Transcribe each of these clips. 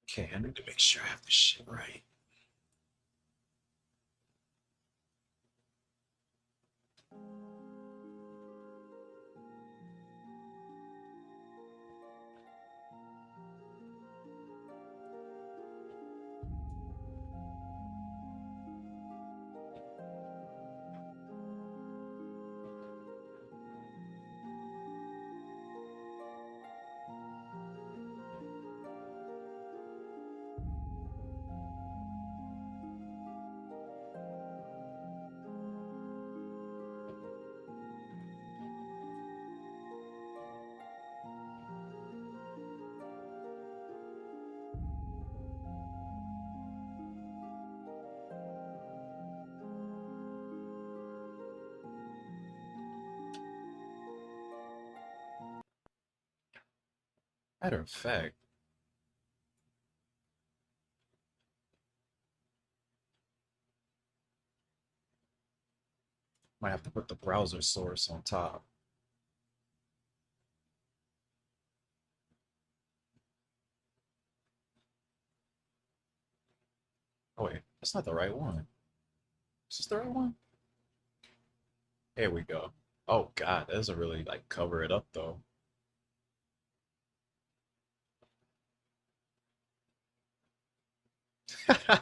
Okay, I need to make sure I have this shit right. Matter of fact, might have to put the browser source on top. Oh wait, that's not the right one. Is this the right one? Here we go. Oh God, that doesn't really like cover it up though.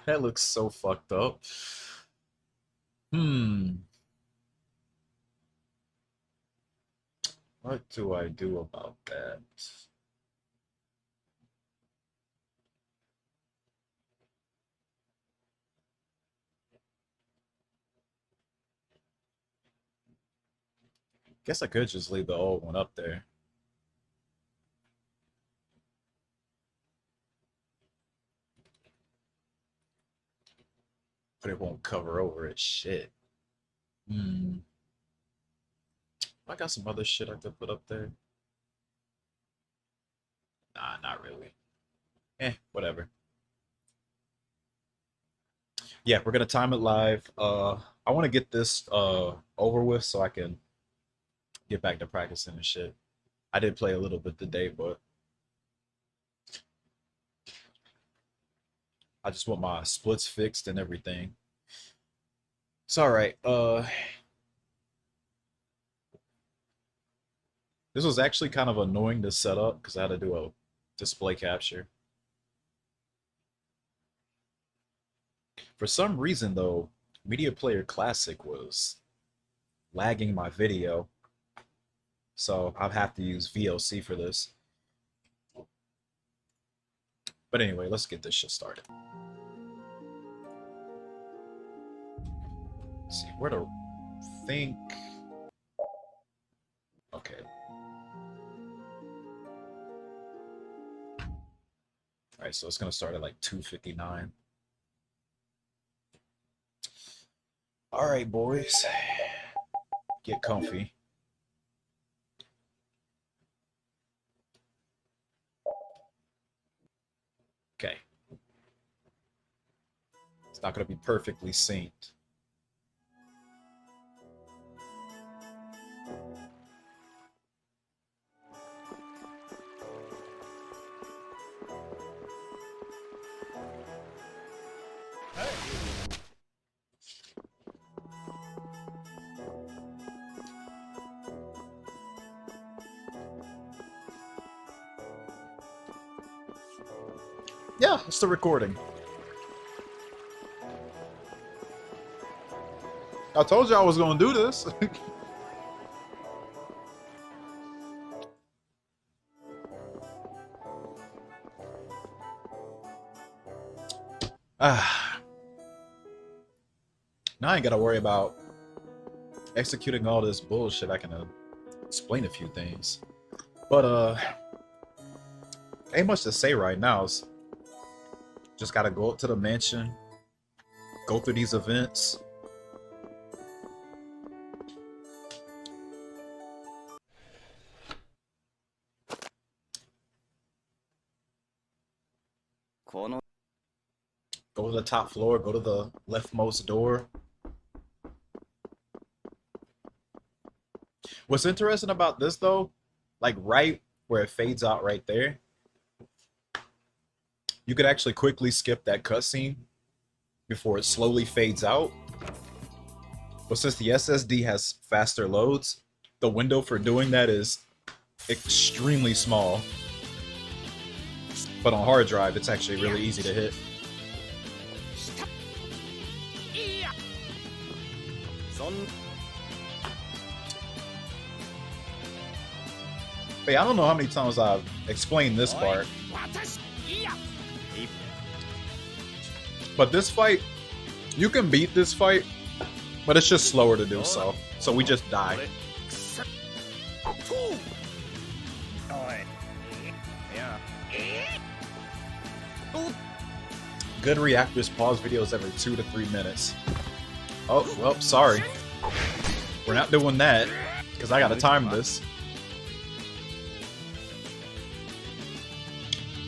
That looks so fucked up. Hmm, what do I do about that? Guess I could just leave the old one up there, but it won't cover over it. Shit. Hmm. I got some other shit I could put up there. Nah, not really. Whatever. Yeah, we're gonna time it live. I want to get this over with so I can get back to practicing and shit. I did play a little bit today, but I just want my splits fixed and everything. It's all right. This was actually kind of annoying to set up because I had to do a display capture. For some reason, though, Media Player Classic was lagging my video, so I'll have to use VLC for this. But anyway, let's get this shit started. Let's see where to think. Okay. All right, so it's gonna start at like 2:59. All right, boys, get comfy. Okay, it's not gonna be perfectly synced. Yeah, it's the recording. I told you I was gonna do this. Ah, now I ain't gotta worry about executing all this bullshit. I can explain a few things, but ain't much to say right now. Just gotta go up to the mansion, go through these events. Go to the top floor, go to the leftmost door. What's interesting about this though, like right where it fades out right there, you could actually quickly skip that cutscene before it slowly fades out. But since the SSD has faster loads, the window for doing that is extremely small. But on hard drive, it's actually really easy to hit. But yeah, I don't know how many times I've explained this part. But this fight, you can beat this fight, but it's just slower to do so. So we just die. Good reactors pause videos every 2 to 3 minutes. Oh, well, sorry. We're not doing that, because I gotta time this.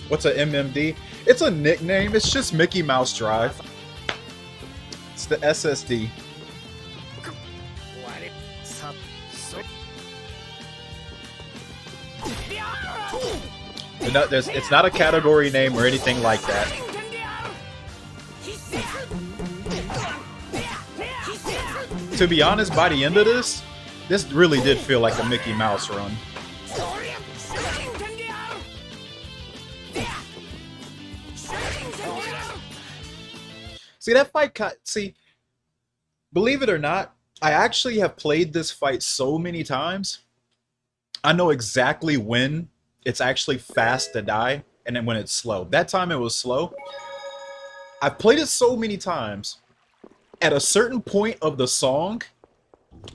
What's a MMD? It's a nickname. It's just Mickey Mouse Drive. It's the SSD. It's not a category name or anything like that. To be honest, by the end of this really did feel like a Mickey Mouse run. See, that fight see, believe it or not, I actually have played this fight so many times. I know exactly when it's actually fast to die and then when it's slow. That time it was slow. I've played it so many times. At a certain point of the song,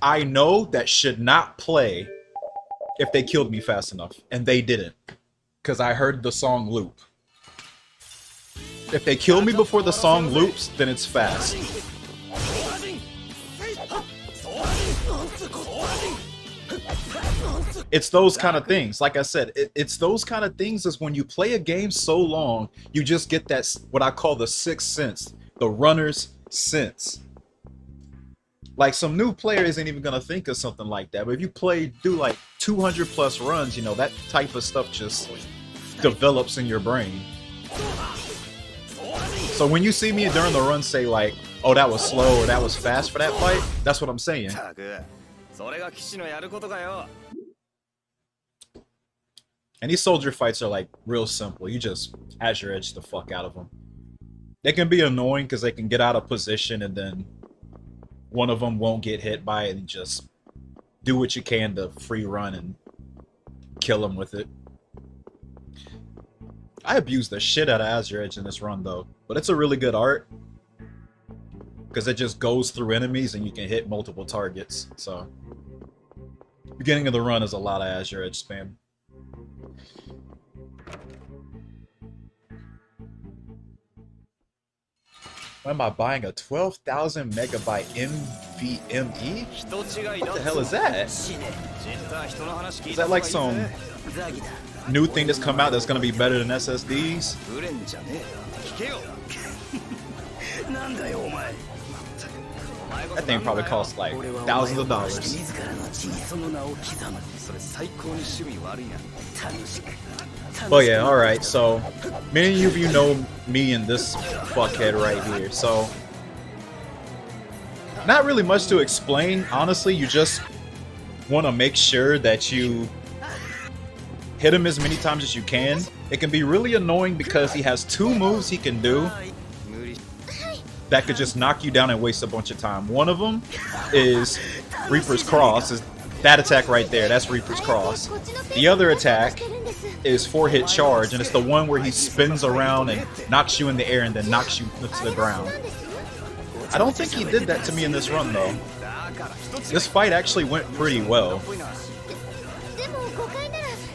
I know that should not play if they killed me fast enough. And they didn't. Because I heard the song loop. If they kill me before the song loops, then it's fast. It's those kind of things. Like I said, it's those kind of things is when you play a game so long, you just get that, what I call the sixth sense. The runner's sense. Like, some new player isn't even going to think of something like that. But if you do like 200 plus runs, you know, that type of stuff just develops in your brain. So when you see me during the run say like, oh, that was slow or that was fast for that fight, that's what I'm saying. And these soldier fights are like real simple. You just Azure Edge the fuck out of them. They can be annoying because they can get out of position and then one of them won't get hit by it and just do what you can to free run and kill them with it. I abused the shit out of Azure Edge in this run though, but it's a really good art because it just goes through enemies and you can hit multiple targets. So beginning of the run is a lot of Azure Edge spam. Why am I buying a 12,000 megabyte NVMe? What the hell is that? Is that like some new thing that's come out that's gonna be better than SSDs? That thing probably costs like thousands of dollars. But yeah, alright, so many of you know me and this fuckhead right here, so not really much to explain, honestly. You just want to make sure that you hit him as many times as you can. It can be really annoying because he has 2 moves he can do that could just knock you down and waste a bunch of time. One of them is Reaper's Cross, is that attack right there, that's Reaper's Cross. The other attack is 4-hit charge, and it's the one where he spins around and knocks you in the air and then knocks you to the ground. I don't think he did that to me in this run though. This fight actually went pretty well.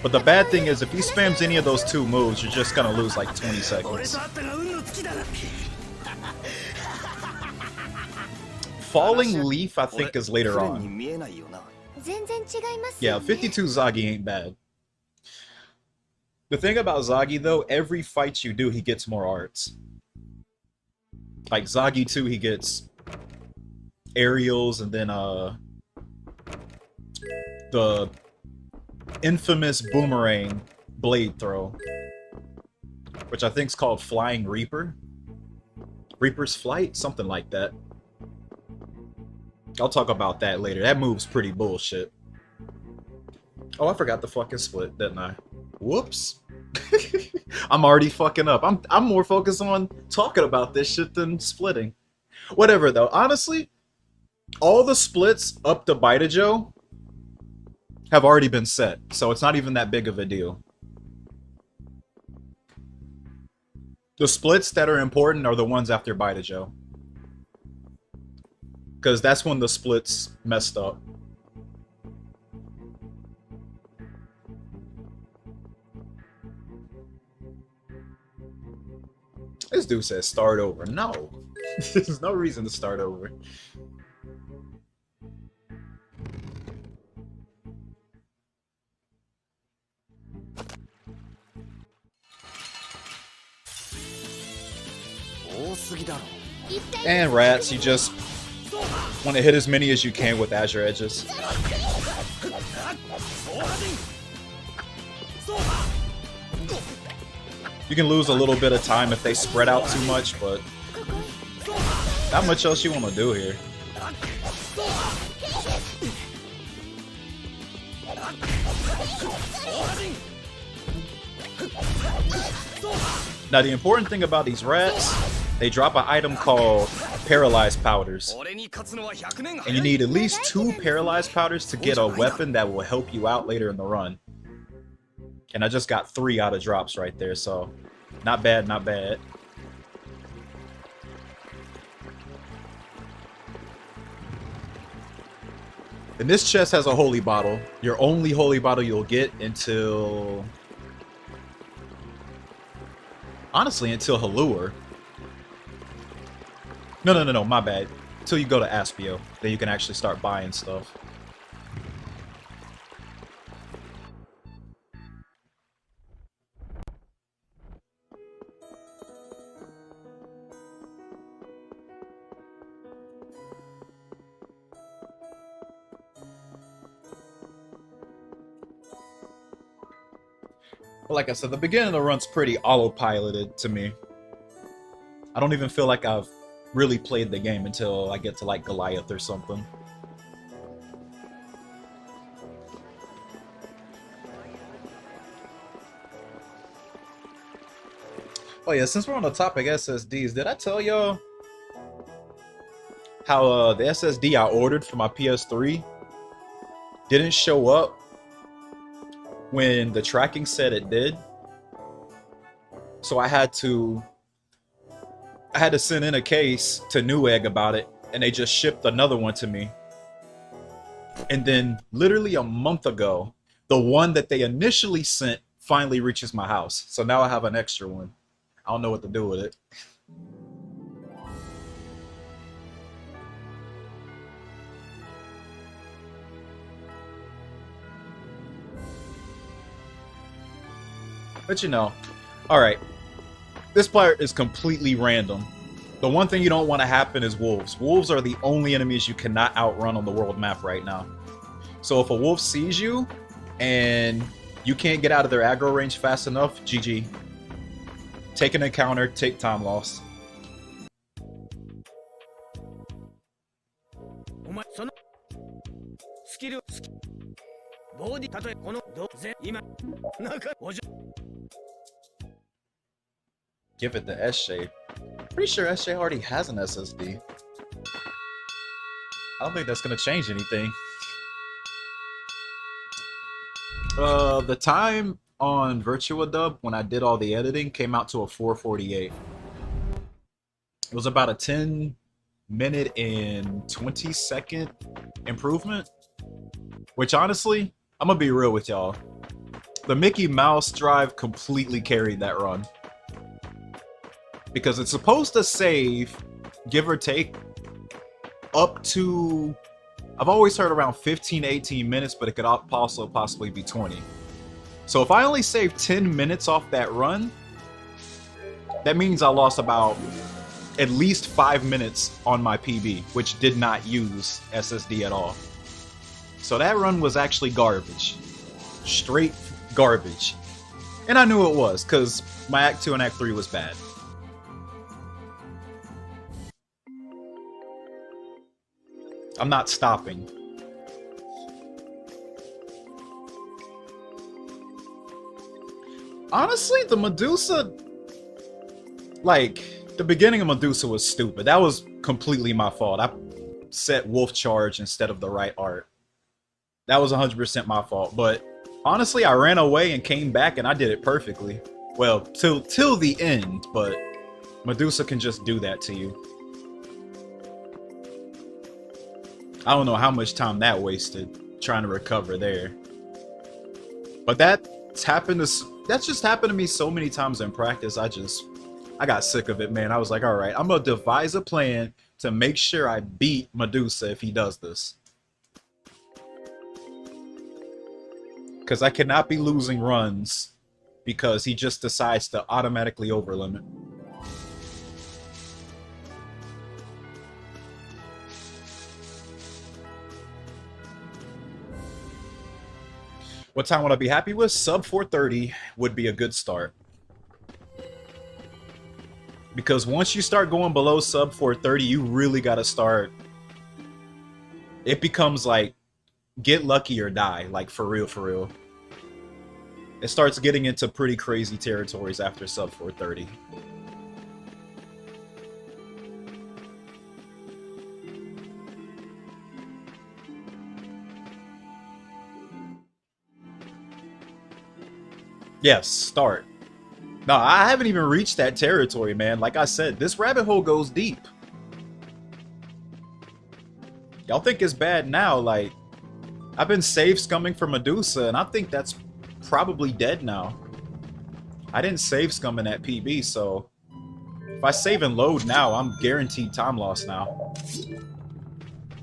But the bad thing is if he spams any of those 2 moves, you're just gonna lose like 20 seconds. Falling Leaf, I think, is later on. Yeah, 52 Zagi ain't bad. The thing about Zagi, though, every fight you do, he gets more arts. Like Zagi 2, he gets aerials, and then the infamous boomerang blade throw. which I think is called Flying Reaper. Reaper's Flight? Something like that. I'll talk about that later. That move's pretty bullshit. Oh, I forgot the fucking split, didn't I? Whoops. I'm already fucking up. I'm more focused on talking about this shit than splitting. Whatever, though. Honestly, all the splits up to Baidajo have already been set, so it's not even that big of a deal. The splits that are important are the ones after Baidajo, because that's when the splits messed up. This dude says start over. No. There's no reason to start over. And rats, you just want to hit as many as you can with Azure Edges. You can lose a little bit of time if they spread out too much, but not much else you want to do here. Now the important thing about these rats, they drop an item called Paralyzed Powders. And you need at least 2 Paralyzed Powders to get a weapon that will help you out later in the run. And I just got 3 out of drops right there, so not bad, not bad. And this chest has a holy bottle. Your only holy bottle you'll get until... honestly, until Halure. No, my bad. Until you go to Aspio. Then you can actually start buying stuff. Like I said, the beginning of the run's pretty autopiloted to me. I don't even feel like I've really played the game until I get to like Goliath or something. Oh yeah, since we're on the topic SSDs, did I tell y'all how the SSD I ordered for my PS3 didn't show up when the tracking said it did? So I had to send in a case to Newegg about it, and they just shipped another one to me. And then literally a month ago, the one that they initially sent finally reaches my house. So now I have an extra one. I don't know what to do with it. But you know, alright. This part is completely random. The one thing you don't want to happen is wolves. Wolves are the only enemies you cannot outrun on the world map right now. So if a wolf sees you and you can't get out of their aggro range fast enough, GG. Take an encounter, take time loss. Give it the S-shape. Pretty sure S-shape already has an SSD. I don't think that's gonna change anything. The time on Virtua Dub when I did all the editing came out to a 448. It was about a 10-minute and 20-second improvement. Which honestly, I'm gonna be real with y'all. The Mickey Mouse drive completely carried that run. Because it's supposed to save, give or take, up to... I've always heard around 15 18 minutes, but it could also possibly be 20. So if I only save 10 minutes off that run, that means I lost about at least 5 minutes on my PB, which did not use SSD at all. So that run was actually garbage. Straight garbage. And I knew it was, because my Act 2 and Act 3 was bad. I'm not stopping. Honestly, the Medusa, like, the beginning of Medusa was stupid. That was completely my fault. I set Wolf Charge instead of the right art. That was 100% my fault. But honestly, I ran away and came back and I did it perfectly. Well, till the end, but Medusa can just do that to you. I don't know how much time that wasted trying to recover there. But that's just happened to me so many times in practice. I got sick of it, man. I was like, all right, I'm gonna devise a plan to make sure I beat Medusa if he does this. Because I cannot be losing runs because he just decides to automatically overlimit. What time would I be happy with? Sub 430 would be a good start. Because once you start going below sub 430, you really got to start. It becomes like, get lucky or die. Like, for real, for real. It starts getting into pretty crazy territories after sub 430. Yes, start. No, I haven't even reached that territory, man. Like I said, this rabbit hole goes deep. Y'all think it's bad now, like, I've been save scumming for Medusa, and I think that's probably dead now. I didn't save scum in that PB, so if I save and load now, I'm guaranteed time loss now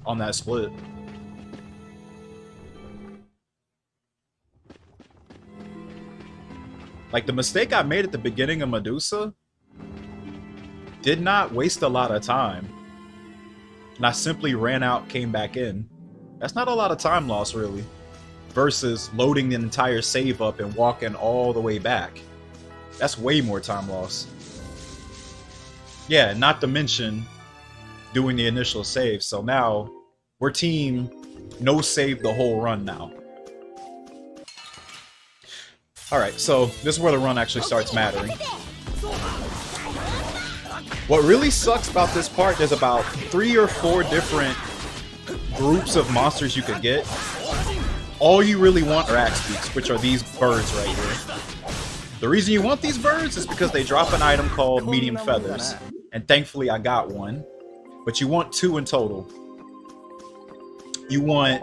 on that split. Like, the mistake I made at the beginning of Medusa did not waste a lot of time. And I simply ran out, came back in. That's not a lot of time loss, really. Versus loading the entire save up and walking all the way back. That's way more time loss. Yeah, not to mention doing the initial save. So now, we're team no save the whole run now. Alright, so this is where the run actually starts mattering. What really sucks about this part, there's about 3 or 4 different groups of monsters you could get. All you really want are axe beaks, which are these birds right here. The reason you want these birds is because they drop an item called medium feathers. And thankfully I got one. But you want 2 in total. You want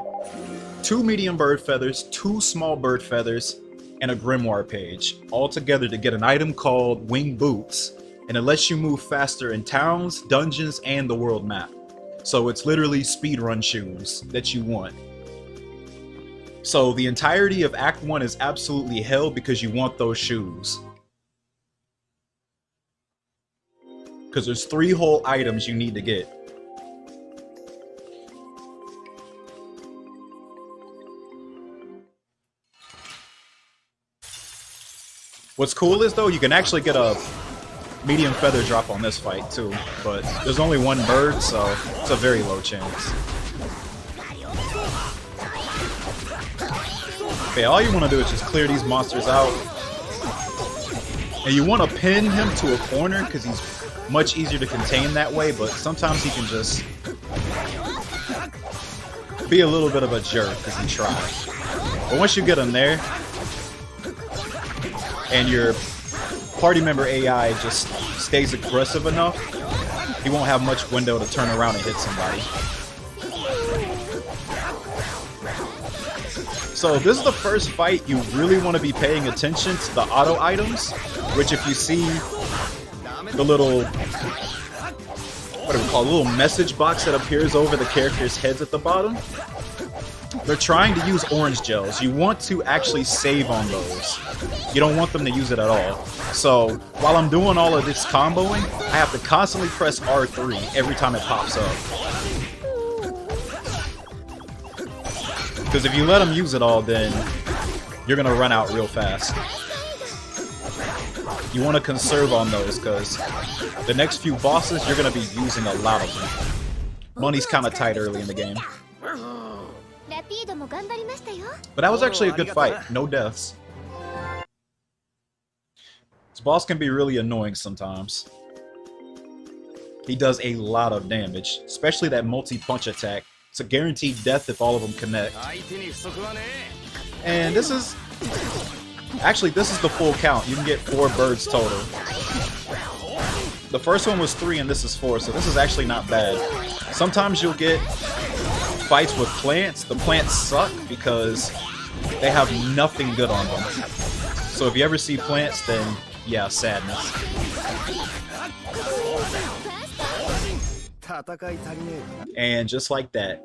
2 medium bird feathers, 2 small bird feathers, and a grimoire page, all together to get an item called Wing Boots, and it lets you move faster in towns, dungeons, and the world map. So it's literally speedrun shoes that you want. So the entirety of Act 1 is absolutely hell because you want those shoes. Because there's 3 whole items you need to get. What's cool is, though, you can actually get a medium feather drop on this fight, too. But there's only 1 bird, so it's a very low chance. Okay, all you want to do is just clear these monsters out. And you want to pin him to a corner, because he's much easier to contain that way, but sometimes he can just be a little bit of a jerk, because he tries. But once you get him there, and your party member AI just stays aggressive enough, he won't have much window to turn around and hit somebody. So this is the first fight you really want to be paying attention to the auto items, which if you see the little, what do we call it, little message box that appears over the characters' heads at the bottom, they're trying to use orange gels. You want to actually save on those. You don't want them to use it at all. So while I'm doing all of this comboing, I have to constantly press R3 every time it pops up. Because if you let them use it all, then you're going to run out real fast. You want to conserve on those because the next few bosses, you're going to be using a lot of them. Money's kind of tight early in the game. But that was actually a good fight. No deaths. This boss can be really annoying sometimes. He does a lot of damage, especially that multi-punch attack. It's a guaranteed death if all of them connect. And this is... Actually, this is the full count. You can get 4 birds total. The first one was 3 and this is 4, so this is actually not bad. Sometimes you'll get fights with plants. The plants suck because they have nothing good on them. So if you ever see plants, then yeah, sadness. And just like that,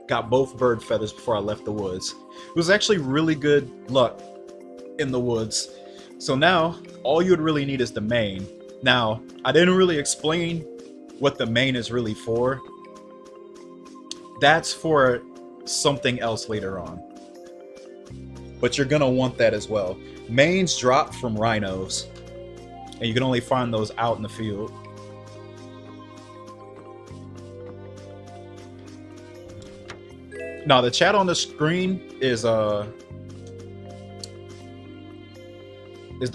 got both bird feathers before I left the woods. It was actually really good luck in the woods. So now, all you would really need is the main. Now, I didn't really explain what the main is really for. That's for something else later on. But you're gonna want that as well. Mains drop from rhinos, and you can only find those out in the field. Now, the chat on the screen is the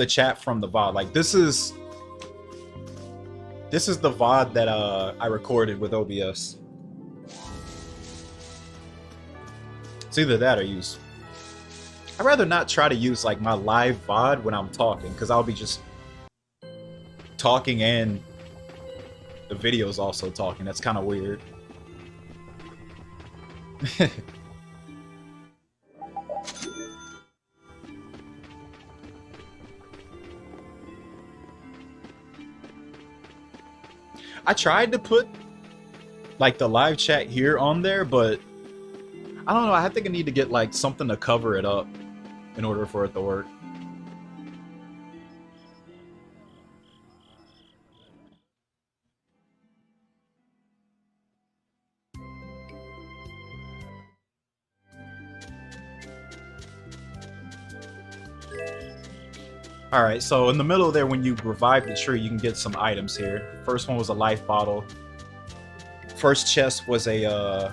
chat from the VOD. Like, this is the VOD that I recorded with OBS. It's either that or use. I'd rather not try to use like my live VOD when I'm talking, because I'll be just talking and the video's also talking. That's kind of weird. I tried to put like the live chat here on there, but I don't know. I think I need to get like something to cover it up in order for it to work. Alright, so in the middle there, when you revive the tree, you can get some items here. First one was a life bottle. First chest was a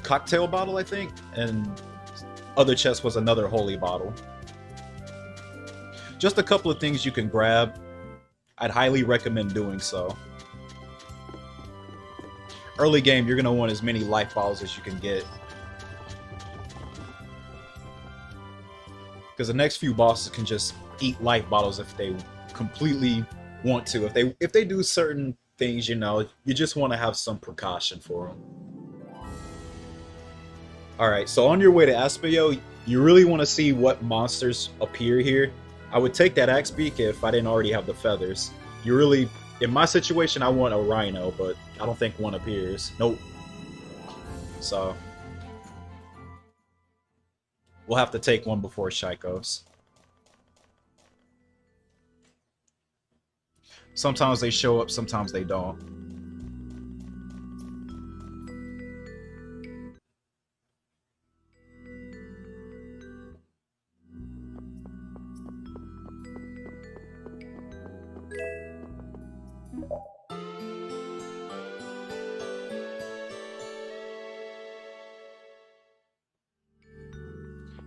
cocktail bottle, I think, and other chest was another holy bottle. Just a couple of things you can grab. I'd highly recommend doing so. Early game, you're going to want as many life bottles as you can get. Because the next few bosses can just eat life bottles if they completely want to. If they do certain things, you know, you just want to have some precaution for them. Alright, so on your way to Aspio, you really want to see what monsters appear here. I would take that axe beak if I didn't already have the feathers. You really, in my situation, I want a rhino, but I don't think one appears. Nope. So we'll have to take one before Shikos. Sometimes they show up, sometimes they don't.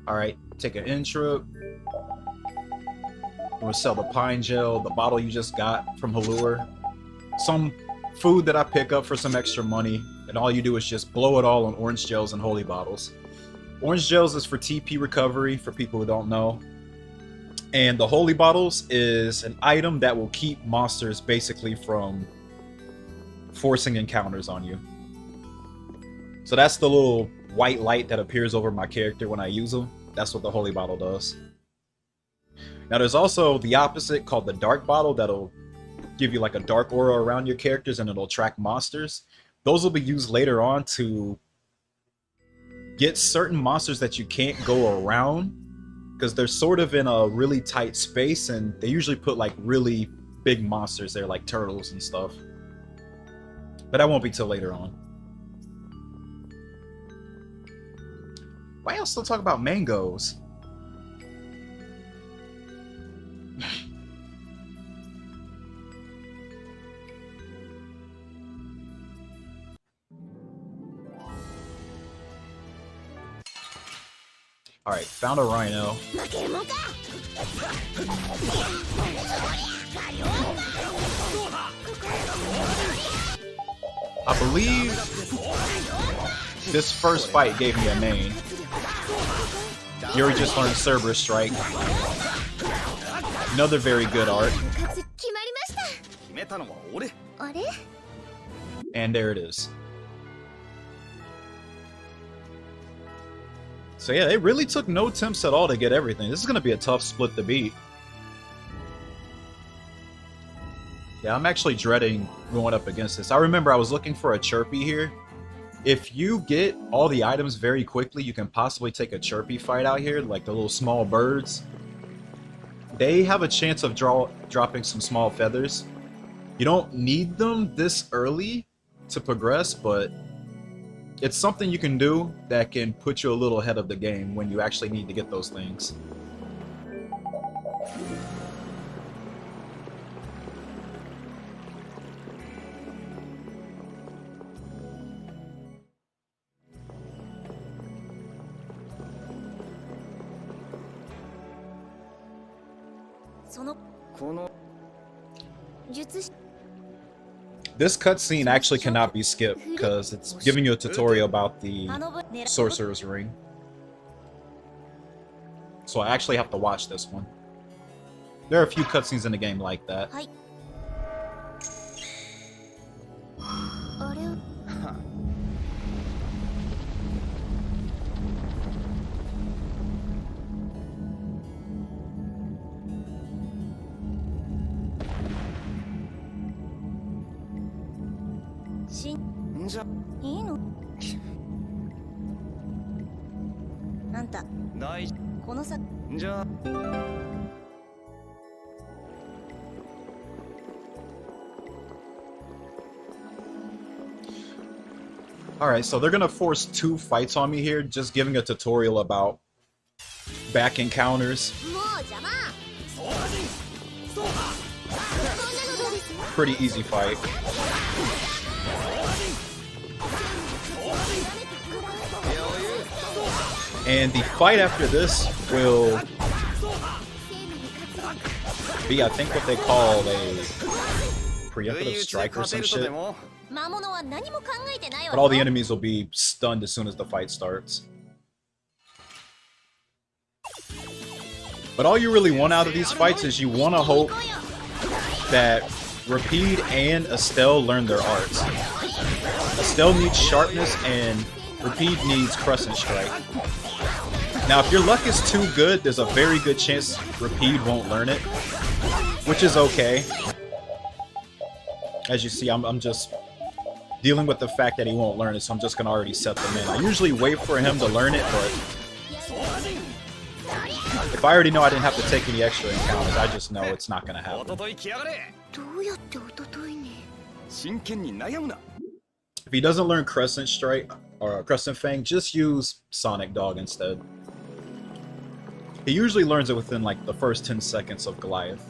Alright, take an intro. We'll sell the pine gel, the bottle you just got from Halure, some food that I pick up for some extra money, and all you do is just blow it all on orange gels and holy bottles. Orange gels is for TP recovery, for people who don't know. And the holy bottles is an item that will keep monsters basically from forcing encounters on you. So that's the little white light that appears over my character when I use them. That's what the holy bottle does. Now there's also the opposite called the dark bottle that'll give you like a dark aura around your characters and it'll attract monsters. Those will be used later on to get certain monsters that you can't go around because they're sort of in a really tight space and they usually put like really big monsters there like turtles and stuff. But that won't be till later on. Why else still talk about mangoes? Alright, found a rhino. I believe this first fight gave me a name. Yuri just learned Cerberus Strike. Another very good art. And there it is. So yeah, it really took no attempts at all to get everything. This is going to be a tough split to beat. Yeah, I'm actually dreading going up against this. I remember I was looking for a Chirpy here. If you get all the items very quickly, you can possibly take a Chirpy fight out here, like the little small birds. They have a chance of dropping some small feathers. You don't need them this early to progress, but it's something you can do that can put you a little ahead of the game when you actually need to get those things. This cutscene actually cannot be skipped because it's giving you a tutorial about the Sorcerer's Ring. So I actually have to watch this one. There are a few cutscenes in the game like that. Alright, so they're gonna force 2 fights on me here, just giving a tutorial about back encounters. Pretty easy fight. And the fight after this will be, I think, what they call a preemptive strike or some shit. But all the enemies will be stunned as soon as the fight starts. But all you really want out of these fights is you want to hope that Rapide and Estelle learn their arts. Estelle needs sharpness and Rapide needs Crescent Strike. Now, if your luck is too good, there's a very good chance Rapide won't learn it, which is okay. As you see, I'm just dealing with the fact that he won't learn it, so I'm just gonna already set them in. I usually wait for him to learn it, but if I already know I didn't have to take any extra encounters, I just know it's not gonna happen. If he doesn't learn Crescent Strike or Crescent Fang, just use Sonic Dog instead. He usually learns it within like the first 10 seconds of Goliath.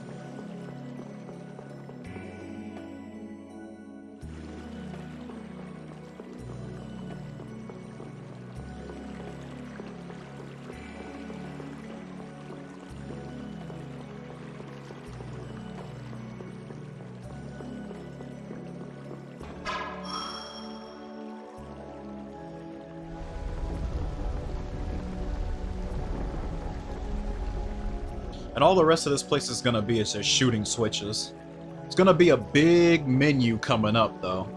And all the rest of this place is gonna be is just shooting switches. It's gonna be a big menu coming up, though.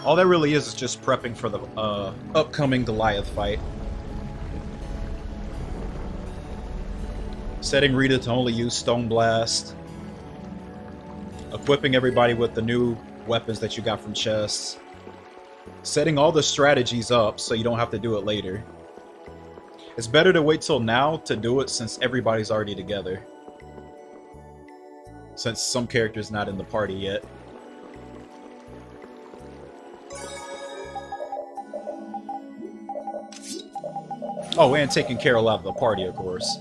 All that really is just prepping for the upcoming Goliath fight. Setting Rita to only use Stone Blast. Equipping everybody with the new weapons that you got from chests. Setting all the strategies up so you don't have to do it later. It's better to wait till now to do it since everybody's already together. Since some character's not in the party yet. Oh, and taking Carol out of the party, of course.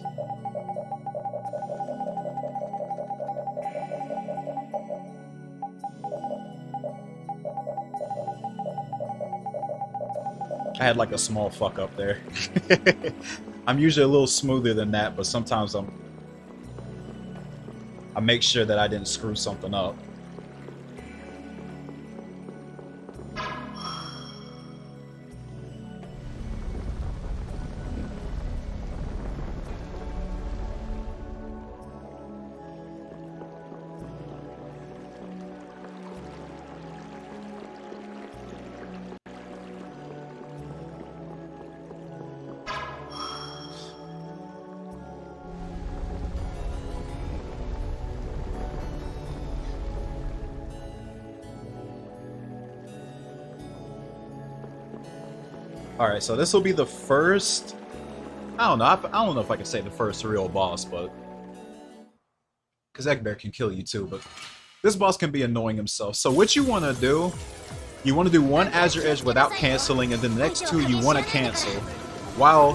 I had like a small fuck up there. I'm usually a little smoother than that, but sometimes I make sure that I didn't screw something up. Alright, so this will be the first... I don't know. I don't know if I can say the first real boss, but... because Eggbear can kill you too, but... this boss can be annoying himself. So what you want to do... you want to do one Azure Edge without canceling, and then the next two you want to cancel. While...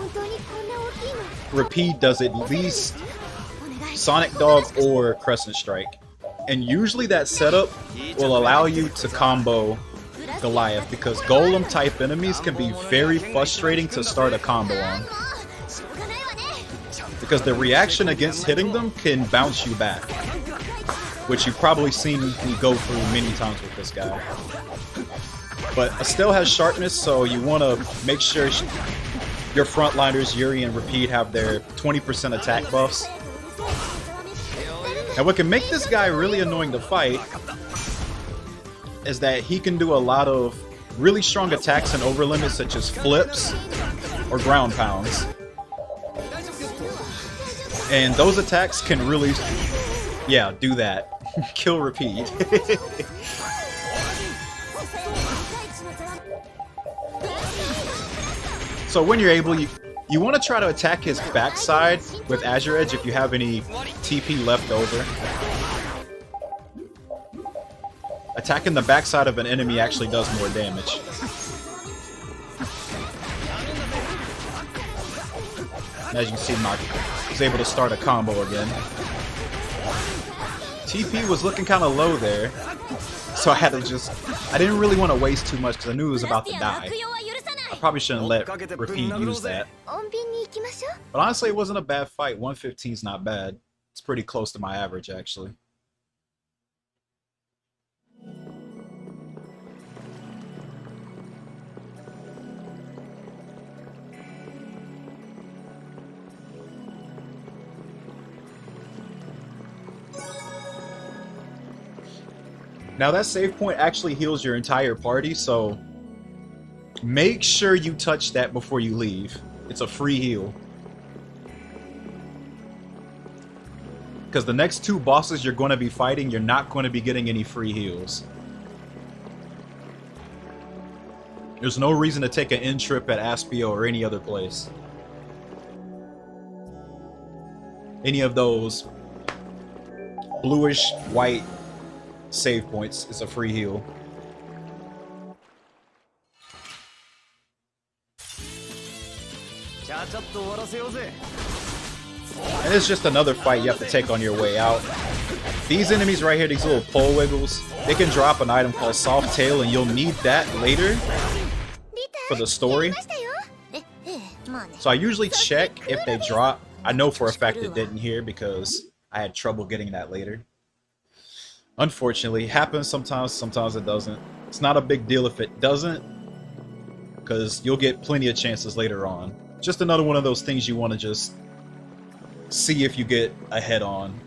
Repeat does at least... Sonic Dog or Crescent Strike. And usually that setup will allow you to combo Goliath, because golem type enemies can be very frustrating to start a combo on, because the reaction against hitting them can bounce you back, which you've probably seen me go through many times with this guy. But Estelle has sharpness, so you want to make sure your frontliners Yuri and Repeat have their 20% attack buffs. And what can make this guy really annoying to fight is that he can do a lot of really strong attacks and over limits, such as flips or ground pounds. And those attacks can really, yeah, do that. Kill Repeat. So when you're able, you want to try to attack his backside with Azure Edge if you have any TP left over. Attacking the backside of an enemy actually does more damage. And as you can see, Mark was able to start a combo again. TP was looking kind of low there, so I had to just... I didn't really want to waste too much because I knew he was about to die. I probably shouldn't let Repeat use that. But honestly, it wasn't a bad fight. 115 is not bad. It's pretty close to my average, actually. Now that save point actually heals your entire party, so make sure you touch that before you leave. It's a free heal. Because the next two bosses you're going to be fighting, you're not going to be getting any free heals. There's no reason to take an end trip at Aspio or any other place. Any of those bluish white save points is a free heal. And it's just another fight you have to take on your way out. These enemies right here, these little pole wiggles, they can drop an item called Soft Tail, and you'll need that later for the story. So I usually check if they drop. I know for a fact it didn't here because I had trouble getting that later. Unfortunately, it happens sometimes, sometimes it doesn't. It's not a big deal if it doesn't, because you'll get plenty of chances later on. Just another one of those things you want to just see if you get ahead on.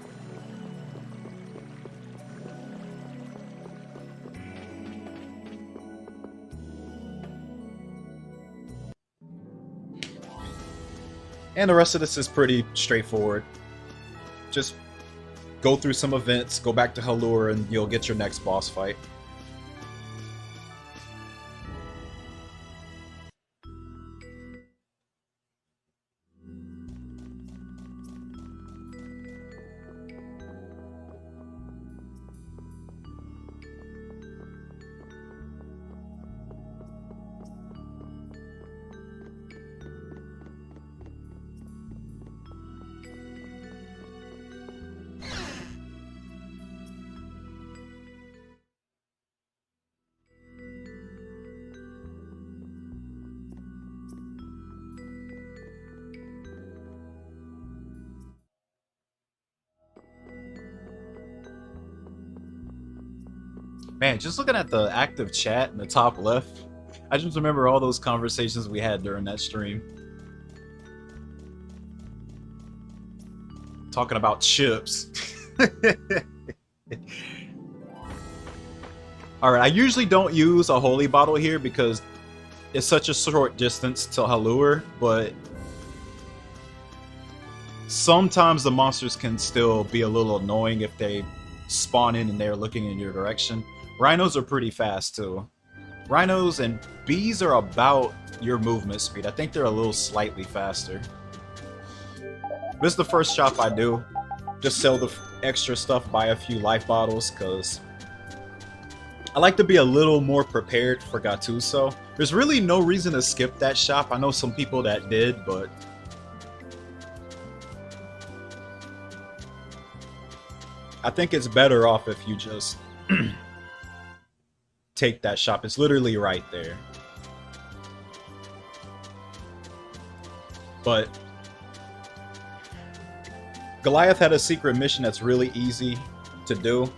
And the rest of this is pretty straightforward. Just go through some events, go back to Halure, and you'll get your next boss fight. Man, just looking at the active chat in the top left, I just remember all those conversations we had during that stream. Talking about chips. Alright, I usually don't use a holy bottle here because it's such a short distance to Halure, but sometimes the monsters can still be a little annoying if they spawn in and they're looking in your direction. Rhinos are pretty fast too. Rhinos and bees are about your movement speed. I think they're a little slightly faster. This is the first shop I do. Just sell the extra stuff, buy a few life bottles, because I like to be a little more prepared for Gattuso. There's really no reason to skip that shop. I know some people that did, but I think it's better off if you just take that shop. It's literally right there. But Goliath had a secret mission that's really easy to do.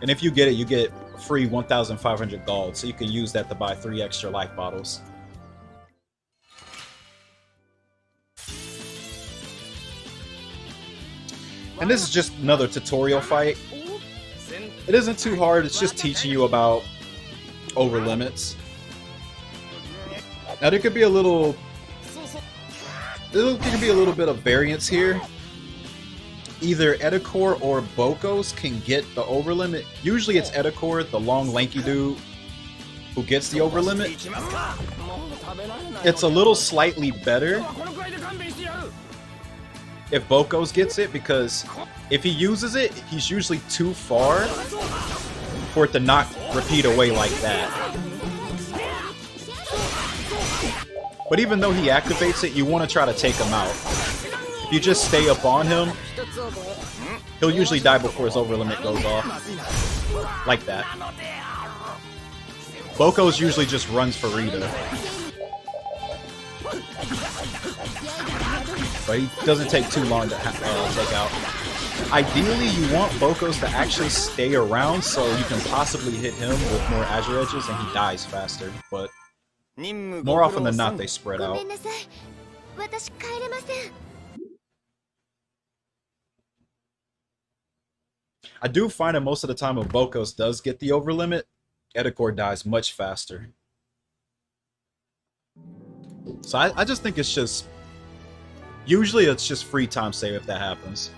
And if you get it, you get free 1,500 gold. So you can use that to buy 3 extra life bottles. And this is just another tutorial fight. It isn't too hard, it's just teaching you about over limits. Now there could be a little bit of variance here. Either Edicor or Bokos can get the over limit. Usually it's Edicor, the long lanky dude, who gets the over limit. It's a little slightly better if Bokos gets it, because if he uses it, he's usually too far for it to not repeat away like that. But even though he activates it, you want to try to take him out. If you just stay up on him, he'll usually die before his over limit goes off. Like that. Bokos usually just runs for Rita. But he doesn't take too long to take out. Ideally, you want Bokos to actually stay around so you can possibly hit him with more Azure Edges and he dies faster. But more often than not, they spread out. I do find that most of the time when Bokos does get the over limit, Edicor dies much faster. So I just think it's just... Usually it's just free time save if that happens.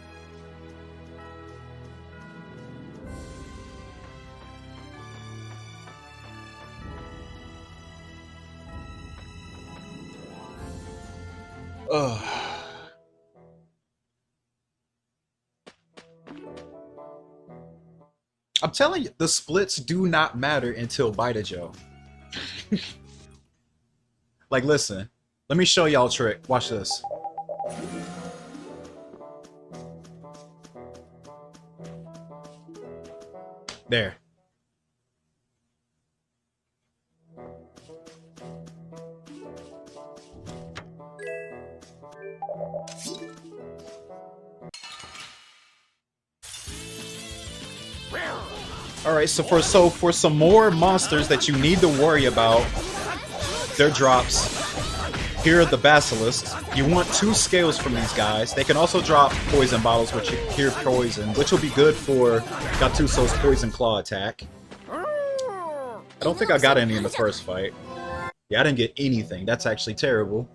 Ugh. I'm telling you, the splits do not matter until Vitajo. Like, listen. Let me show y'all a trick. Watch this. There. Alright, so for some more monsters that you need to worry about, their drops. Here are the basilisks. You want 2 scales from these guys. They can also drop poison bottles, which cure poison, which will be good for Gattuso's poison claw attack. I don't think I got any in the first fight. Yeah, I didn't get anything. That's actually terrible.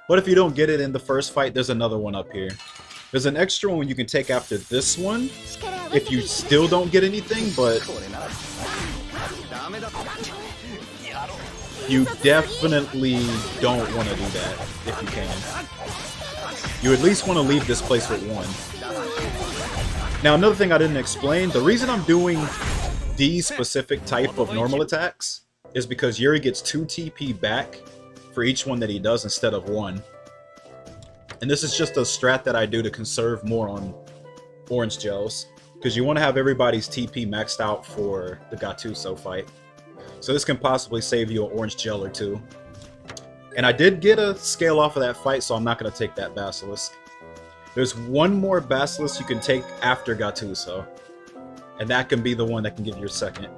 But if you don't get it in the first fight, there's another one up here. There's an extra one you can take after this one, if you still don't get anything, but you definitely don't want to do that if you can. You at least want to leave this place with 1. Now, another thing I didn't explain, the reason I'm doing these specific type of normal attacks is because Yuri gets 2 TP back for each one that he does instead of 1. And this is just a strat that I do to conserve more on orange gels, because you want to have everybody's TP maxed out for the Gattuso fight. So this can possibly save you an orange gel or two. And I did get a scale off of that fight, so I'm not going to take that Basilisk. There's one more Basilisk you can take after Gattuso. And that can be the one that can give you your second.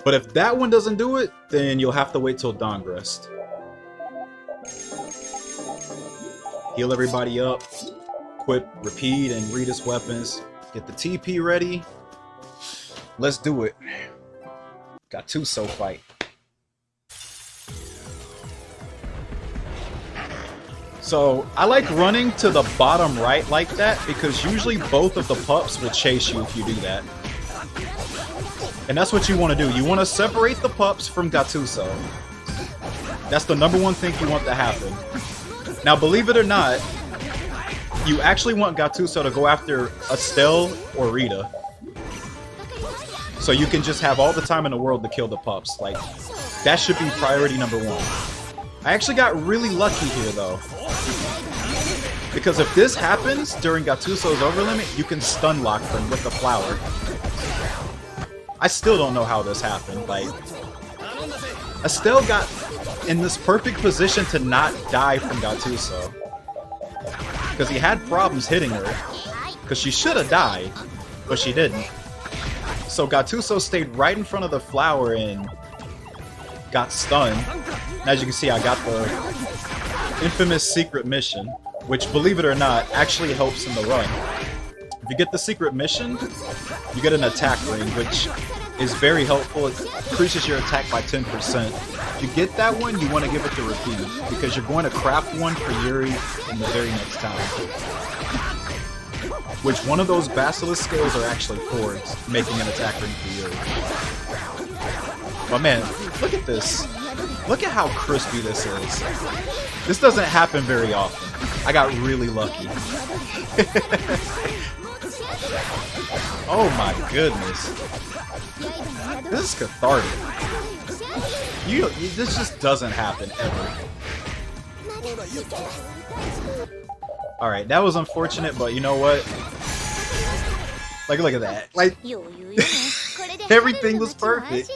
But if that one doesn't do it, then you'll have to wait till Dongrest. Heal everybody up. Equip Repeat and Rita's weapons. Get the TP ready. Let's do it. Gattuso fight. So, I like running to the bottom right like that because usually both of the pups will chase you if you do that. And that's what you want to do. You want to separate the pups from Gattuso. That's the #1 thing you want to happen. Now, believe it or not, you actually want Gattuso to go after Estelle or Rita. So you can just have all the time in the world to kill the pups. Like, that should be priority #1. I actually got really lucky here, though. Because if this happens during Gattuso's overlimit, you can stun lock them with the flower. I still don't know how this happened. Like, Estelle got in this perfect position to not die from Gattuso. Because he had problems hitting her. Because she should have died, but she didn't. So Gattuso stayed right in front of the flower and got stunned. And as you can see, I got the infamous secret mission, which, believe it or not, actually helps in the run. If you get the secret mission, you get an attack ring, which is very helpful. It increases your attack by 10%. If you get that one, you want to give it to Repeat, because you're going to craft one for Yuri in the very next time. Which one of those Basilisk scales are actually for making an attack ring for Yuri. But man, look at this. Look at how crispy this is. This doesn't happen very often. I got really lucky. Oh my goodness. This is cathartic. This just doesn't happen ever. Alright, that was unfortunate, but you know what? Like, look at that. Like, everything was perfect.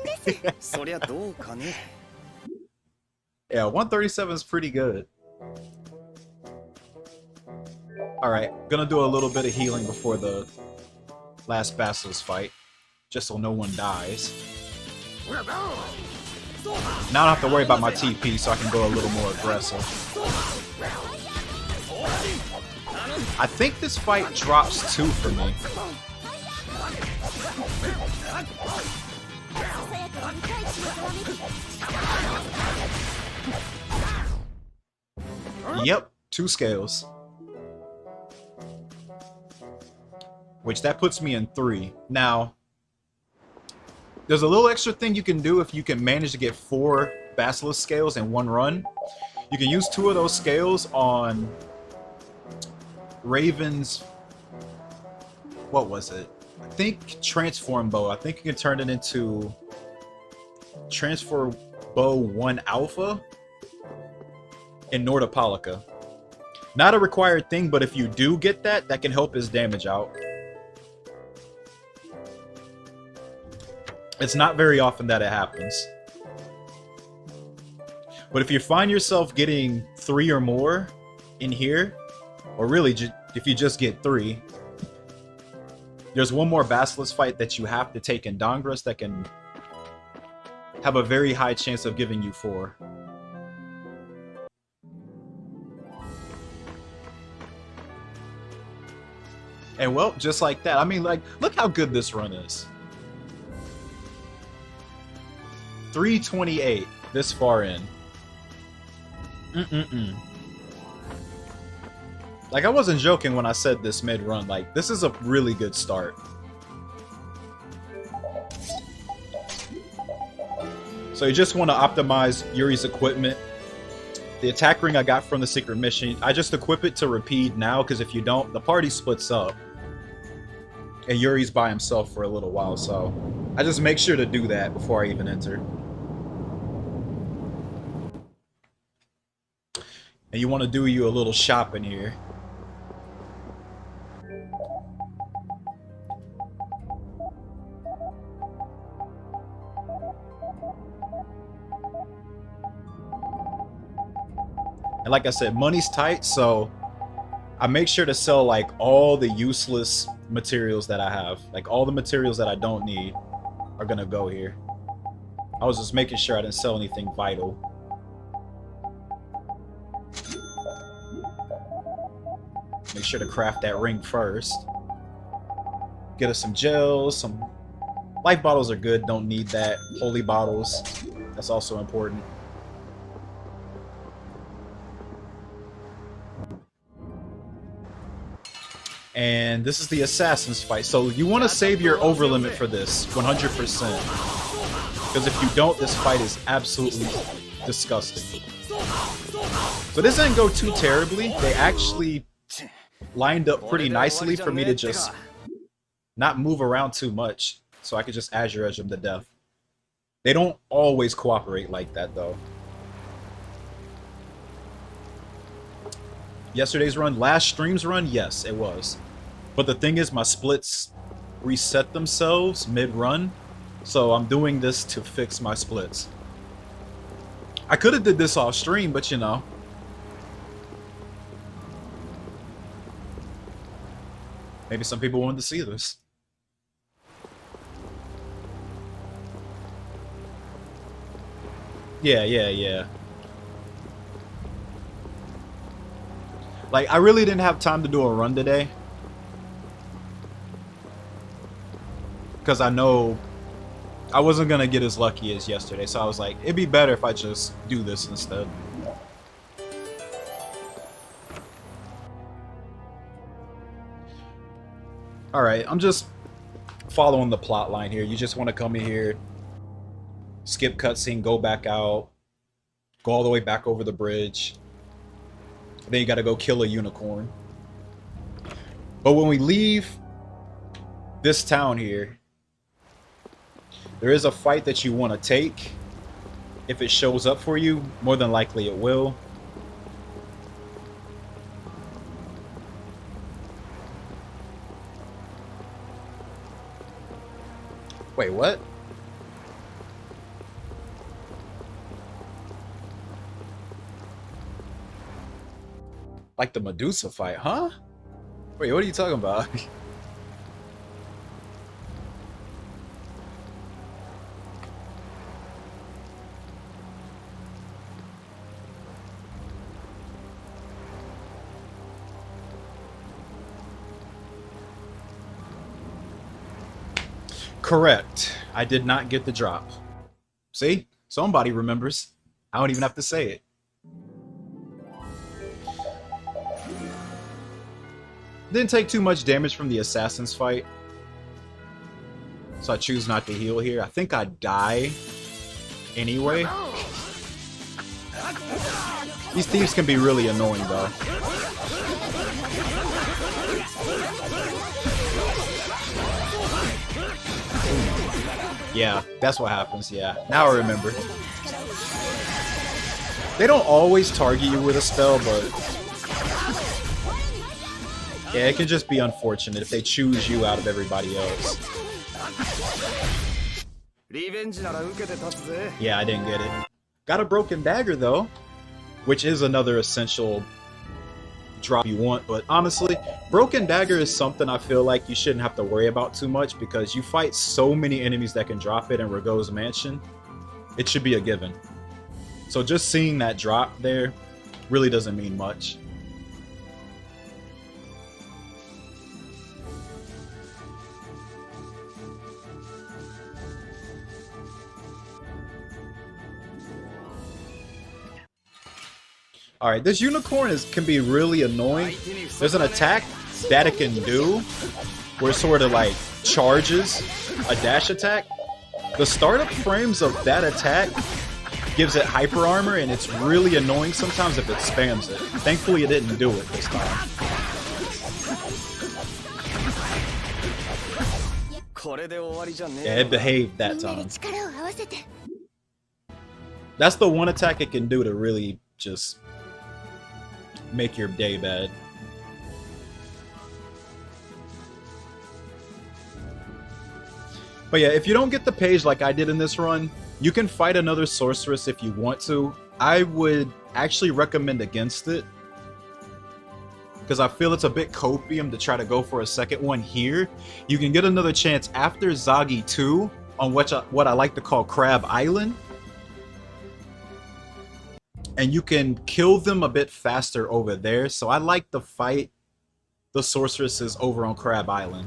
Yeah, 137 is pretty good. Alright, gonna do a little bit of healing before the last Basilisk fight, just so no one dies. Now I don't have to worry about my TP, so I can go a little more aggressive. I think this fight drops 2 for me. Yep, 2 scales. Which that puts me in 3. Now, there's a little extra thing you can do if you can manage to get 4 Basilisk scales in one run. You can use 2 of those scales on Raven's... what was it? I think Transform Bow. I think you can turn it into Transform Bow 1 Alpha in Nordopolica. Not a required thing, but if you do get that, that can help his damage out. It's not very often that it happens. But if you find yourself getting 3 or more in here, or really if you just get 3, there's one more Basilisk fight that you have to take in Dongrest that can have a very high chance of giving you 4. And well, just like that. I mean, like, look how good this run is. 328 this far in. Like, I wasn't joking when I said this mid-run. Like, this is a really good start. So you just want to optimize Yuri's equipment. The attack ring I got from the secret mission, I just equip it to Repeat now, because if you don't, the party splits up. And Yuri's by himself for a little while, so I just make sure to do that before I even enter. And you want to do you a little shopping here. And like I said, money's tight, so I make sure to sell like all the useless materials that I have. Like all the materials that I don't need are gonna go here. I was just making sure I didn't sell anything vital. Make sure to craft that ring first. Get us some gels, some life bottles are good, don't need that. Holy bottles, that's also important. And this is the assassin's fight, so you want to save your over limit for this 100%, because if you don't, this fight is absolutely disgusting. So this didn't go too terribly. They actually lined up pretty nicely for me to just not move around too much, so I could just Azure Edge them to death. They don't always cooperate like that, though. Yesterday's run, last stream's run, yes, it was. But the thing is, my splits reset themselves mid-run, so I'm doing this to fix my splits. I could have did this off stream, but you know. Maybe some people wanted to see this. Yeah. Like, I really didn't have time to do a run today. Because I know I wasn't going to get as lucky as yesterday. So I was like, it'd be better if I just do this instead. Alright, I'm just following the plot line here. You just want to come in here, skip cutscene, go back out, go all the way back over the bridge. Then you gotta go kill a unicorn. But when we leave this town here, there is a fight that you want to take. If it shows up for you, more than likely it will. Wait, what? Like the Medusa fight, huh? Wait, what are you talking about? Correct. I did not get the drop. See? Somebody remembers. I don't even have to say it. Didn't take too much damage from the assassin's fight, so I choose not to heal here. I think I die anyway. These thieves can be really annoying though. Yeah, that's what happens, yeah. Now I remember. They don't always target you with a spell, but yeah, it can just be unfortunate if they choose you out of everybody else. Yeah, I didn't get it. Got a broken dagger though, which is another essential drop you want, but honestly, broken dagger is something I feel like you shouldn't have to worry about too much because you fight so many enemies that can drop it in Rago's mansion. It should be a given. So just seeing that drop there really doesn't mean much. Alright, this unicorn can be really annoying. There's an attack that it can do where it sort of like charges a dash attack. The startup frames of that attack gives it hyper armor, and it's really annoying sometimes if it spams it. Thankfully it didn't do it this time. Yeah, it behaved that time. That's the one attack it can do to really just make your day bad. But yeah, if you don't get the page like I did in this run, you can fight another sorceress if you want to. I would actually recommend against it, because I feel it's a bit copium to try to go for a second one here. You can get another chance after Zagi 2 on what I like to call Crab Island. And you can kill them a bit faster over there. So I like to fight the sorceresses over on Crab Island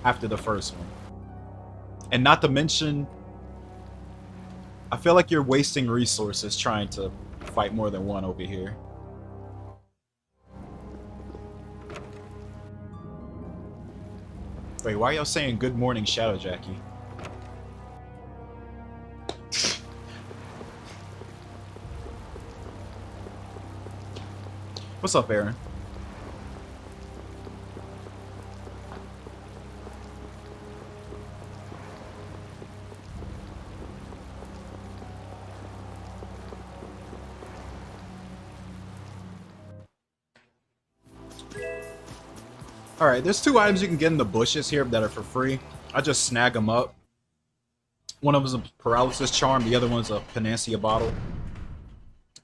after the first one. And not to mention, I feel like you're wasting resources trying to fight more than one over here. Wait, why are y'all saying good morning, Shadow Jackie? What's up, Aaron? Alright, there's 2 items you can get in the bushes here that are for free. I just snag them up. One of them is a paralysis charm, the other one's a panacea bottle.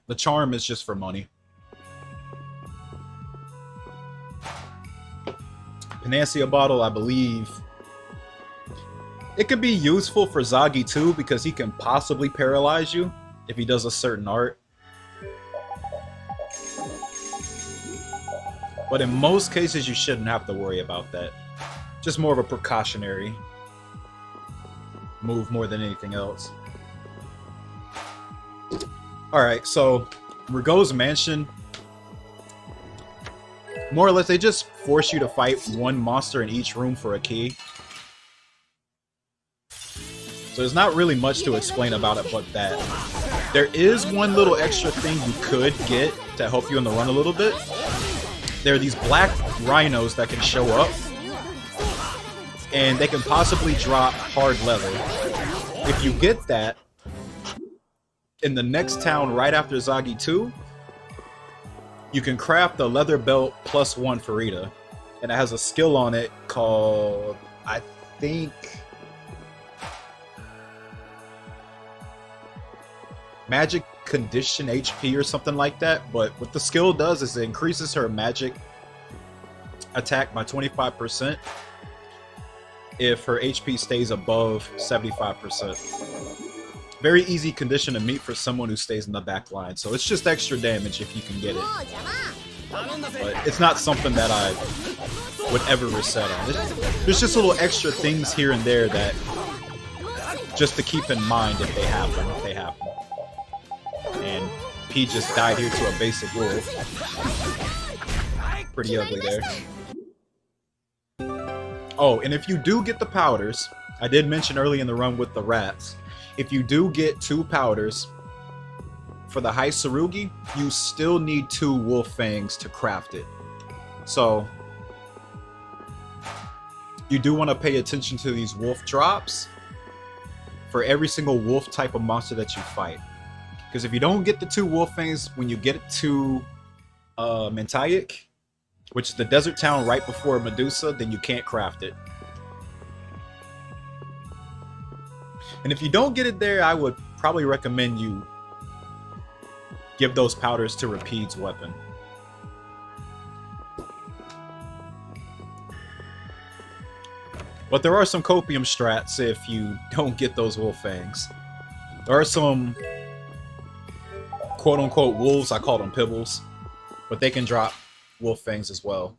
The charm is just for money. Panacea bottle, I believe, it could be useful for Zagi too, because he can possibly paralyze you if he does a certain art. But in most cases, you shouldn't have to worry about that. Just more of a precautionary move more than anything else. Alright, so Rigaud's Mansion, more or less, they just force you to fight one monster in each room for a key. So there's not really much to explain about it but that. There is one little extra thing you could get to help you in the run a little bit. There are these black rhinos that can show up, and they can possibly drop hard leather. If you get that, in the next town right after Zagi 2, you can craft the leather belt +1 for Rita. And it has a skill on it called, I think, Magic Condition HP or something like that. But what the skill does is it increases her magic attack by 25% if her HP stays above 75%. Very easy condition to meet for someone who stays in the back line. So it's just extra damage if you can get it. But it's not something that I would ever reset on. There's just little extra things here and there that just to keep in mind if they happen. And P just died here to a basic wolf. Pretty ugly there. Oh, and if you do get the powders, I did mention early in the run with the rats, if you do get 2 powders for the High Tsurugi, you still need 2 wolf fangs to craft it. So you do want to pay attention to these wolf drops for every single wolf type of monster that you fight. Because if you don't get the 2 wolf fangs when you get to Mentayak, which is the desert town right before Medusa, then you can't craft it. And if you don't get it there, I would probably recommend you give those powders to Rapide's weapon. But there are some copium strats if you don't get those wolf fangs. There are some quote-unquote wolves, I call them pibbles, but they can drop wolf fangs as well.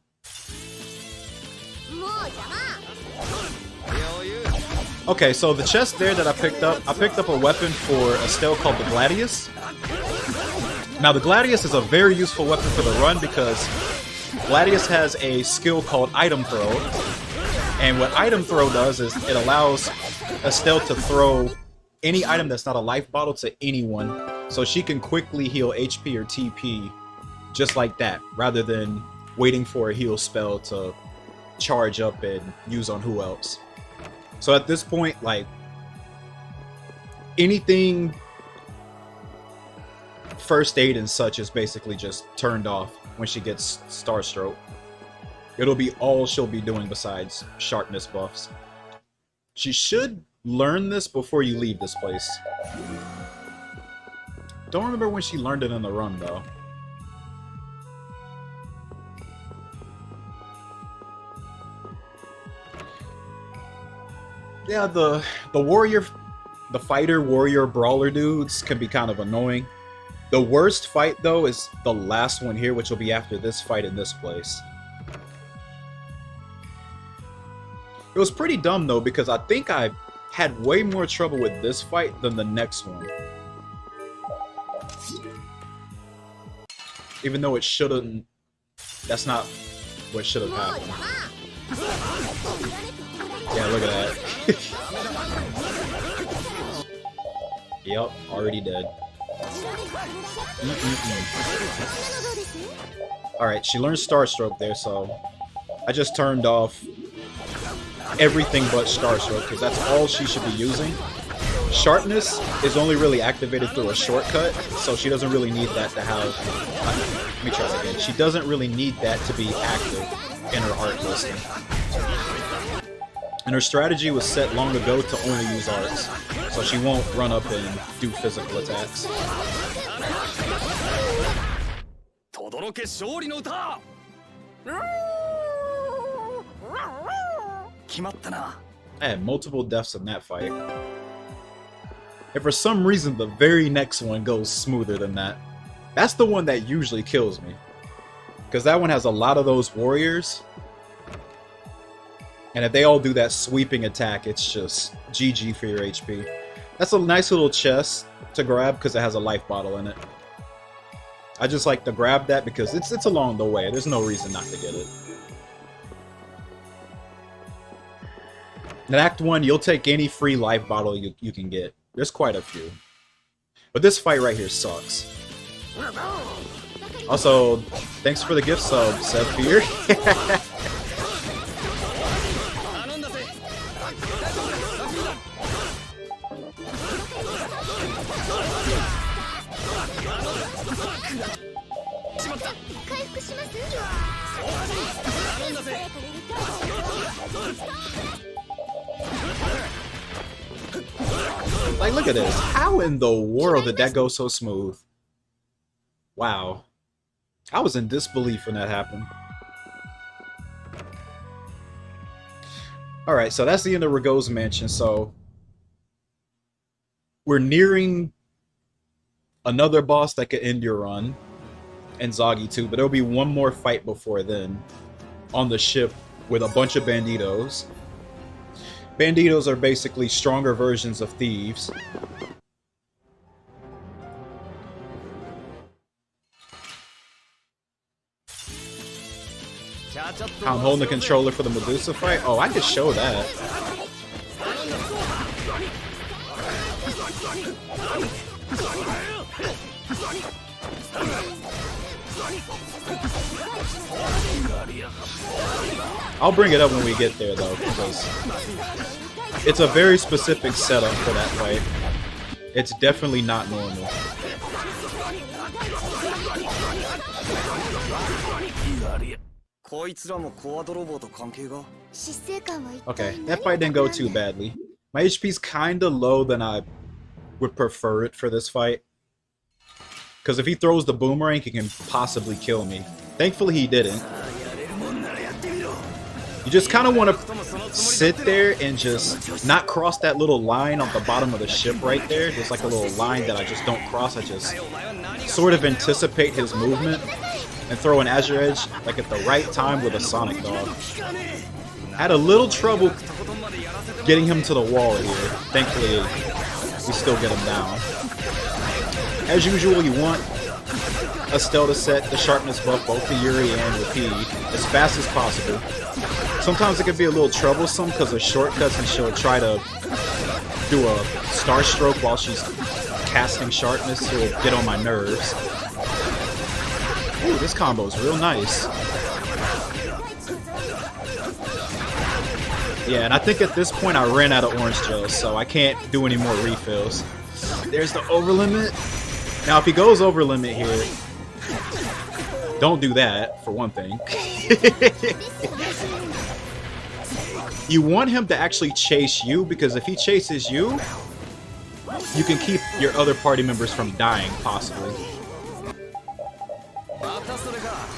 Okay, so the chest there that I picked up a weapon for Estelle called the Gladius. Now the Gladius is a very useful weapon for the run because Gladius has a skill called Item Throw. And what Item Throw does is it allows Estelle to throw any item that's not a life bottle to anyone, so she can quickly heal HP or TP just like that, rather than waiting for a heal spell to charge up and use on who else. So at this point, like, anything first aid and such is basically just turned off when she gets Starstroke. It'll be all she'll be doing besides sharpness buffs. She should learn this before you leave this place. Don't remember when she learned it in the run, though. Yeah, the warrior, the fighter, warrior, brawler dudes can be kind of annoying. The worst fight, though, is the last one here, which will be after this fight in this place. It was pretty dumb, though, because I think I had way more trouble with this fight than the next one. Even though it shouldn't... That's not what should have happened. Yeah, look at that. Yep, already dead. Alright, she learned Star Stroke there, so I just turned off everything but Star Stroke, because that's all she should be using. Sharpness is only really activated through a shortcut, so she doesn't really need that to have... let me try that again. She doesn't really need that to be active in her art listing. And her strategy was set long ago to only use arts, so she won't run up and do physical attacks. I had multiple deaths in that fight. And for some reason, the very next one goes smoother than that. That's the one that usually kills me. Because that one has a lot of those warriors. And if they all do that sweeping attack, it's just GG for your HP. That's a nice little chest to grab because it has a life bottle in it. I just like to grab that because it's along the way. There's no reason not to get it. In Act 1, you'll take any free life bottle you can get. There's quite a few. But this fight right here sucks. Also, thanks for the gift sub, Vesperia. Like, look at this. How in the world did that go so smooth? Wow. I was in disbelief when that happened. Alright, so that's the end of Rigaud's Mansion, so... we're nearing another boss that could end your run. And Zoggy too, but there'll be one more fight before then. On the ship with a bunch of banditos. Banditos are basically stronger versions of thieves. I'm holding the controller for the Medusa fight? Oh, I could show that. I'll bring it up when we get there, though, because it's a very specific setup for that fight. It's definitely not normal. Okay, that fight didn't go too badly. My HP's kinda low than I would prefer it for this fight. Because if he throws the boomerang, he can possibly kill me. Thankfully, he didn't. You just kind of want to sit there and just not cross that little line on the bottom of the ship right there. There's like a little line that I just don't cross. I just sort of anticipate his movement and throw an Azure Edge like at the right time with a Sonic Dog. Had a little trouble getting him to the wall here. Thankfully, we still get him down. As usual, you want Estelle to set the sharpness buff both to Yuri and Rapide as fast as possible. Sometimes it can be a little troublesome because of shortcuts and she'll try to do a star stroke while she's casting sharpness, so it'll get on my nerves. Ooh, this combo is real nice. Yeah, and I think at this point I ran out of orange gels, so I can't do any more refills. There's the over limit. Now, if he goes over limit here, don't do that, for one thing. You want him to actually chase you, because if he chases you, you can keep your other party members from dying, possibly.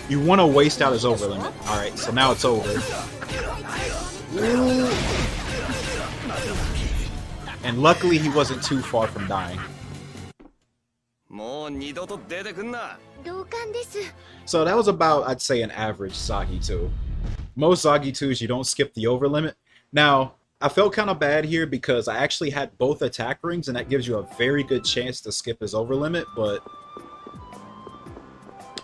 You want to waste out his over limit. Alright, so now it's over. Ooh. And luckily he wasn't too far from dying. So that was about, I'd say, an average Zagi 2. Most Zagi 2s, you don't skip the over limit. Now, I felt kind of bad here because I actually had both attack rings, and that gives you a very good chance to skip his over limit, but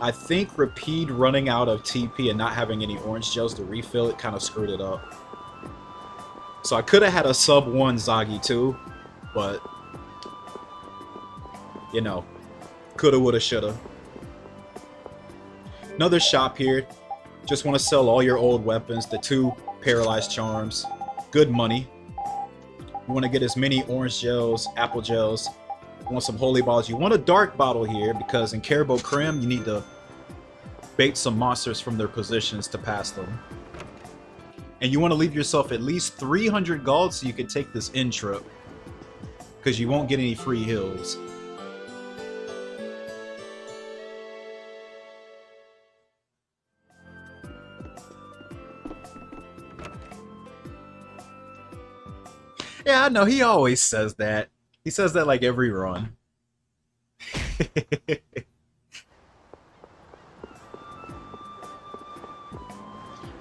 I think Rapide running out of TP and not having any orange gels to refill it kind of screwed it up. So I could have had a sub 1 Zagi 2, but, you know, coulda, woulda, shoulda. Another shop here. Just want to sell all your old weapons, the 2 paralyzed charms. Good money. You want to get as many orange gels, apple gels. You want some holy balls. You want a dark bottle here because in Caribou Crim you need to bait some monsters from their positions to pass them. And you want to leave yourself at least 300 gold so you can take this in trip, because you won't get any free heals. Yeah, I know, he always says that. He says that like every run.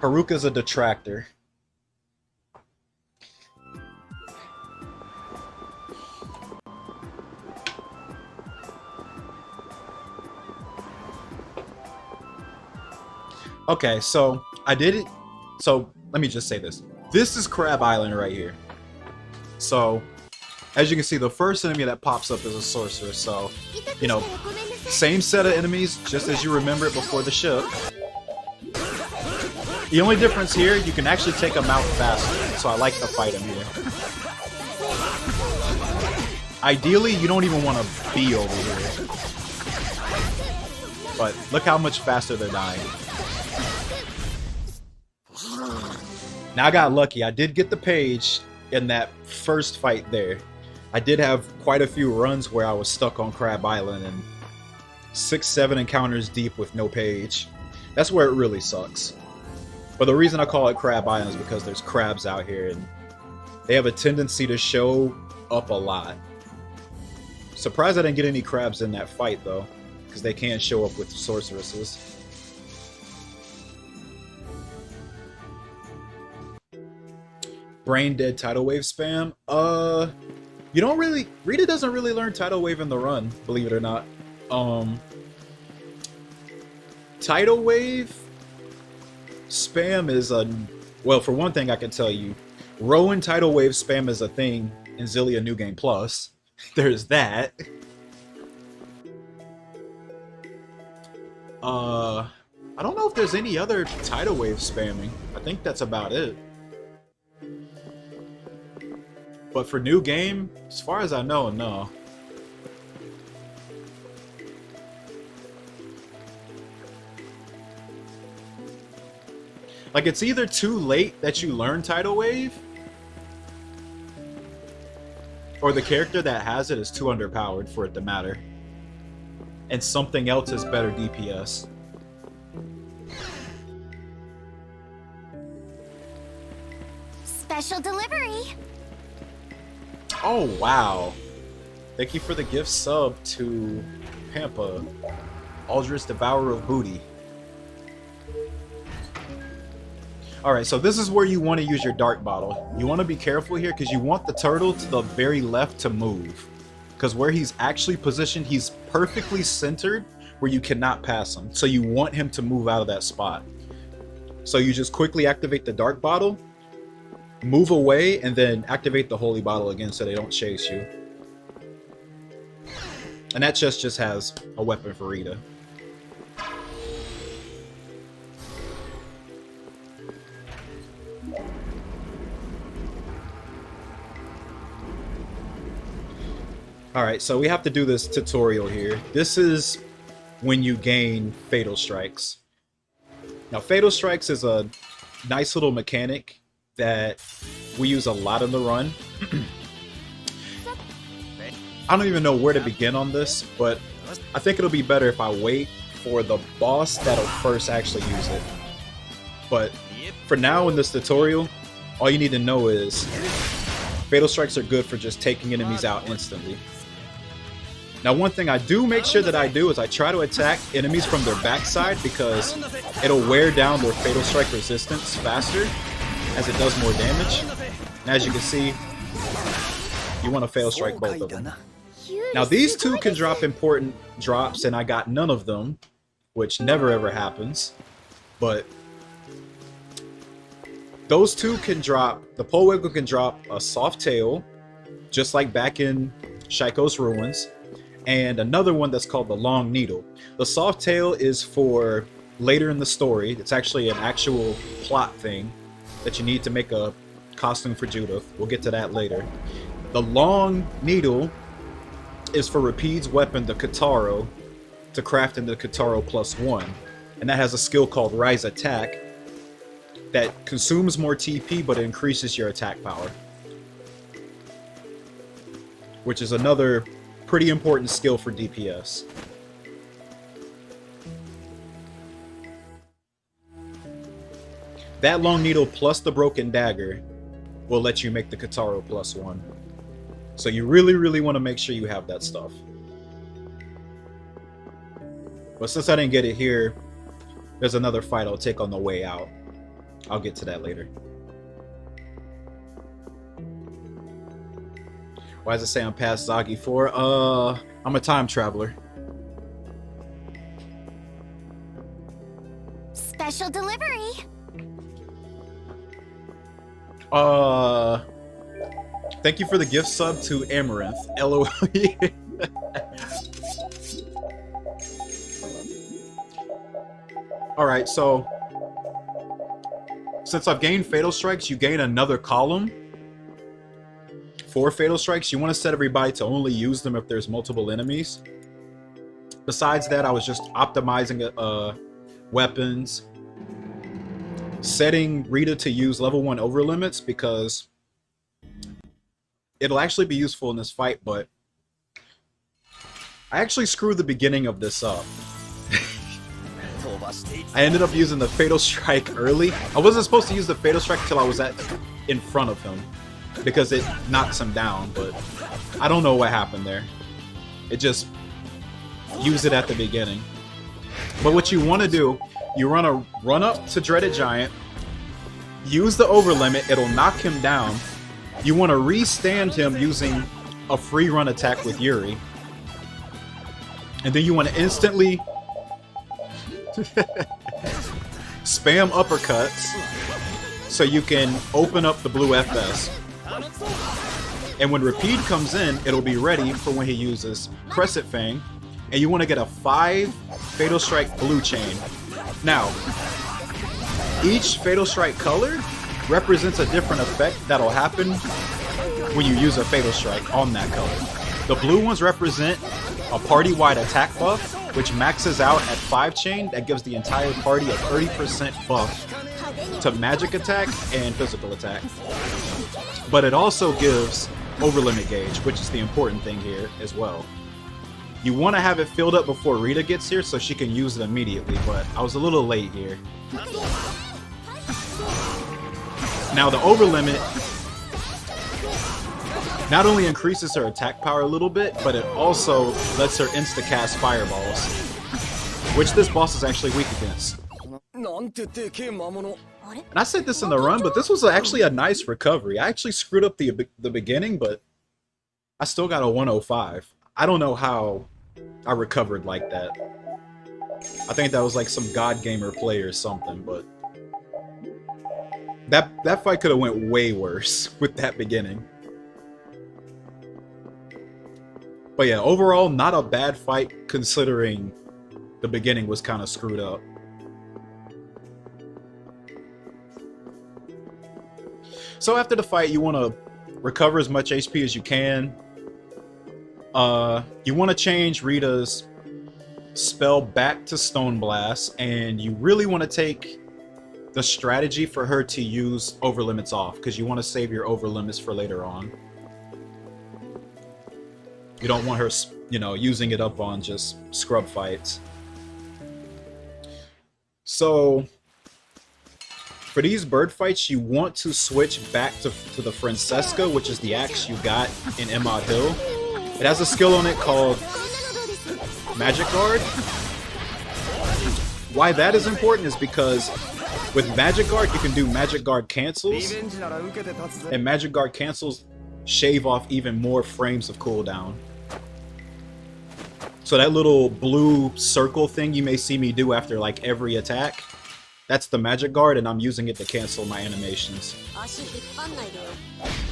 Haruka's a detractor. Okay, so I did it. So let me just say this. This is Crab Island right here. So, as you can see, the first enemy that pops up is a sorcerer. So, you know, same set of enemies, just as you remember it before the ship. The only difference here, you can actually take them out faster. So I like to fight them here. Ideally, you don't even want to be over here. But look how much faster they're dying. Now I got lucky. I did get the page in that first fight there. I did have quite a few runs where I was stuck on Crab Island and 6-7 encounters deep with no page. That's where it really sucks. But the reason I call it Crab Island is because there's crabs out here and they have a tendency to show up a lot. Surprised I didn't get any crabs in that fight though, because they can show up with sorceresses. Brain dead tidal wave spam. You don't really. Rita doesn't really learn tidal wave in the run, believe it or not. Tidal wave spam is a. Well, for one thing, I can tell you, Rowan tidal wave spam is a thing in Xillia New Game Plus. There's that. I don't know if there's any other tidal wave spamming. I think that's about it. But for new game, as far as I know, no. Like, it's either too late that you learn tidal wave, or the character that has it is too underpowered for it to matter. And something else is better DPS. Special delivery. Oh, wow. Thank you for the gift sub to Pampa. Aldrich, Devourer of Booty. Alright, so this is where you want to use your Dark Bottle. You want to be careful here because you want the turtle to the very left to move. Because where he's actually positioned, he's perfectly centered where you cannot pass him. So you want him to move out of that spot. So you just quickly activate the Dark Bottle, move away, and then activate the Holy Bottle again so they don't chase you. And that chest just has a weapon for Rita. Alright, so we have to do this tutorial here. This is when you gain Fatal Strikes. Now, Fatal Strikes is a nice little mechanic that we use a lot in the run. I don't even know where to begin on this, but I think it'll be better if I wait for the boss that'll first actually use it. But for now in this tutorial, all you need to know is Fatal Strikes are good for just taking enemies out instantly. Now one thing I do make sure that I do is I try to attack enemies from their backside because it'll wear down their Fatal Strike resistance faster as it does more damage. And as you can see, you want to Fatal Strike both of them. Now these two can drop important drops and I got none of them, which never ever happens. But those two can drop, the Polwiggle can drop a soft tail, just like back in Shaiko's Ruins, and another one that's called the Long Needle. The soft tail is for later in the story. It's actually an actual plot thing that you need to make a costume for Judith. We'll get to that later. The Long Needle is for Rapide's weapon, the Kitaro, to craft into Kitaro +1. And that has a skill called Rise Attack that consumes more TP but increases your attack power. Which is another pretty important skill for DPS. That Long Needle plus the Broken Dagger will let you make the Kitaro +1. So you really want to make sure you have that stuff. But since I didn't get it here, there's another fight I'll take on the way out. I'll get to that later. Why does it say I'm past Zagi 4? I'm a time traveler. Special delivery. Thank you for the gift sub to Amaranth. LOL. Alright, so since I've gained Fatal Strikes, you gain another column for Fatal Strikes. You want to set everybody to only use them if there's multiple enemies. Besides that, I was just optimizing weapons, setting Rita to use level 1 over limits because it'll actually be useful in this fight, but I actually screwed the beginning of this up. I ended up using the Fatal Strike early. I wasn't supposed to use the Fatal Strike until I was in front of him because it knocks him down, but I don't know what happened there. It just used it at the beginning. But what you want to do, you want to run up to Dreaded Giant, use the over limit, it'll knock him down. You want to restand him using a free run attack with Yuri. And then you want to instantly spam uppercuts so you can open up the blue FS. And when Rapide comes in, it'll be ready for when he uses Crescent Fang. And you want to get a 5 Fatal Strike blue chain. Now, each Fatal Strike color represents a different effect that'll happen when you use a Fatal Strike on that color. The blue ones represent a party-wide attack buff, which maxes out at 5 chain. That gives the entire party a 30% buff to magic attack and physical attack. But it also gives over limit gauge, which is the important thing here as well. You want to have it filled up before Rita gets here so she can use it immediately, but I was a little late here. Now the over limit not only increases her attack power a little bit, but it also lets her insta-cast fireballs, which this boss is actually weak against. And I said this in the run, but this was actually a nice recovery. I actually screwed up the beginning, but I still got a 105. I don't know how I recovered like that. I think that was like some God Gamer play or something, but that fight could have went way worse with that beginning. But yeah, overall, not a bad fight considering the beginning was kind of screwed up. So after the fight, you want to recover as much HP as you can. You want to change Rita's spell back to Stone Blast, and you really want to take the strategy for her to use over limits off, because you want to save your over limits for later on. You don't want her, you know, using it up on just scrub fights. So for these bird fights, you want to switch back to the Francesca, which is the axe you got in Emad Hill. It has a skill on it called Magic Guard. Why that is important is because with Magic Guard, you can do Magic Guard cancels, and Magic Guard cancels shave off even more frames of cooldown. So that little blue circle thing you may see me do after like every attack, that's the Magic Guard, and I'm using it to cancel my animations.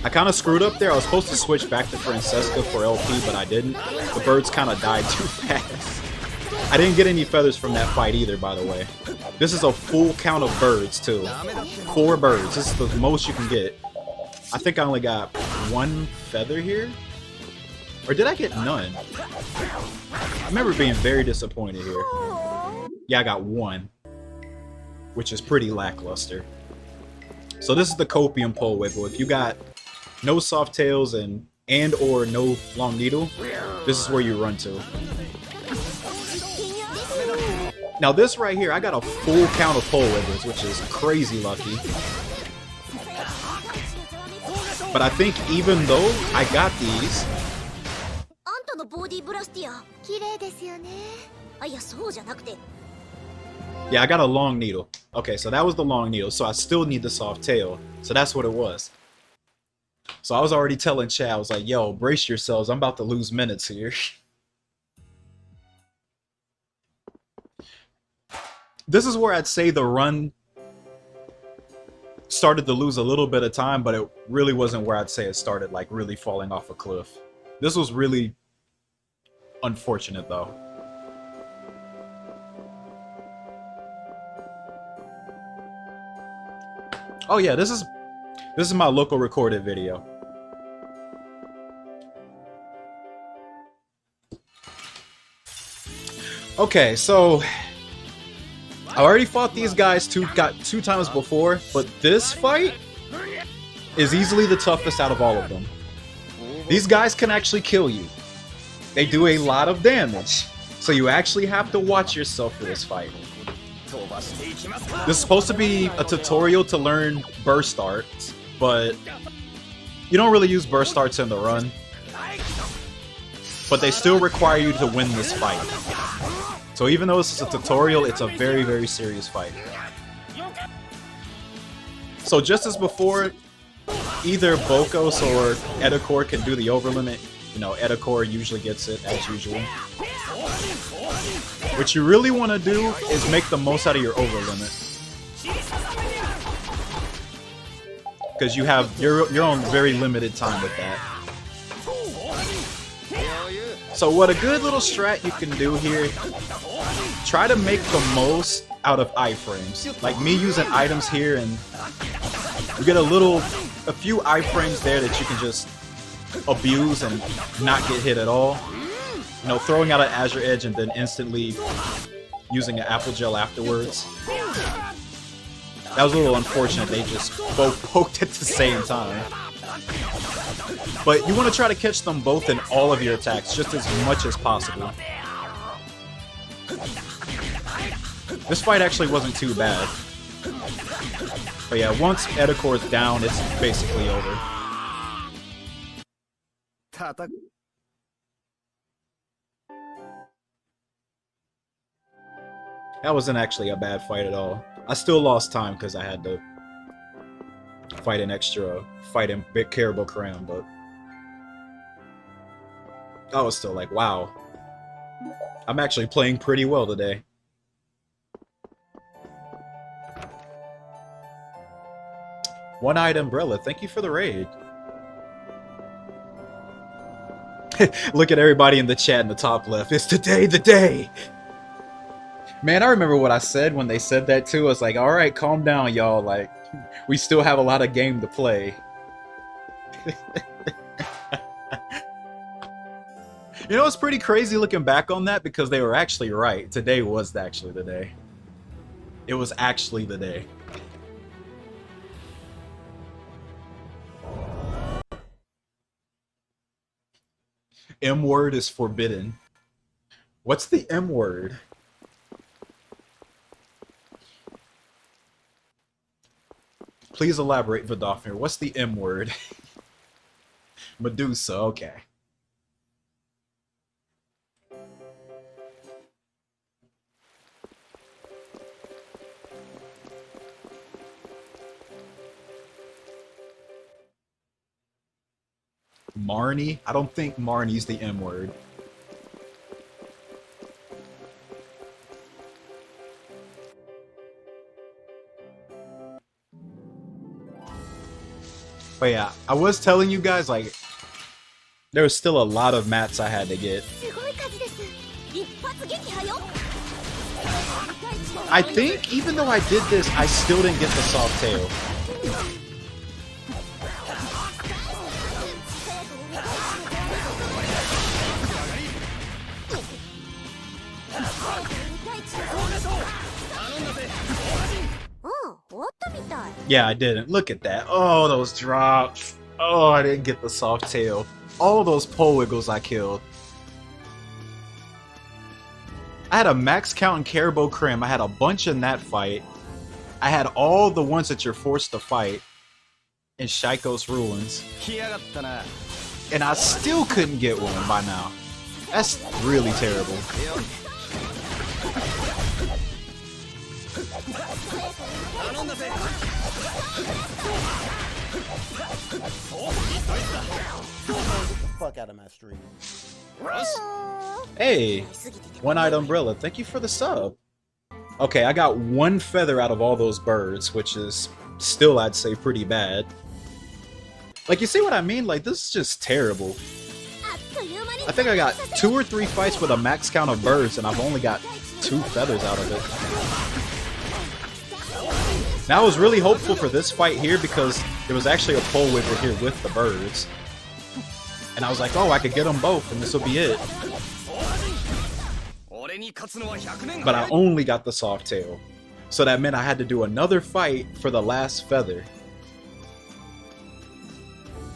I kind of screwed up there. I was supposed to switch back to Francesca for LP, but I didn't. The birds kind of died too fast. I didn't get any feathers from that fight either, by the way. This is a full count of birds, too. 4 birds. This is the most you can get. I think I only got 1 feather here. Or did I get none? I remember being very disappointed here. Yeah, I got 1. Which is pretty lackluster. So this is the Copium Pole Wiggle. If you got no soft tails and or no long needle, this is where you run to. Now this right here, I got a full count of pole wiggles, which is crazy lucky. But I think even though I got these, yeah, I got a long needle. Okay, so that was the long needle, so I still need the soft tail. So that's what it was. So I was already telling Chad, I was like, yo, brace yourselves, I'm about to lose minutes here. This is where I'd say the run started to lose a little bit of time, but it really wasn't where I'd say it started like really falling off a cliff. This was really unfortunate though. Oh yeah, this is my local recorded video. Okay, so I already fought these guys two times before, but this fight is easily the toughest out of all of them. These guys can actually kill you. They do a lot of damage, so you actually have to watch yourself for this fight. This is supposed to be a tutorial to learn burst arts, but you don't really use burst arts in the run. But they still require you to win this fight. So even though this is a tutorial, it's a very, very serious fight. So just as before, either Bokos or Edacor can do the overlimit. You know, Edacor usually gets it, as usual. What you really want to do is make the most out of your overlimit. Because you're on very limited time with that. So what a good little strat you can do here, try to make the most out of iframes. Like me using items here, and you get a few iframes there that you can just abuse and not get hit at all. You know, throwing out an Azure Edge and then instantly using an Apple Gel afterwards. That was a little unfortunate, they just both poked at the same time. But you want to try to catch them both in all of your attacks, just as much as possible. This fight actually wasn't too bad. But yeah, once Edacor is down, it's basically over. That wasn't actually a bad fight at all. I still lost time because I had to fight an extra fight in Big Caribou Cram, but I was still like, wow. I'm actually playing pretty well today. One-Eyed Umbrella, thank you for the raid. Look at everybody in the chat in the top left. It's today the day! Man, I remember what I said when they said that too. I was like, alright, calm down, y'all. Like, we still have a lot of game to play. You know, it's pretty crazy looking back on that because they were actually right. Today was actually the day. It was actually the day. M word is forbidden. What's the M word? Please elaborate, Vidofnir. What's the M word? Medusa, okay. Marnie? I don't think Marnie's the M word. But yeah, I was telling you guys, like, there was still a lot of mats I had to get. I think even though I did this, I still didn't get the soft tail. Yeah, I didn't. Look at that. Oh, those drops. Oh, I didn't get the soft tail. All those pole wiggles I killed. I had a max count in Caribou Crim. I had a bunch in that fight. I had all the ones that you're forced to fight in Shaikos Ruins. And I still couldn't get one by now. That's really terrible. Fuck out of my stream. Hey, One-Eyed Umbrella, thank you for the sub. Okay, I got one feather out of all those birds, which is still, I'd say, pretty bad. Like, you see what I mean? Like, this is just terrible. I think I got 2 or 3 fights with a max count of birds, and I've only got 2 feathers out of it. Now I was really hopeful for this fight here because there was actually a pole wiggle here with the birds. And I was like, oh, I could get them both and this will be it. But I only got the soft tail. So that meant I had to do another fight for the last feather.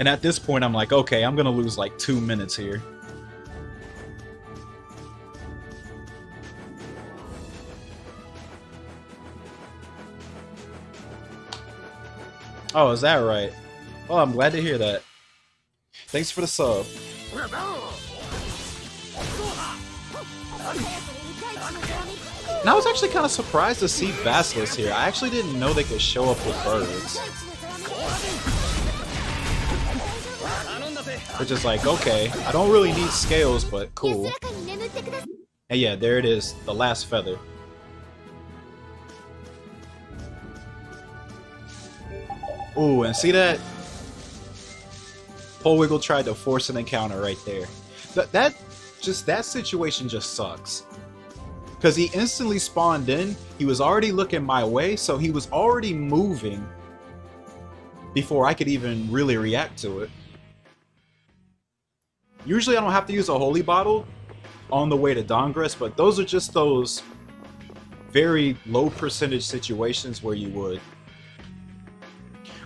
And at this point, I'm like, okay, I'm gonna lose like 2 minutes here. Oh, is that right? Oh, I'm glad to hear that. Thanks for the sub. And I was actually kind of surprised to see Basilisk here. I actually didn't know they could show up with birds. Which is like, okay, I don't really need scales, but cool. And yeah, there it is, the last feather. Ooh, and see that? Polewiggle tried to force an encounter right there. That situation just sucks. Because he instantly spawned in, he was already looking my way, so he was already moving before I could even really react to it. Usually I don't have to use a holy bottle on the way to Dongress, but those are just those very low percentage situations where you would.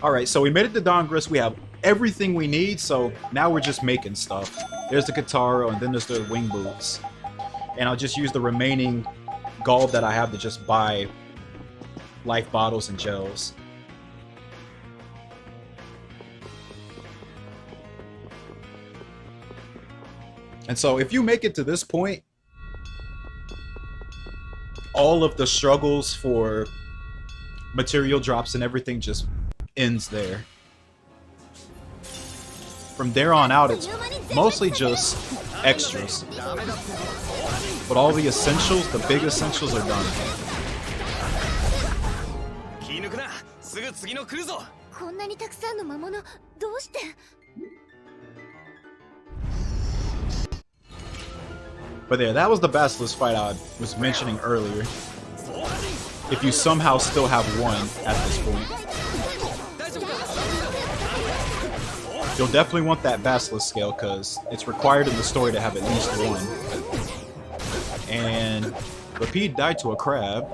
Alright, so we made it to Dongress, we have everything we need, so now we're just making stuff. There's the Kataro, and then there's the wing boots. And I'll just use the remaining gold that I have to just buy life bottles and gels. And so if you make it to this point, all of the struggles for material drops and everything just ends there. From there on out, it's mostly just extras. But all the essentials, the big essentials are done. But there, that was the Basilisk fight I was mentioning earlier. If you somehow still have one at this point. You'll definitely want that Basilisk scale because it's required in the story to have at least one. And Rapide died to a crab.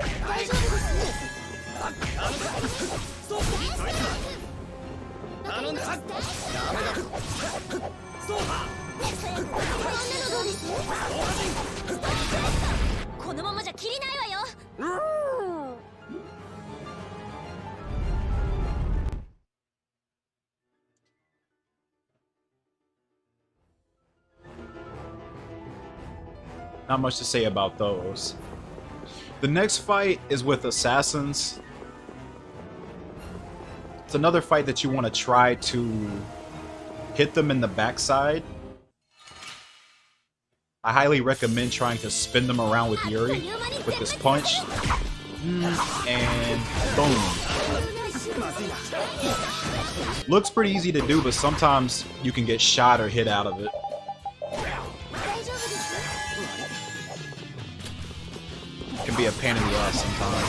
Not much to say about those. The next fight is with assassins. It's another fight that you want to try to hit them in the backside. I highly recommend trying to spin them around with Yuri with this punch. And boom. Looks pretty easy to do, but sometimes you can get shot or hit out of it. Can be a pain in the ass sometimes.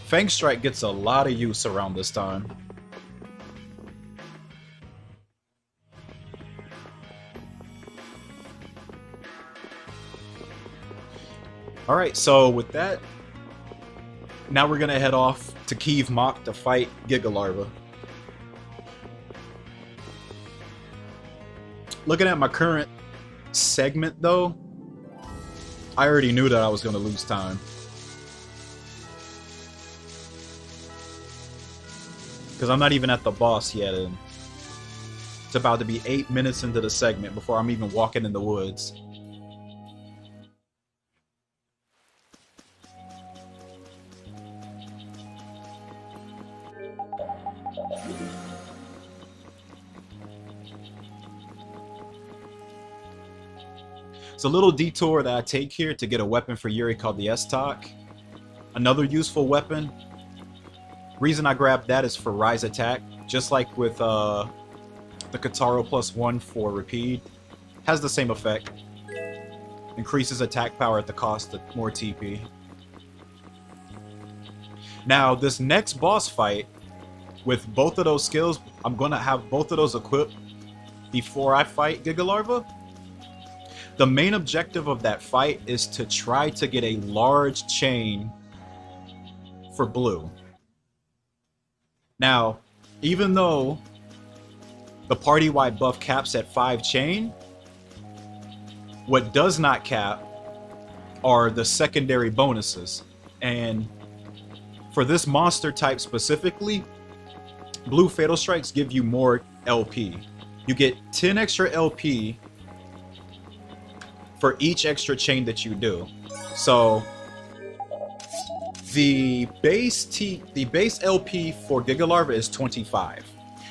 Fang Strike gets a lot of use around this time. Alright, so with that, now we're gonna head off to Kiev Mach to fight Giga Larva. Looking at my current segment though, I already knew that I was gonna lose time. Because I'm not even at the boss yet, and it's about to be 8 minutes into the segment before I'm even walking in the woods. It's a little detour that I take here to get a weapon for Yuri called the S-Talk. Another useful weapon. Reason I grabbed that is for Rise Attack. Just like with the Kataro +1 for Repeat. Has the same effect. Increases attack power at the cost of more TP. Now, this next boss fight, with both of those skills, I'm going to have both of those equipped before I fight Giga Larva. The main objective of that fight is to try to get a large chain for Blue. Now, even though the party-wide buff caps at 5 chain, what does not cap are the secondary bonuses. And for this monster type specifically, Blue Fatal Strikes give you more LP. You get 10 extra LP for each extra chain that you do. So the base LP for Giga Larva is 25.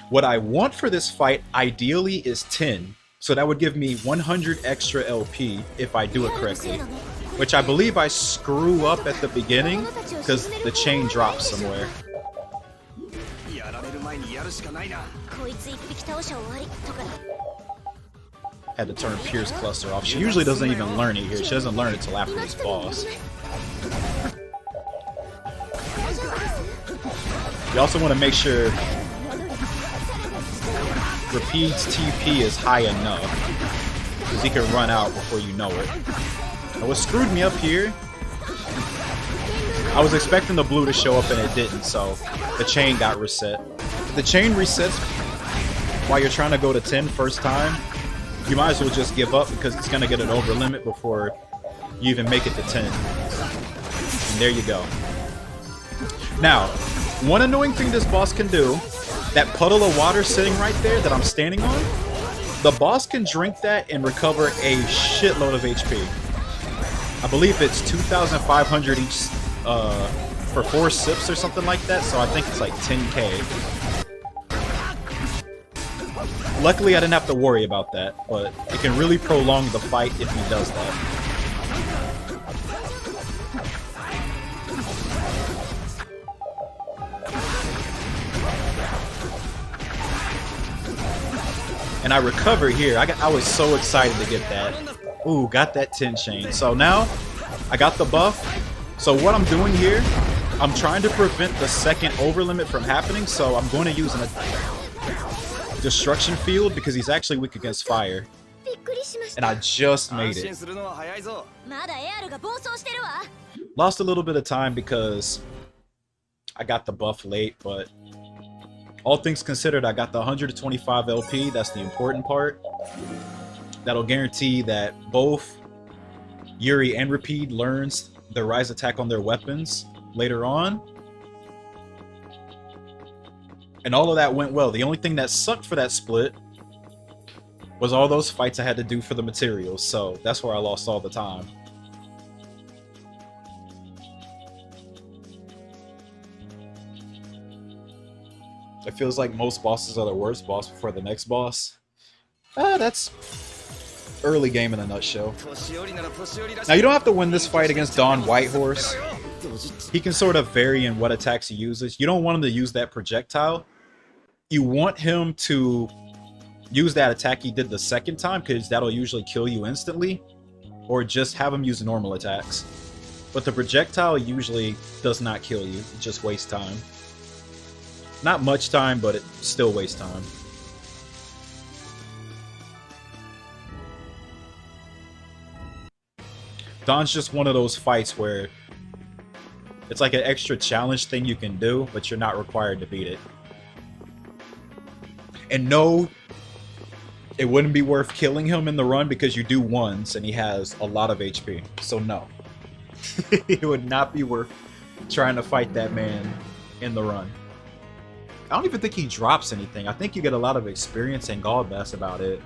What I want for this fight ideally is 10. So that would give me 100 extra LP if I do it correctly. Which I believe I screw up at the beginning because the chain drops somewhere. Had to turn Pierce Cluster off. She usually doesn't even learn it here. She doesn't learn it till after this boss. You also want to make sure Repeat's TP is high enough, because he can run out before you know it. Now, what screwed me up here, I was expecting the blue to show up and it didn't, so the chain got reset. If the chain resets while you're trying to go to 10 first time, you might as well just give up because it's going to get an over limit before you even make it to 10. And there you go. Now, one annoying thing this boss can do, that puddle of water sitting right there that I'm standing on, the boss can drink that and recover a shitload of HP. I believe it's 2,500 each for 4 sips or something like that, so I think it's like 10k. Luckily, I didn't have to worry about that, but it can really prolong the fight if he does that. And I recover here. I was so excited to get that. Ooh, got that 10 chain. So now, I got the buff. So what I'm doing here I'm trying to prevent the second over limit from happening, so I'm going to use a destruction field because he's actually weak against fire. And I just made it. Lost a little bit of time because I got the buff late, but all things considered, I got the 125 LP. That's the important part. That'll guarantee that both Yuri and Rapide learns the rise attack on their weapons later on. And all of that went well. The only thing that sucked for that split was all those fights I had to do for the materials, so that's where I lost all the time. It feels like most bosses are the worst boss before the next boss. That's early game in a nutshell. Now, you don't have to win this fight against Don Whitehorse. He can sort of vary in what attacks he uses. You don't want him to use that projectile. You want him to use that attack he did the second time, because that'll usually kill you instantly. Or just have him use normal attacks. But the projectile usually does not kill you. It just wastes time. Not much time, but it still wastes time. Don's just one of those fights where it's like an extra challenge thing you can do, but you're not required to beat it. And no, it wouldn't be worth killing him in the run because you do once and he has a lot of HP. So no. It would not be worth trying to fight that man in the run. I don't even think he drops anything. I think you get a lot of experience and gold. That's about it.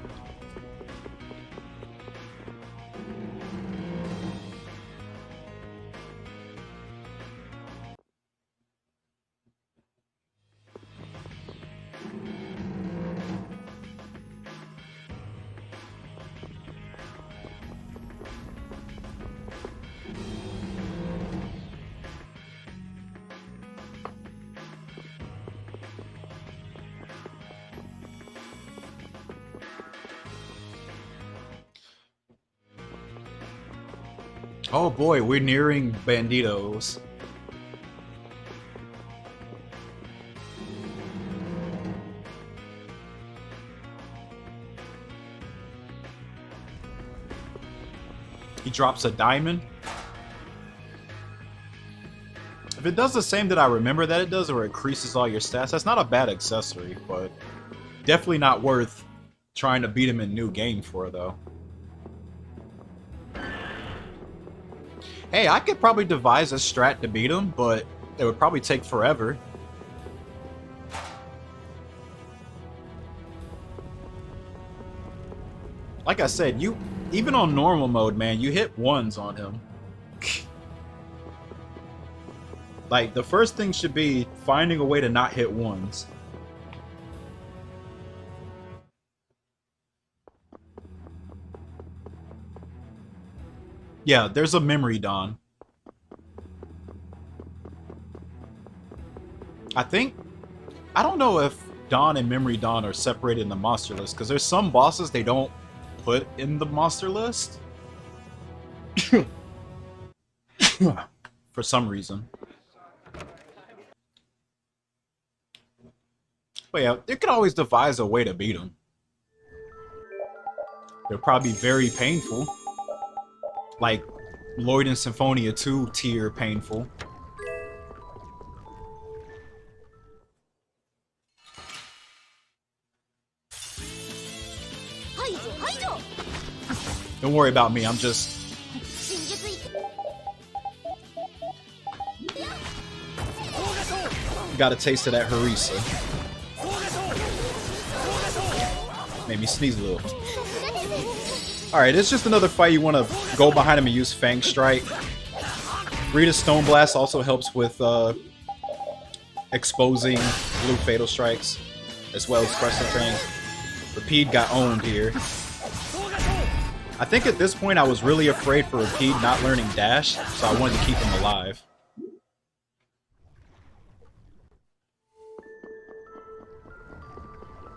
Oh boy, we're nearing Banditos. He drops a diamond. If it does the same that I remember that it does, or it increases all your stats, that's not a bad accessory, but definitely not worth trying to beat him in new game for, though. Hey, I could probably devise a strat to beat him, but it would probably take forever. Like I said, even on normal mode, man, you hit ones on him. Like, the first thing should be finding a way to not hit ones. Yeah, there's a memory Don. I don't know if Don and Memory Don are separated in the monster list, because there's some bosses they don't put in the monster list. For some reason. But yeah, you can always devise a way to beat them. They're probably very painful. Like Lloyd and Symphonia 2 tier painful. Don't worry about me, I'm just... Got a taste of that harissa. Made me sneeze a little. Alright, it's just another fight. You want to go behind him and use Fang Strike. Rita's Stone Blast also helps with exposing blue Fatal Strikes, as well as Crescent Fang. Rapide got owned here. I think at this point I was really afraid for Rapide not learning Dash, so I wanted to keep him alive.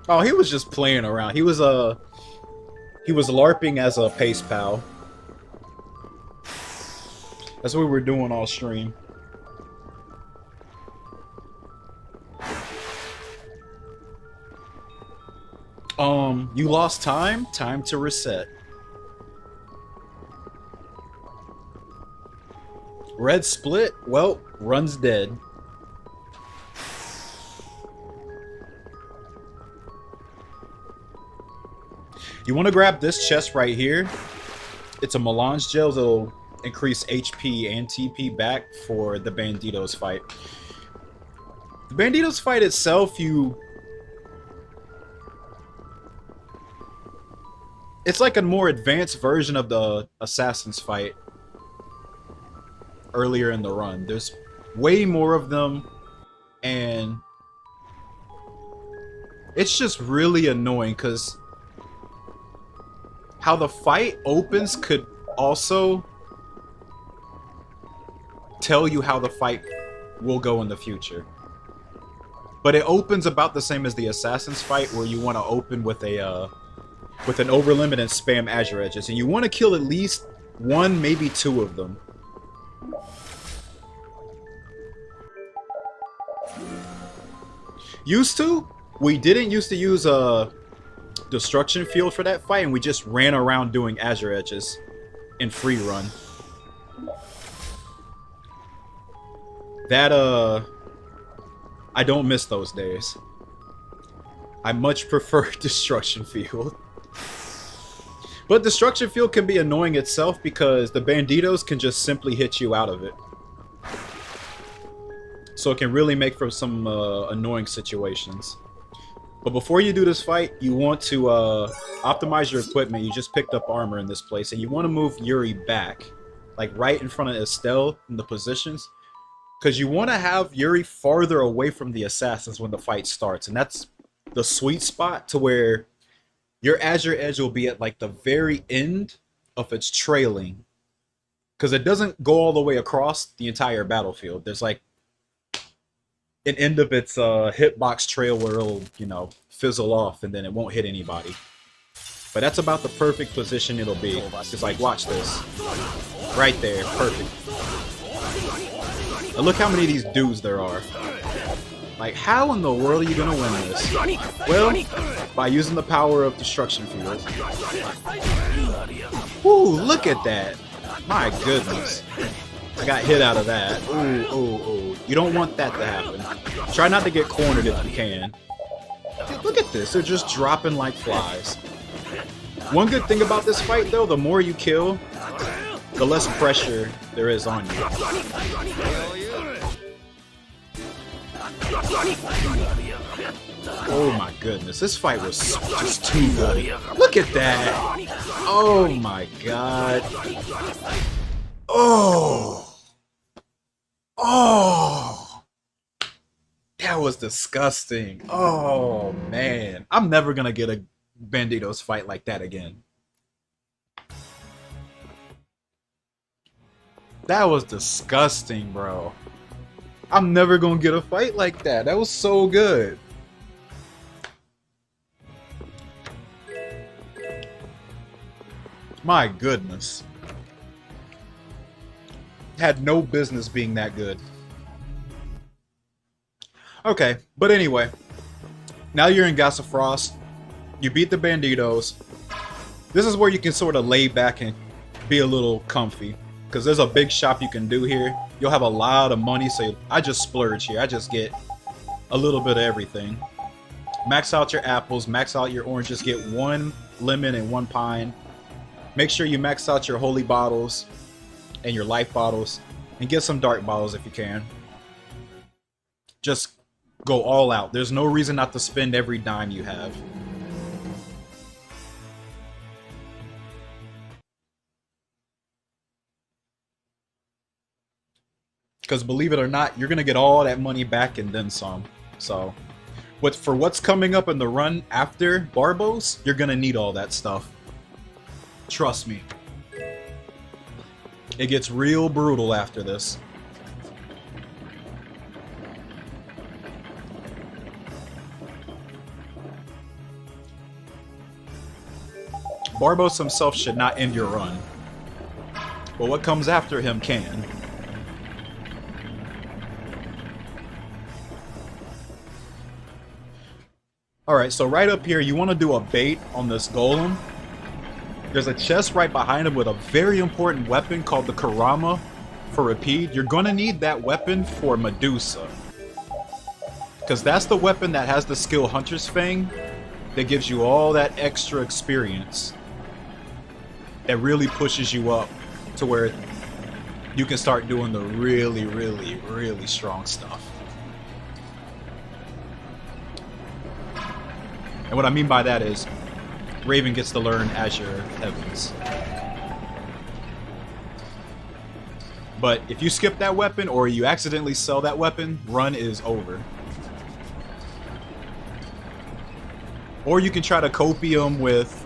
Oh, he was just playing around. He was LARPing as a pace pal. That's what we were doing all stream. You lost time. Time to reset. Red split. Well, run's dead. You want to grab this chest right here. It's a melange gel that'll increase HP and TP back for the Banditos fight. The Banditos fight itself, it's like a more advanced version of the Assassins fight earlier in the run. There's way more of them, and it's just really annoying because how the fight opens could also tell you how the fight will go in the future. But it opens about the same as the Assassin's fight, where you want to open with a with an overlimit and spam Azure Edges, and you want to kill at least one, maybe two of them. We didn't used to use a destruction field for that fight, and we just ran around doing Azure Edges in free run. That I don't miss those days. I much prefer destruction field. But destruction field can be annoying itself because the Banditos can just simply hit you out of it. So it can really make for some annoying situations. But before you do this fight, you want to optimize your equipment. You just picked up armor in this place, and you want to move Yuri back, like right in front of Estelle in the positions, because you want to have Yuri farther away from the assassins when the fight starts, and that's the sweet spot to where your Azure Edge will be at like the very end of its trailing, because it doesn't go all the way across the entire battlefield. There's like an end of its hitbox trail where it'll, you know, fizzle off and then it won't hit anybody. But that's about the perfect position it'll be. Just like, watch this. Right there, perfect. Now look how many of these dudes there are. Like, how in the world are you gonna win this? Well, by using the power of destruction field. Ooh, look at that. My goodness. I got hit out of that. Ooh, ooh, ooh. You don't want that to happen. Try not to get cornered if you can. Look at this. They're just dropping like flies. One good thing about this fight, though, the more you kill, the less pressure there is on you. Oh my goodness. This fight was just too good. Look at that. Oh my god. Oh. Oh, that was disgusting. Oh, man. I'm never going to get a Banditos fight like that again. That was disgusting, bro. I'm never going to get a fight like that. That was so good. My goodness. Had no business being that good. Okay, but anyway, now you're in Gossifrost. You beat the Banditos. This is where you can sort of lay back and be a little comfy, because there's a big shop you can do here. You'll have a lot of money, so I just splurge here. I just get a little bit of everything. Max out your apples, max out your oranges, get 1 lemon and 1 pine. Make sure you max out your holy bottles and your life bottles, and get some dark bottles if you can. Just go all out. There's no reason not to spend every dime you have. Because believe it or not, you're gonna get all that money back and then some. So, for what's coming up in the run after Barbos, you're gonna need all that stuff. Trust me. It gets real brutal after this. Barbos himself should not end your run, but what comes after him can. Alright, so right up here, you want to do a bait on this golem. There's a chest right behind him with a very important weapon called the Karama for Rapide. You're going to need that weapon for Medusa. Because that's the weapon that has the skill Hunter's Fang that gives you all that extra experience. That really pushes you up to where you can start doing the really, really, really strong stuff. And what I mean by that is, Raven gets to learn Azure Heavens. But if you skip that weapon, or you accidentally sell that weapon, run is over. Or you can try to copium with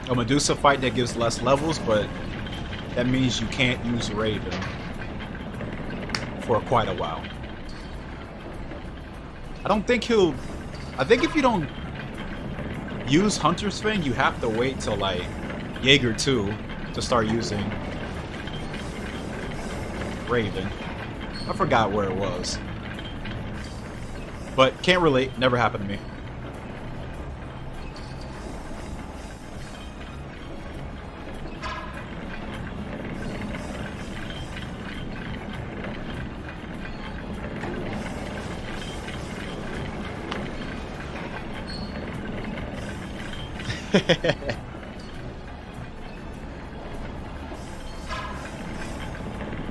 a Medusa fight that gives less levels, but that means you can't use Raven for quite a while. I think if you don't use Hunter's Fang, you have to wait till like Jaeger 2 to start using Raven. I forgot where it was. But can't relate, never happened to me.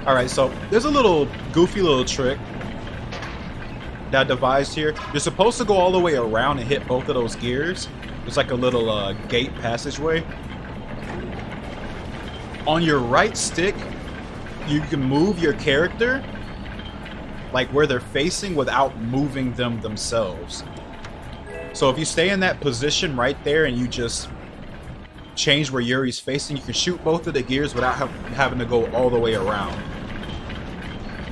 Alright, so there's a little goofy little trick that I devised here. You're supposed to go all the way around and hit both of those gears. It's like a little gate passageway. On your right stick, you can move your character like where they're facing without moving them themselves. So if you stay in that position right there and you just change where Yuri's facing, you can shoot both of the gears without having to go all the way around.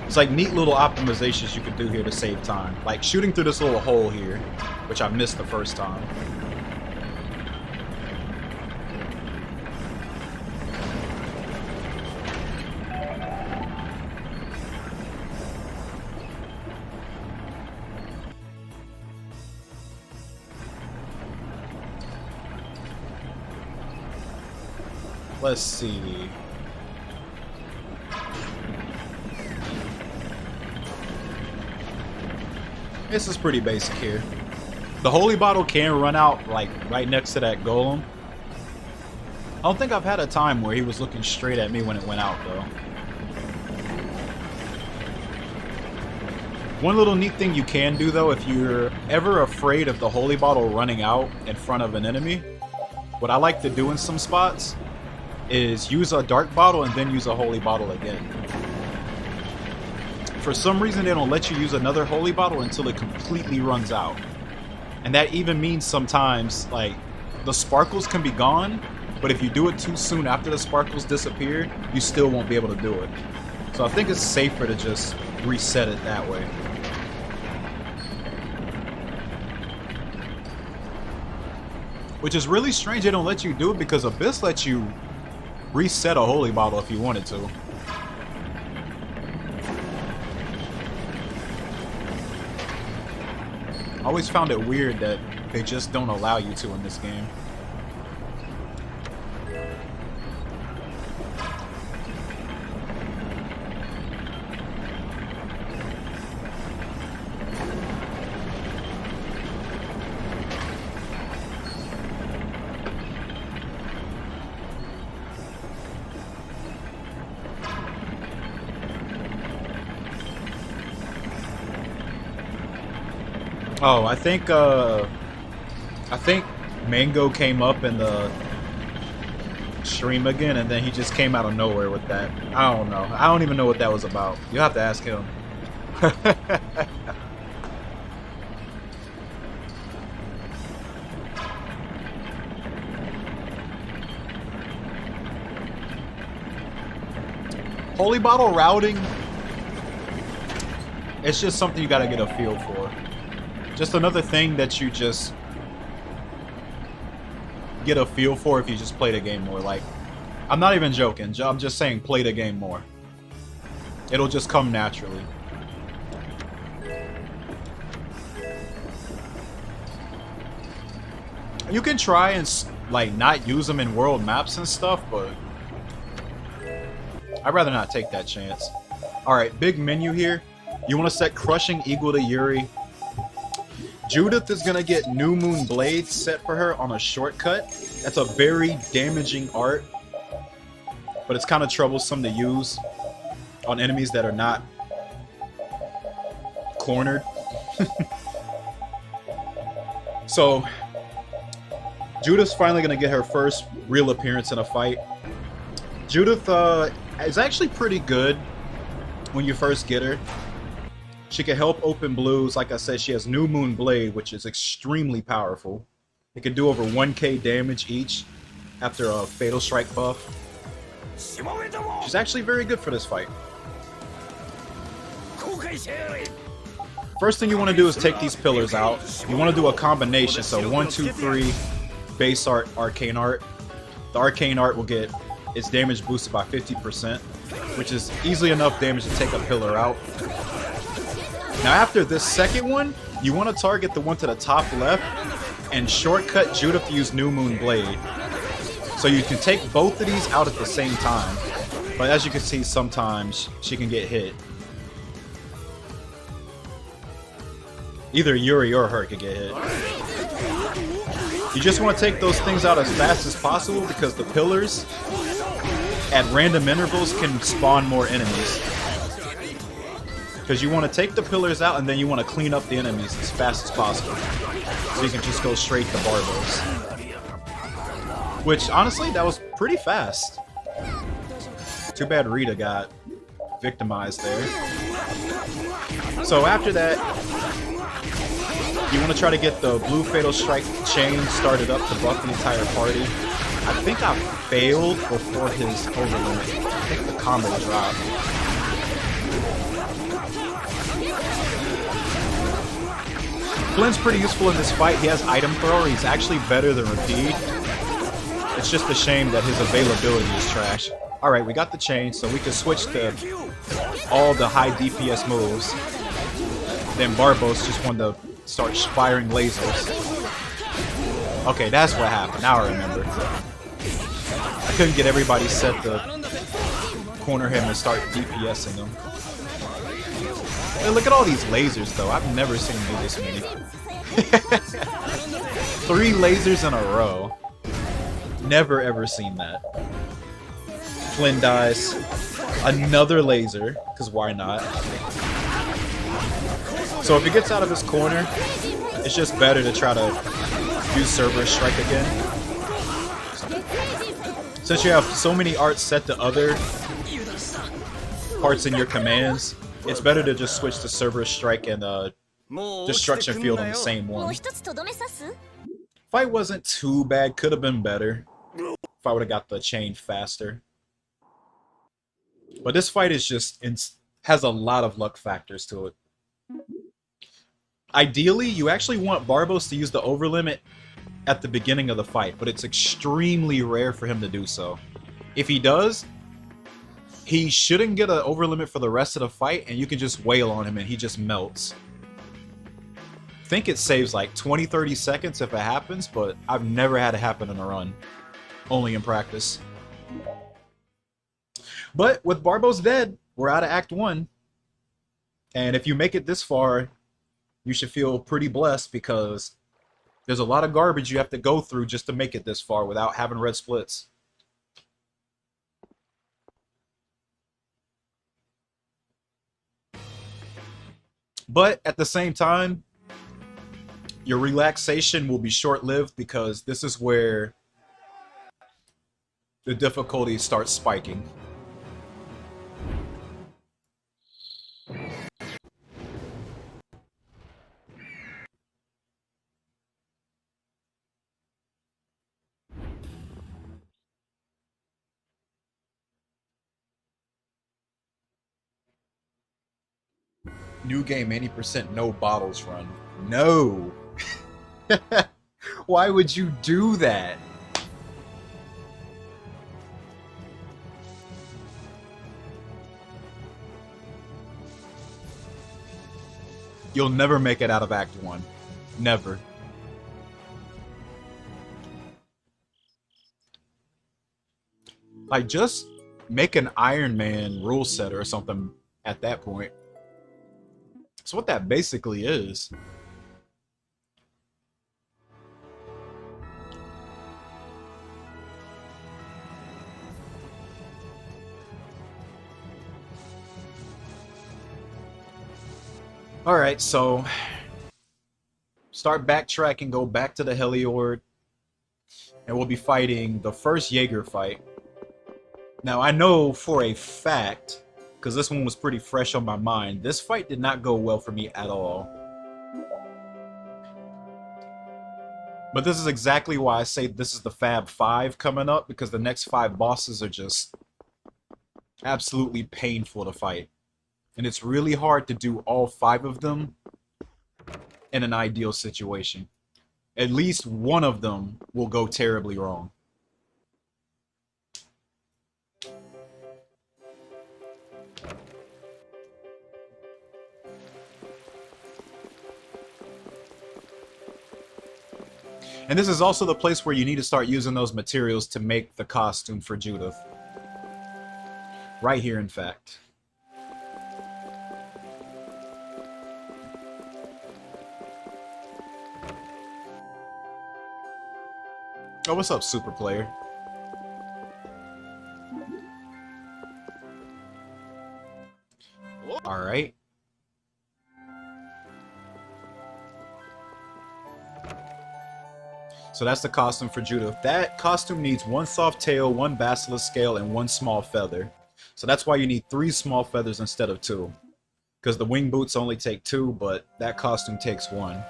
It's like neat little optimizations you can do here to save time. Like shooting through this little hole here, which I missed the first time. Let's see. This is pretty basic here. The holy bottle can run out like right next to that golem. I don't think I've had a time where he was looking straight at me when it went out though. One little neat thing you can do though, if you're ever afraid of the holy bottle running out in front of an enemy, what I like to do in some spots is use a dark bottle and then use a holy bottle again. For some reason they don't let you use another holy bottle until it completely runs out. And that even means sometimes like the sparkles can be gone, but if you do it too soon after the sparkles disappear, you still won't be able to do it. So I think it's safer to just reset it that way. Which is really strange they don't let you do it, because Abyss lets you reset a holy bottle if you wanted to. I always found it weird that they just don't allow you to in this game. Oh, I think Mango came up in the stream again, and then he just came out of nowhere with that. I don't know. I don't even know what that was about. You'll have to ask him. Holy bottle routing, it's just something you gotta get a feel for. Just another thing that you just get a feel for if you just play the game more. Like, I'm not even joking. I'm just saying play the game more. It'll just come naturally. You can try and like not use them in world maps and stuff, but I'd rather not take that chance. Alright, big menu here. You want to set Crushing Eagle to Yuri. Judith is going to get New Moon Blade set for her on a shortcut. That's a very damaging art, but it's kind of troublesome to use on enemies that are not cornered. So, Judith's finally going to get her first real appearance in a fight. Judith is actually pretty good when you first get her. She can help open blues. Like I said, she has New Moon Blade, which is extremely powerful. It can do over 1k damage each after a Fatal Strike buff. She's actually very good for this fight. First thing you want to do is take these pillars out. You want to do a combination, so 1, 2, 3, base art, arcane art. The arcane art will get its damage boosted by 50%, which is easily enough damage to take a pillar out. Now after this second one, you want to target the one to the top left and shortcut Judith to use New Moon Blade. So you can take both of these out at the same time. But as you can see, sometimes she can get hit. Either Yuri or her could get hit. You just want to take those things out as fast as possible because the pillars at random intervals can spawn more enemies. Because you want to take the pillars out and then you want to clean up the enemies as fast as possible. So you can just go straight to Barbos. Which, honestly, that was pretty fast. Too bad Rita got victimized there. So after that, you want to try to get the blue Fatal Strike chain started up to buff the entire party. I think I failed before his overlimit. I think the combo dropped. Flynn's pretty useful in this fight. He has item thrower. He's actually better than Rapide. It's just a shame that his availability is trash. Alright, we got the chain, so we can switch to all the high DPS moves. Then Barbos just wanted to start firing lasers. Okay, that's what happened. Now I remember. I couldn't get everybody set to corner him and start DPSing him. Hey, look at all these lasers, though. I've never seen him do this many. 3 lasers in a row. Never ever seen that. Flynn dies. Another laser, because why not? So if he gets out of his corner, it's just better to try to use Cerberus Strike again. Since you have so many arts set to other parts in your commands, it's better to just switch to Cerberus Strike and Destruction Field on the same one. Fight wasn't too bad, could have been better if I would have got the chain faster. But this fight is just has a lot of luck factors to it. Ideally, you actually want Barbos to use the overlimit at the beginning of the fight, but it's extremely rare for him to do so. If he does, he shouldn't get an overlimit for the rest of the fight, and you can just wail on him and he just melts. I think it saves like 20-30 seconds if it happens, but I've never had it happen in a run. Only in practice. But with Barbos dead, we're out of Act 1. And if you make it this far, you should feel pretty blessed because there's a lot of garbage you have to go through just to make it this far without having red splits. But at the same time, your relaxation will be short-lived because this is where the difficulty starts spiking. New game 80% no bottles run. No! Why would you do that? You'll never make it out of Act 1. Never. Like, just make an Iron Man rule set or something at that point. That's what that basically is. Alright, so start backtracking, go back to the Heliord, and we'll be fighting the first Jaeger fight. Now, I know for a fact, because this one was pretty fresh on my mind, this fight did not go well for me at all. But this is exactly why I say this is the Fab 5 coming up, because the next 5 bosses are just absolutely painful to fight. And it's really hard to do all 5 of them in an ideal situation. At least one of them will go terribly wrong. And this is also the place where you need to start using those materials to make the costume for Judith. Right here, in fact. Oh, what's up, super player? Alright. So that's the costume for Judith. That costume needs 1 soft tail, 1 basilisk scale, and 1 small feather. So that's why you need 3 small feathers instead of 2. Because the wing boots only take 2, but that costume takes 1.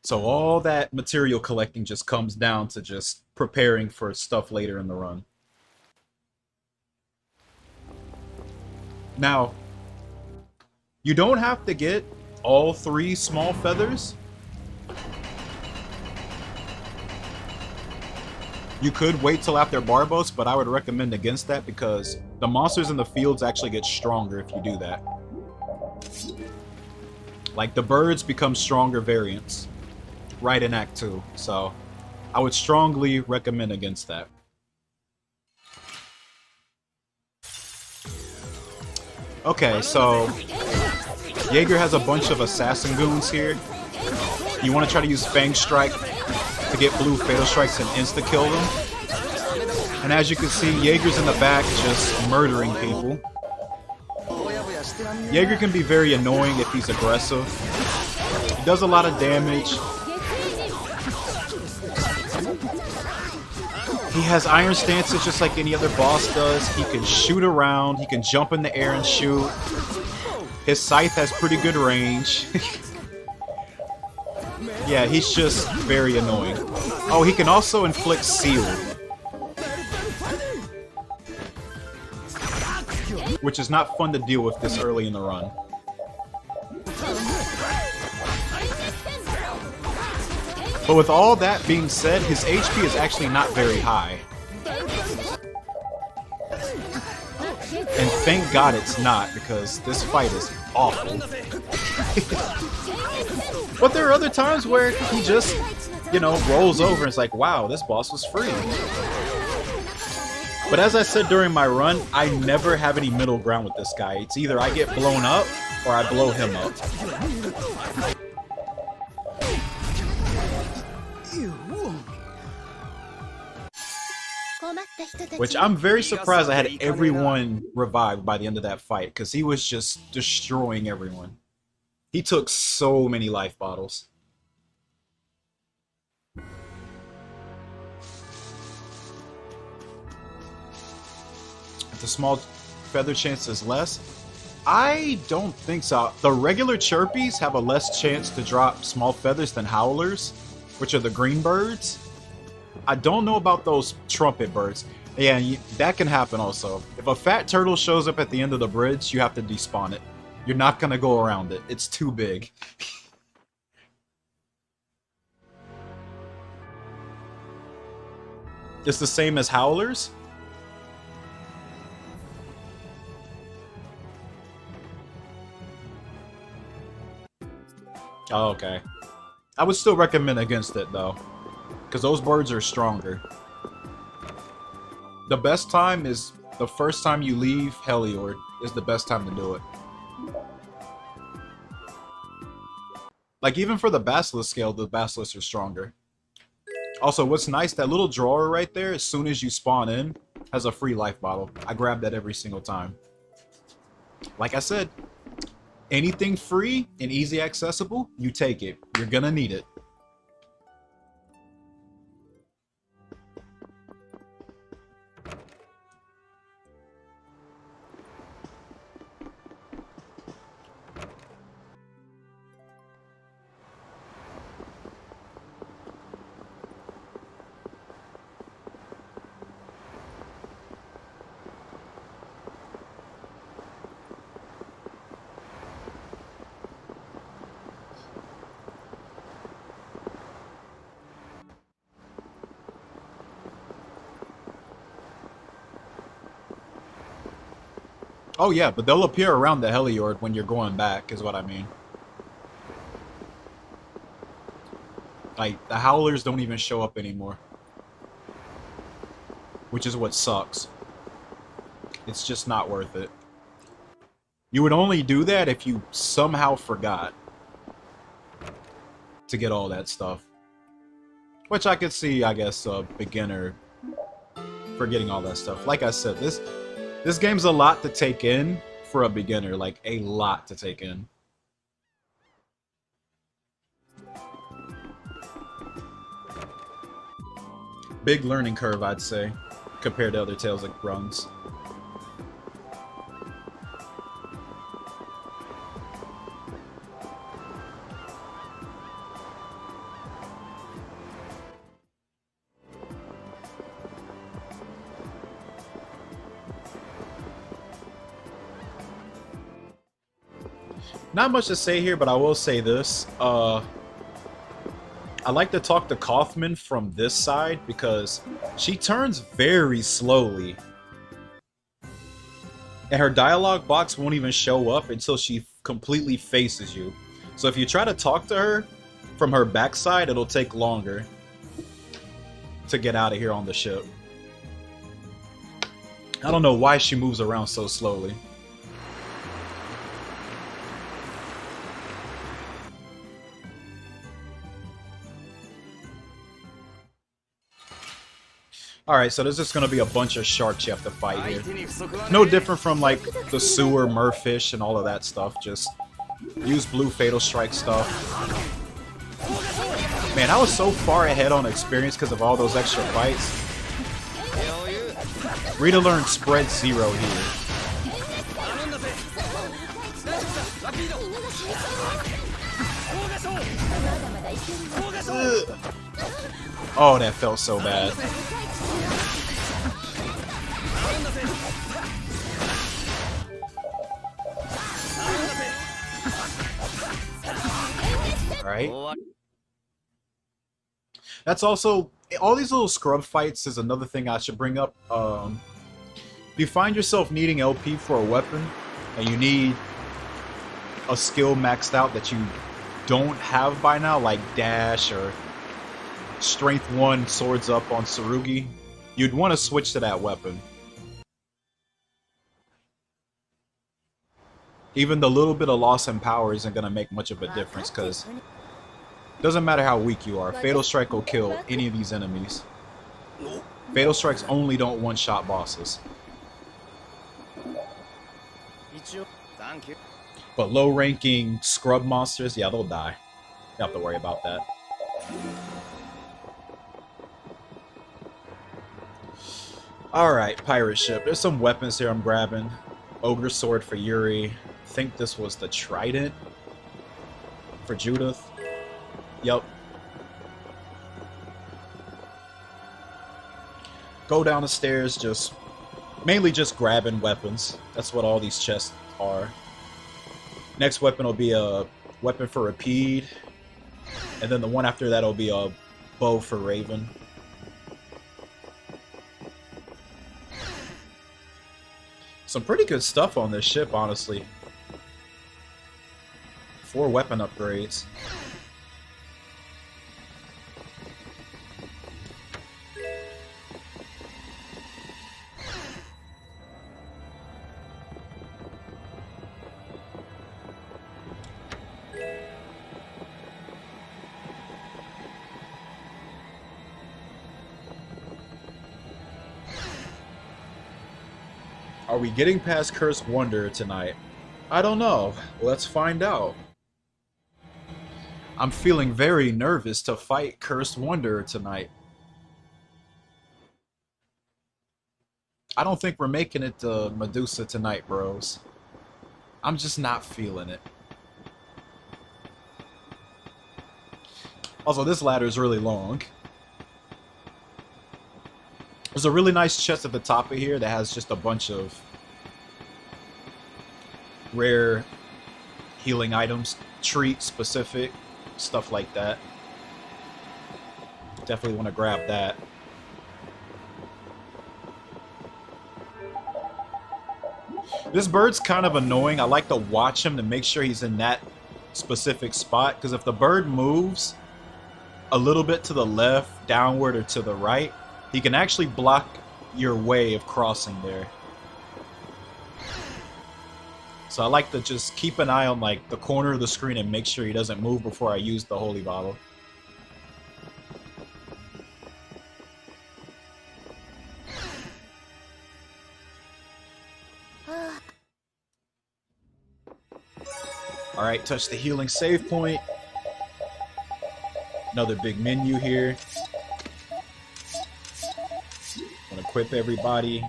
So all that material collecting just comes down to just preparing for stuff later in the run. Now, you don't have to get all 3 small feathers. You could wait till after Barbos, but I would recommend against that because the monsters in the fields actually get stronger if you do that. Like, the birds become stronger variants right in Act 2, so I would strongly recommend against that. Okay, so Jaeger has a bunch of assassin goons here. You want to try to use Fang Strike to get blue Fatal Strikes and insta-kill them. And as you can see, Jaeger's in the back just murdering people. Jaeger can be very annoying if he's aggressive. He does a lot of damage. He has iron stances just like any other boss does. He can shoot around, he can jump in the air and shoot. His scythe has pretty good range. Yeah, he's just very annoying. Oh, he can also inflict seal, which is not fun to deal with this early in the run. But with all that being said, his HP is actually not very high. And thank God it's not, because this fight is awful. But there are other times where he just, you know, rolls over and it's like, wow, this boss was free. But as I said during my run, I never have any middle ground with this guy. It's either I get blown up or I blow him up. Which I'm very surprised I had everyone revived by the end of that fight, because he was just destroying everyone. He took so many life bottles. The small feather chance is less. I don't think so. The regular Chirpies have a less chance to drop small feathers than Howlers, which are the green birds. I don't know about those trumpet birds. Yeah, that can happen also. If a fat turtle shows up at the end of the bridge, you have to despawn it. You're not gonna go around it. It's too big. It's the same as Howlers. Oh, okay. I would still recommend against it though, because those birds are stronger. The best time is the first time you leave Heliord is the best time to do it. Like even for the Basilisk scale, the Basilisks are stronger. Also, what's nice, that little drawer right there, as soon as you spawn in, has a free life bottle. I grab that every single time. Like I said, anything free and easy accessible, you take it. You're gonna need it. Oh yeah, but they'll appear around the Heliord when you're going back, is what I mean. Like, the Howlers don't even show up anymore. Which is what sucks. It's just not worth it. You would only do that if you somehow forgot to get all that stuff. Which I could see, I guess, a beginner forgetting all that stuff. Like I said, this game's a lot to take in for a beginner. Like, a lot to take in. Big learning curve, I'd say, compared to other Tales of runs. Not much to say here, but I will say this. I like to talk to Kaufman from this side because she turns very slowly. And her dialogue box won't even show up until she completely faces you. So if you try to talk to her from her backside, it'll take longer to get out of here on the ship. I don't know why she moves around so slowly. Alright, so there's just gonna be a bunch of sharks you have to fight here. No different from, like, the sewer merfish and all of that stuff. Just use blue Fatal Strike stuff. Man, I was so far ahead on experience because of all those extra fights. Rita learned spread 0 here. Ugh. Oh, that felt so bad. Alright. That's also... all these little scrub fights is another thing I should bring up. If you find yourself needing LP for a weapon, and you need a skill maxed out that you don't have by now, like Dash or Strength 1 Swords Up on Tsurugi, you'd want to switch to that weapon. Even the little bit of loss in power isn't going to make much of a difference, because it doesn't matter how weak you are. Fatal Strike will kill any of these enemies. Fatal Strikes only don't one-shot bosses. But low-ranking scrub monsters, yeah, they'll die. You don't have to worry about that. Alright, pirate ship. There's some weapons here I'm grabbing. Ogre Sword for Yuri. I think this was the Trident for Judith. Yup. Go down the stairs, mainly just grabbing weapons. That's what all these chests are. Next weapon will be a weapon for Rapide. And then the one after that will be a bow for Raven. Some pretty good stuff on this ship, honestly. 4 weapon upgrades. Are we getting past Cursed Wonder tonight? I don't know. Let's find out. I'm feeling very nervous to fight Cursed Wanderer tonight. I don't think we're making it to Medusa tonight, bros. I'm just not feeling it. Also, this ladder is really long. There's a really nice chest at the top of here that has just a bunch of rare healing items, treat specific, stuff like that. Definitely want to grab that. This bird's kind of annoying. I like to watch him to make sure he's in that specific spot, because if the bird moves a little bit to the left, downward, or to the right, he can actually block your way of crossing there. So I like to just keep an eye on like the corner of the screen and make sure he doesn't move before I use the holy bottle. Alright, touch the healing save point. Another big menu here. Want to equip everybody.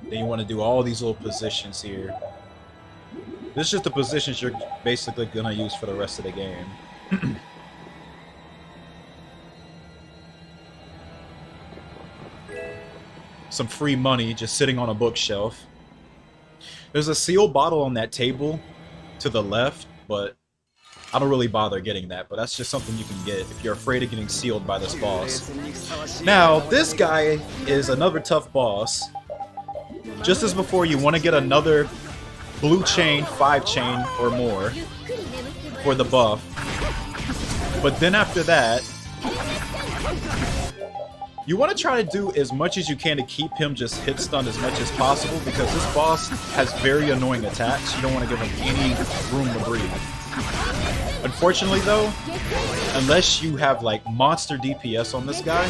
Then you want to do all these little positions here. This is just the positions you're basically going to use for the rest of the game. Some free money just sitting on a bookshelf. There's a sealed bottle on that table to the left, but I don't really bother getting that. But that's just something you can get if you're afraid of getting sealed by this boss. Now, this guy is another tough boss. Just as before, you want to get another blue chain, 5 chain or more for the buff. But then after that, you want to try to do as much as you can to keep him just hit stunned as much as possible, because this boss has very annoying attacks. You don't want to give him any room to breathe. Unfortunately though, unless you have like monster DPS on this guy,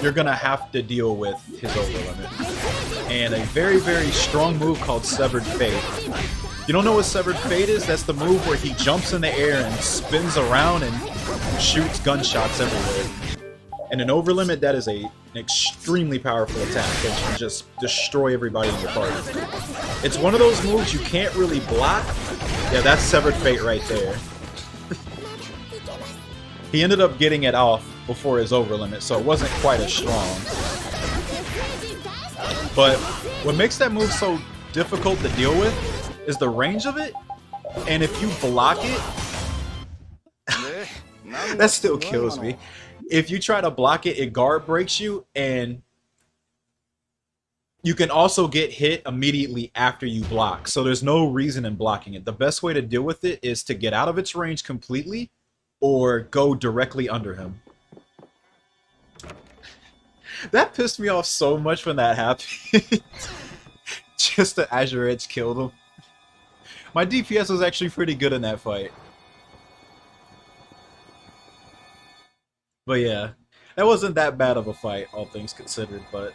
you're gonna have to deal with his overlimit. And a very, very strong move called Severed Fate. You don't know what Severed Fate is? That's the move where he jumps in the air and spins around and shoots gunshots everywhere. And an overlimit, that is an extremely powerful attack that can just destroy everybody in your party. It's one of those moves you can't really block. Yeah, that's Severed Fate right there. He ended up getting it off before his overlimit, so it wasn't quite as strong. But what makes that move so difficult to deal with is the range of it, and if you block it, that still kills me. If you try to block it, it guard breaks you, and you can also get hit immediately after you block, so there's no reason in blocking it. The best way to deal with it is to get out of its range completely, or go directly under him. That pissed me off so much when that happened. Just the Azure Edge killed him. My DPS was actually pretty good in that fight. But yeah, that wasn't that bad of a fight, all things considered, but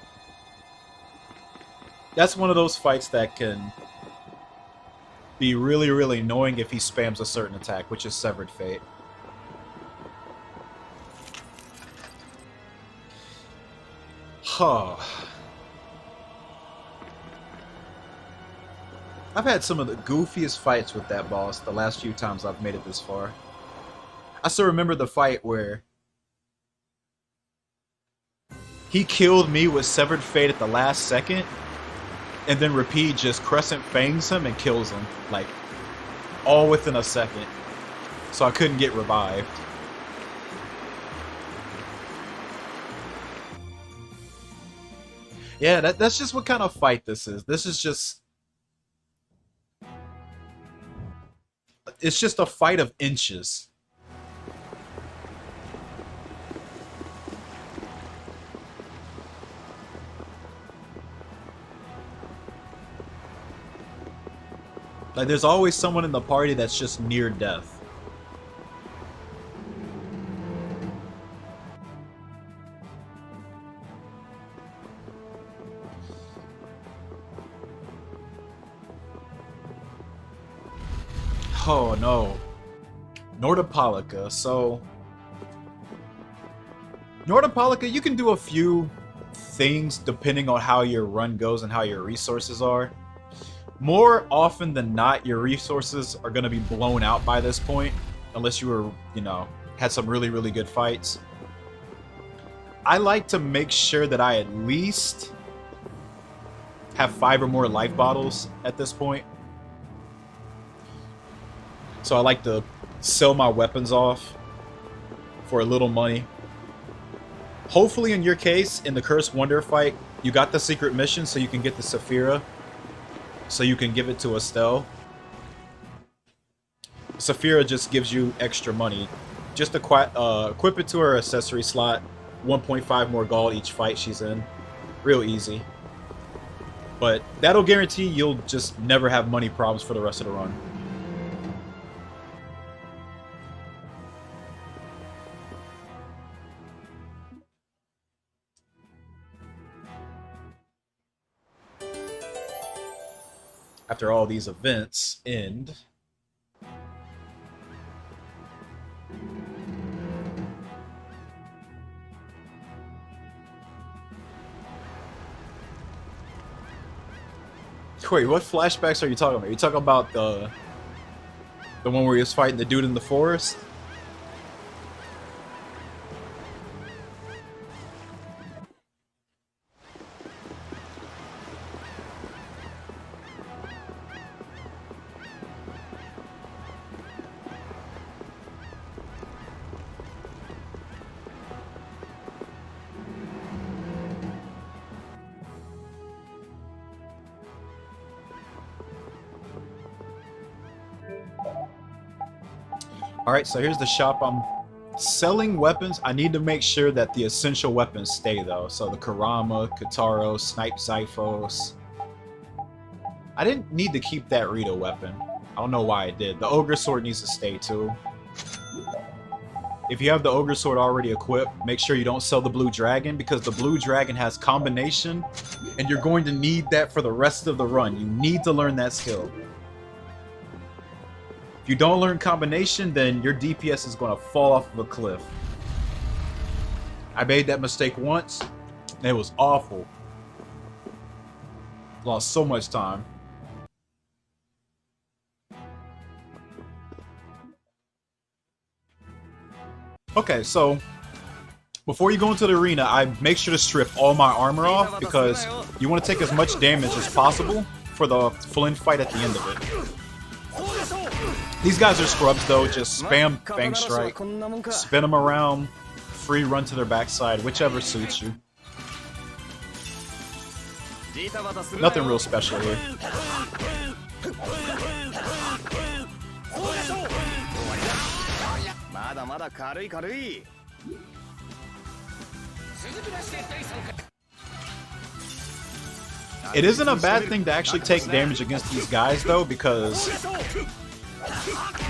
that's one of those fights that can be really, really annoying if he spams a certain attack, which is Severed Fate. Huh. I've had some of the goofiest fights with that boss the last few times I've made it this far. I still remember the fight where he killed me with Severed Fate at the last second, and then Repeat just Crescent Fangs him and kills him, like, all within a second. So I couldn't get revived. Yeah, that's just what kind of fight this is. This is just it's just a fight of inches. Like, there's always someone in the party that's just near death. Oh no. Nordopolica. So Nordopolica, you can do a few things depending on how your run goes and how your resources are. More often than not, your resources are going to be blown out by this point, unless you were, you know, had some really, really good fights. I like to make sure that I at least have 5 or more life bottles at this point. So I like to sell my weapons off for a little money. Hopefully in your case, in the Cursed Wonder fight, you got the secret mission so you can get the Saphira. So you can give it to Estelle. Saphira just gives you extra money. Just equip it to her accessory slot. 1.5 more gold each fight she's in. Real easy. But that'll guarantee you'll just never have money problems for the rest of the run. After all these events end. Wait, what flashbacks are you talking about? Are you talking about the one where he was fighting the dude in the forest? Alright, so here's the shop. I'm selling weapons. I need to make sure that the essential weapons stay, though. So the Karama, Kataro, Snipe Zyphos. I didn't need to keep that Rita weapon. I don't know why I did. The Ogre Sword needs to stay, too. If you have the Ogre Sword already equipped, make sure you don't sell the Blue Dragon, because the Blue Dragon has combination, and you're going to need that for the rest of the run. You need to learn that skill. If you don't learn combination, then your DPS is going to fall off of a cliff. I made that mistake once, and it was awful. Lost so much time. Okay, so before you go into the arena, I make sure to strip all my armor off, because you want to take as much damage as possible for the Flynn fight at the end of it. These guys are scrubs, though. Just spam Fang Strike, spin them around, free run to their backside, whichever suits you. Nothing real special here. It isn't a bad thing to actually take damage against these guys, though, because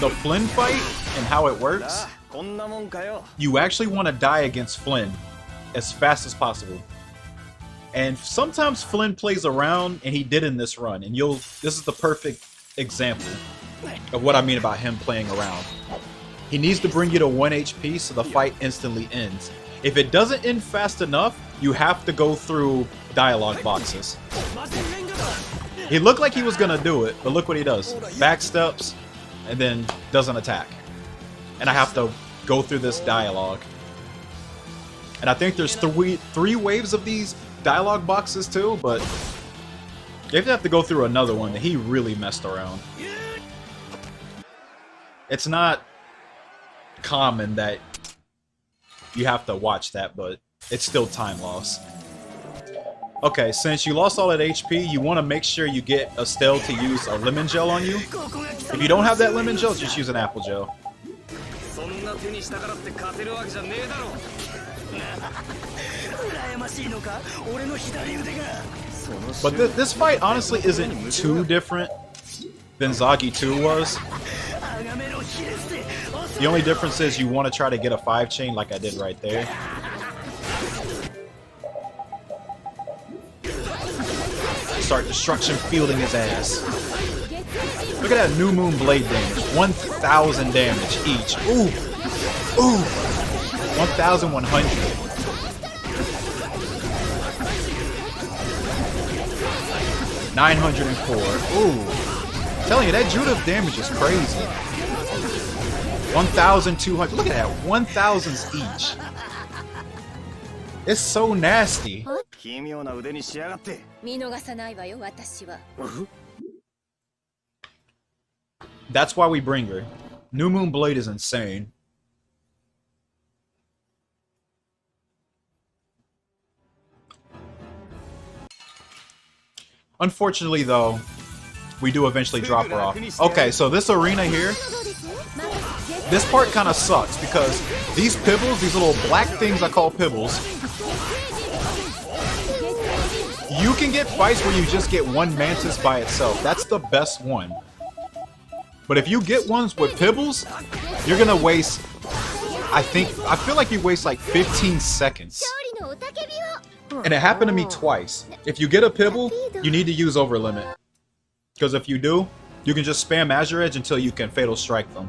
the Flynn fight and how it works, you actually want to die against Flynn as fast as possible. And sometimes Flynn plays around, and he did in this run, and this is the perfect example of what I mean about him playing around. He needs to bring you to 1 HP so the fight instantly ends. If it doesn't end fast enough, you have to go through dialogue boxes. He looked like he was gonna do it, but look what he does. Backsteps, and then doesn't attack. And I have to go through this dialogue. And I think there's three waves of these dialogue boxes too, but you have to go through another one that he really messed around. It's not common that you have to watch that, but it's still time loss. Okay, since you lost all that HP, you want to make sure you get Estelle to use a lemon gel on you. If you don't have that lemon gel, just use an apple gel. But this fight honestly isn't too different than Zagi 2 was. The only difference is you want to try to get a 5-chain like I did right there. Start destruction fielding his ass. Look at that New Moon Blade damage. 1,000 damage each. Ooh. Ooh. 1,100. $904. Ooh. I'm telling you, that Judith damage is crazy. 1,200. Look at that. 1,000s each. It's so nasty. That's why we bring her. New Moon Blade is insane. Unfortunately, though, we do eventually drop her off. Okay, so this arena here, this part kind of sucks because these pibbles, these little black things I call pibbles, you can get fights where you just get one mantis by itself. That's the best one. But if you get ones with pibbles, you're gonna waste, I feel like you waste like 15 seconds. And it happened to me twice. If you get a pibble, you need to use over limit. Because if you do, you can just spam Azure Edge until you can Fatal Strike them.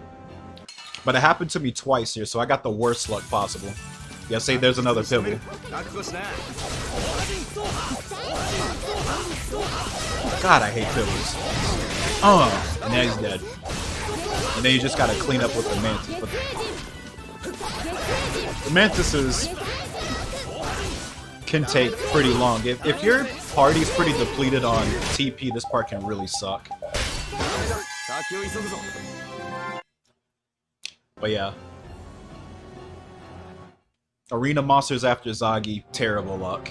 But it happened to me twice here, so I got the worst luck possible. Yeah, say there's another pibble. God, I hate pibbles. And now he's dead. And then you just gotta clean up with the mantis. But the mantises can take pretty long. If your party's pretty depleted on TP, this part can really suck. But yeah. Arena monsters after Zagi, terrible luck.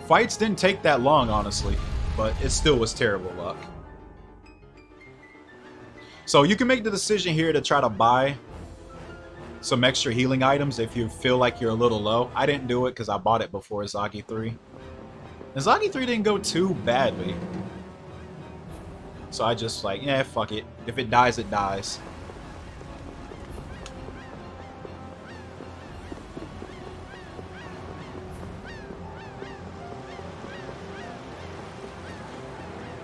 Fights didn't take that long, honestly, but it still was terrible luck. So you can make the decision here to try to buy some extra healing items if you feel like you're a little low. I didn't do it because I bought it before Zagi 3. And Zagi 3 didn't go too badly. So I just like, yeah, fuck it. If it dies, it dies.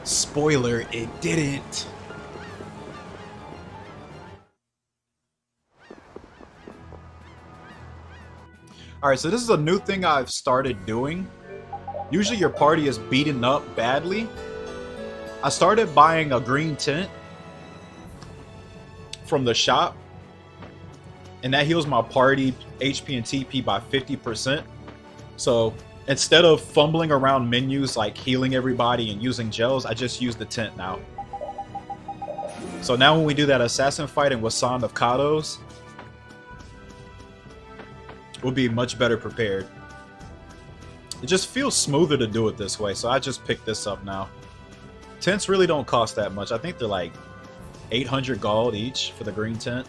Spoiler, it didn't. Alright, so this is a new thing I've started doing. Usually your party is beaten up badly. I started buying a green tent from the shop. And that heals my party HP and TP by 50%. So instead of fumbling around menus like healing everybody and using gels, I just use the tent now. So now when we do that assassin fight in Wasan of Kados, we'll be much better prepared. It just feels smoother to do it this way, so I just picked this up now. Tents really don't cost that much. I think they're like 800 gold each for the green tent.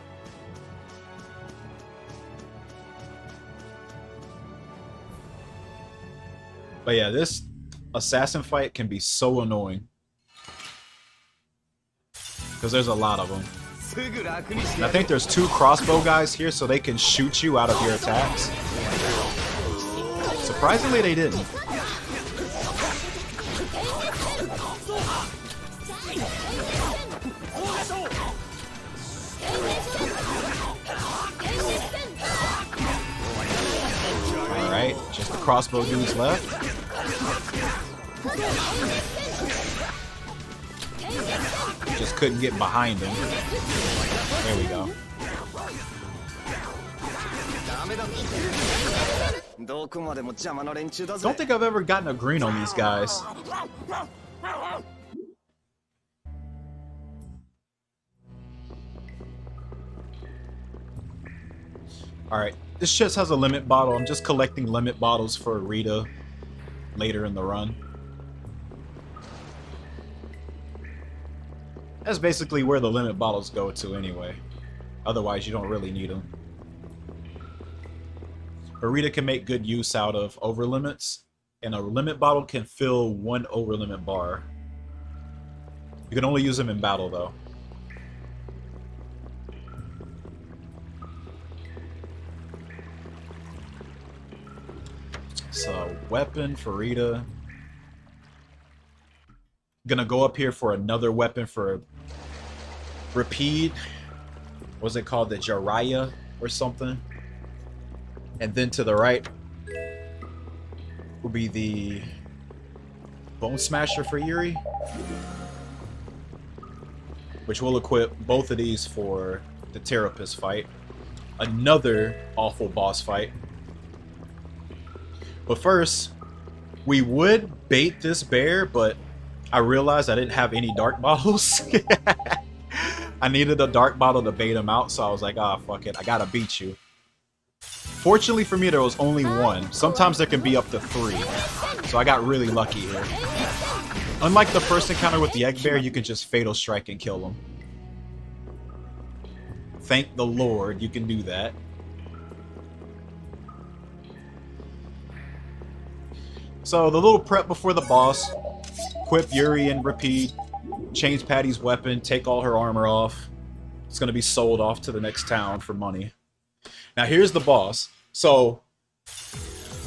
But yeah, this assassin fight can be so annoying. Because there's a lot of them. And I think there's 2 crossbow guys here, so they can shoot you out of your attacks. Surprisingly, they didn't. Alright, just the crossbow dudes left. Just couldn't get behind him. There we go. Don't think I've ever gotten a green on these guys. Alright, this chest has a limit bottle. I'm just collecting limit bottles for Rita later in the run. That's basically where the limit bottles go to anyway. Otherwise, you don't really need them. But Rita can make good use out of over limits, and a limit bottle can fill one over limit bar. You can only use them in battle, though. So, weapon for Rita. Gonna go up here for another weapon for Repeat. What's it called? The Jiraiya or something? And then to the right will be the Bone Smasher for Yuri, which will equip both of these for the Terrapist fight. Another awful boss fight. But first, we would bait this bear, but I realized I didn't have any dark bottles. I needed a dark bottle to bait him out, so I was like, ah, fuck it, I gotta beat you. Fortunately for me, there was only one. Sometimes there can be up to 3. So I got really lucky here. Unlike the first encounter with the egg bear, you can just fatal strike and kill him. Thank the Lord you can do that. So the little prep before the boss. Equip Yuri and Repeat. Change Patty's weapon. Take all her armor off. It's going to be sold off to the next town for money. Now here's the boss. So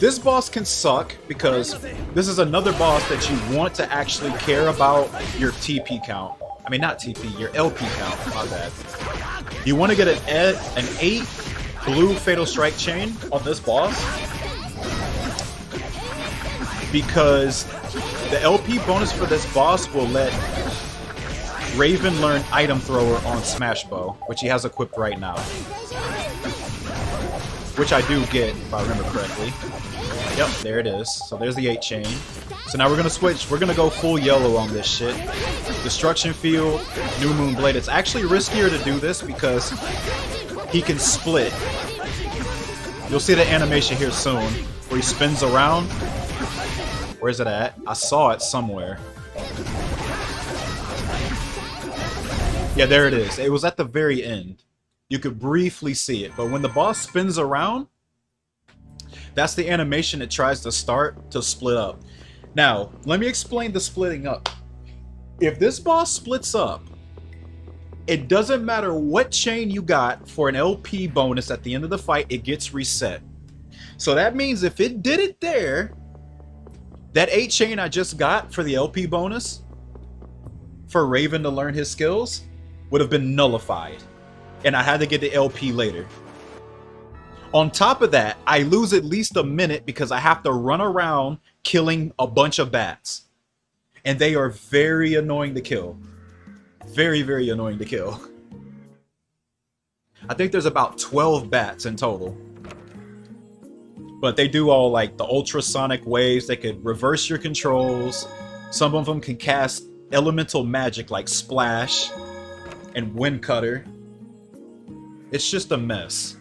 this boss can suck because this is another boss that you want to actually care about your TP count. I mean, not TP, your LP count. My bad. You want to get an 8 blue Fatal Strike chain on this boss because the LP bonus for this boss will let Raven learn Item Thrower on Smash Bow, which he has equipped right now. Which I do get, if I remember correctly. Yep, there it is. So there's the 8 chain. So now we're going to switch. We're going to go full yellow on this shit. Destruction Field, New Moon Blade. It's actually riskier to do this because he can split. You'll see the animation here soon where he spins around. Where's it at? I saw it somewhere. Yeah, there it is. It was at the very end. You could briefly see it, but when the boss spins around, that's the animation it tries to start to split up. Now, let me explain the splitting up. If this boss splits up, it doesn't matter what chain you got for an LP bonus at the end of the fight, it gets reset. So that means if it did it there, that 8 chain I just got for the LP bonus for Raven to learn his skills would have been nullified. And I had to get the LP later. On top of that, I lose at least a minute because I have to run around killing a bunch of bats. And they are very annoying to kill. Very, very annoying to kill. I think there's about 12 bats in total. But they do all like the ultrasonic waves. They could reverse your controls. Some of them can cast elemental magic like Splash and Wind Cutter. It's just a mess.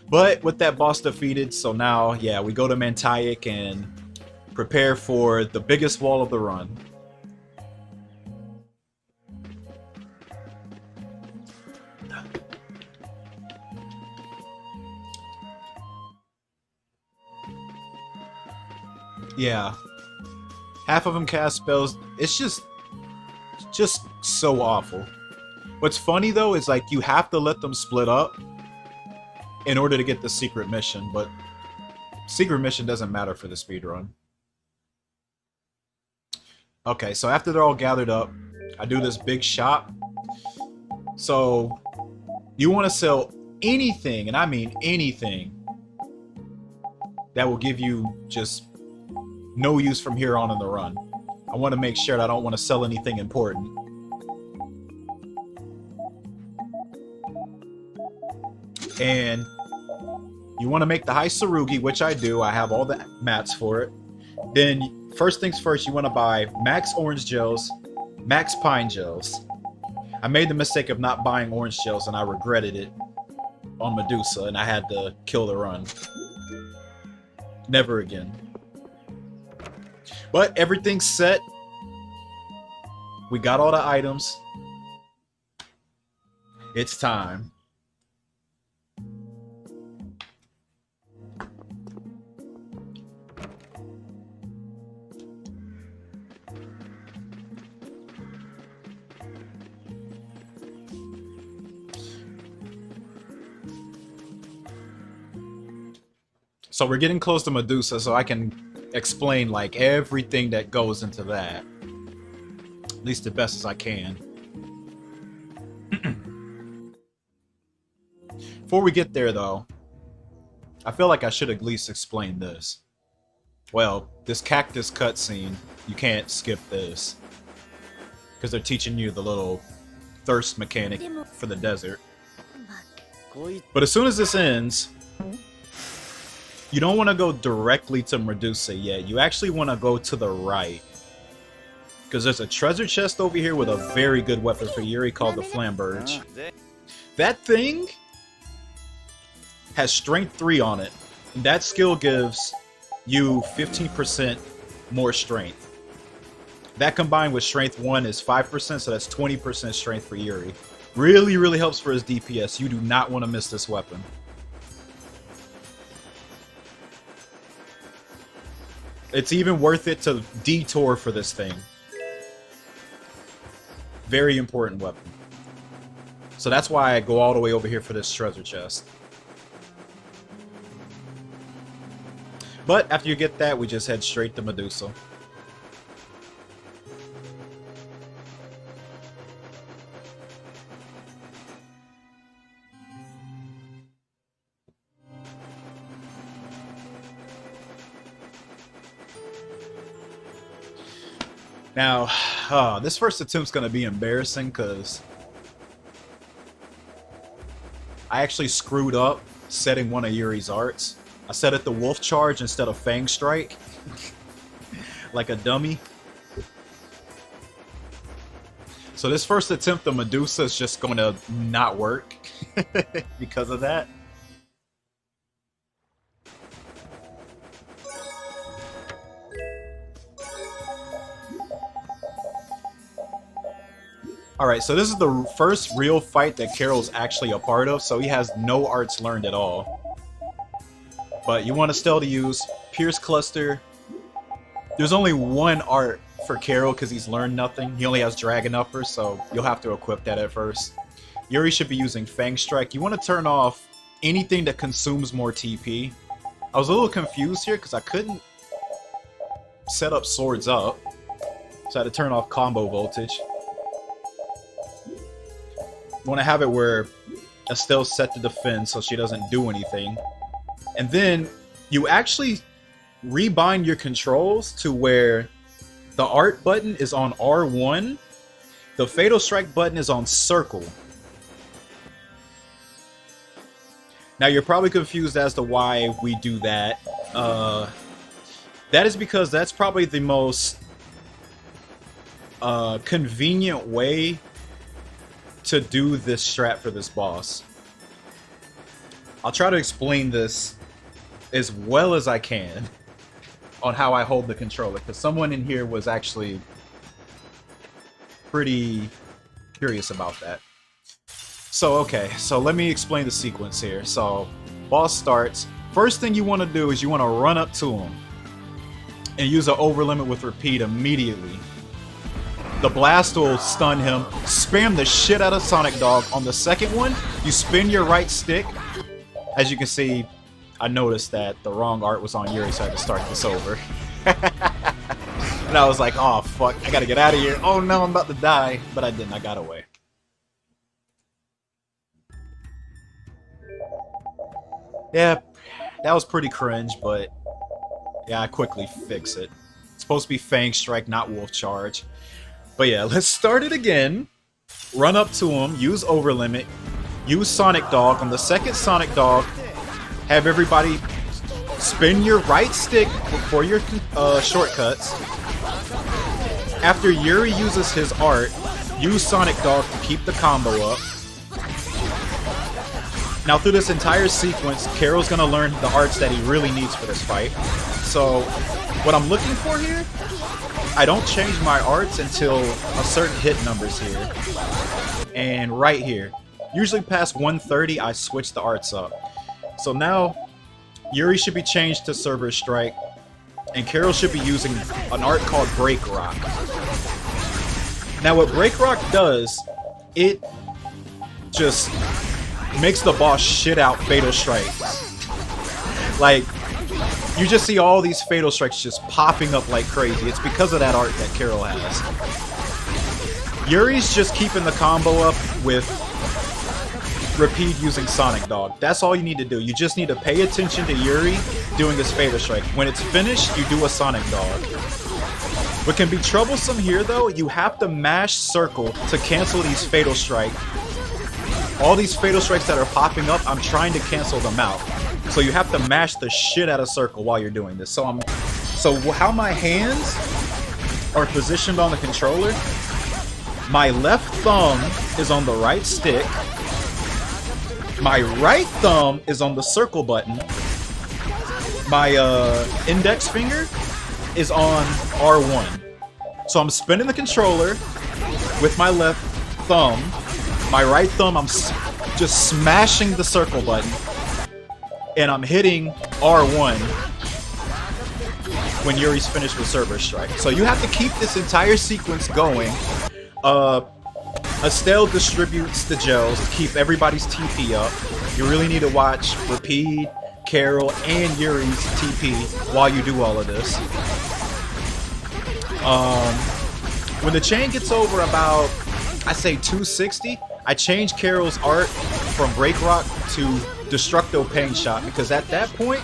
But with that boss defeated, so now, yeah, we go to Mantaic and prepare for the biggest wall of the run. Yeah. Half of them cast spells. It's just so awful. What's funny though is like you have to let them split up in order to get the secret mission, but secret mission doesn't matter for the speedrun. Okay, so after they're all gathered up, I do this big shop. So you want to sell anything, and I mean anything, that will give you just no use from here on in the run. I want to make sure that I don't want to sell anything important. And you want to make the high Tsurugi, which I do. I have all the mats for it. Then, first things first, you want to buy max orange gels, max pine gels. I made the mistake of not buying orange gels, and I regretted it. on Medusa, and I had to kill the run. Never again. But everything's set. We got all the items. It's time. So we're getting close to Medusa, so I can explain like everything that goes into that. At least the best as I can. Before we get there though, I feel like I should at least explain this. Well, this cactus cutscene, you can't skip this. Because they're teaching you the little thirst mechanic for the desert. But as soon as this ends, you don't want to go directly to Medusa yet. You actually want to go to the right. Because there's a treasure chest over here with a very good weapon for Yuri called the Flamberge. That thing has strength 3 on it. And that skill gives you 15% more strength. That combined with strength 1 is 5%, so that's 20% strength for Yuri. Really, really helps for his DPS. You do not want to miss this weapon. It's even worth it to detour for this thing. Very important weapon. So that's why I go all the way over here for this treasure chest. But after you get that, we just head straight to Medusa. Now, this first attempt's gonna be embarrassing because I actually screwed up setting one of Yuri's arts. I set it to Wolf Charge instead of Fang Strike. Like a dummy. So this first attempt of Medusa is just gonna not work because of that. Alright, so this is the first real fight that Carol's actually a part of, so he has no arts learned at all. But you want to still use Pierce Cluster. There's only one art for Carol because he's learned nothing. He only has Dragon Upper, so you'll have to equip that at first. Yuri should be using Fang Strike. You want to turn off anything that consumes more TP. I was a little confused here because I couldn't set up swords up, so I had to turn off combo voltage. You want to have it where Estelle's set to defend so she doesn't do anything. And then you actually rebind your controls to where the art button is on R1, the Fatal Strike button is on circle. Now you're probably confused as to why we do that. That is because that's probably the most convenient way to do this strat for this boss. I'll try to explain this as well as I can on how I hold the controller, because someone in here was actually pretty curious about that. So okay, so let me explain the sequence here. So boss starts. First thing you want to do is you want to run up to him and use an overlimit with repeat immediately. The blast will stun him. Spam the shit out of Sonic Dog. On the second one, you spin your right stick. As you can see, I noticed that the wrong art was on Yuri, so I had to start this over. And I was like, oh fuck, I gotta get out of here. Oh no, I'm about to die. But I didn't, I got away. Yeah, that was pretty cringe, but yeah, I quickly fix it. It's supposed to be Fang Strike, not Wolf Charge. But yeah, let's start it again. Run up to him, use Overlimit, use Sonic Dog. On the second Sonic Dog, have everybody spin your right stick for your shortcuts. After Yuri uses his art, use Sonic Dog to keep the combo up. Now through this entire sequence, Carol's gonna learn the arts that he really needs for this fight. So what I'm looking for here, I don't change my arts until a certain hit number's here. And right here. Usually past 130, I switch the arts up. So now, Yuri should be changed to Cerberus Strike, and Carol should be using an art called Break Rock. Now what Break Rock does, it just makes the boss shit out Fatal Strikes. Like, you just see all these Fatal Strikes just popping up like crazy. It's because of that art that Carol has. Yuri's just keeping the combo up with Repeat using Sonic Dog. That's all you need to do. You just need to pay attention to Yuri doing his Fatal Strike. When it's finished, you do a Sonic Dog. What can be troublesome here, though, you have to mash circle to cancel these Fatal Strike. All these Fatal Strikes that are popping up, I'm trying to cancel them out. So you have to mash the shit out of circle while you're doing this. So how my hands are positioned on the controller, my left thumb is on the right stick, my right thumb is on the circle button, my index finger is on R1. So I'm spinning the controller with my left thumb. My right thumb, I'm just smashing the circle button. And I'm hitting R1 when Yuri's finished with Cerberus Strike. So you have to keep this entire sequence going. Estelle distributes the gels to keep everybody's TP up. You really need to watch Rapide, Carol, and Yuri's TP while you do all of this. When the chain gets over about, I say 260, I change Carol's art from Break Rock to Destructo Pain Shot, because at that point,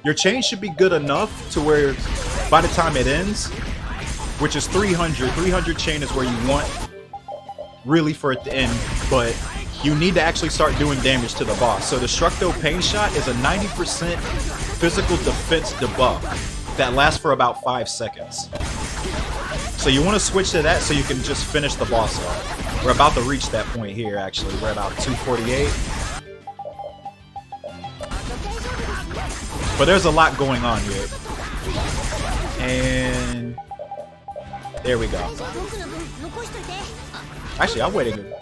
your chain should be good enough to where by the time it ends, which is 300 chain is where you want really for it to end, but you need to actually start doing damage to the boss. So Destructo Pain Shot is a 90% physical defense debuff that lasts for about 5 seconds. So you want to switch to that so you can just finish the boss off. We're about to reach that point here, actually. We're about 248. But there's a lot going on here. And there we go. Actually, I waited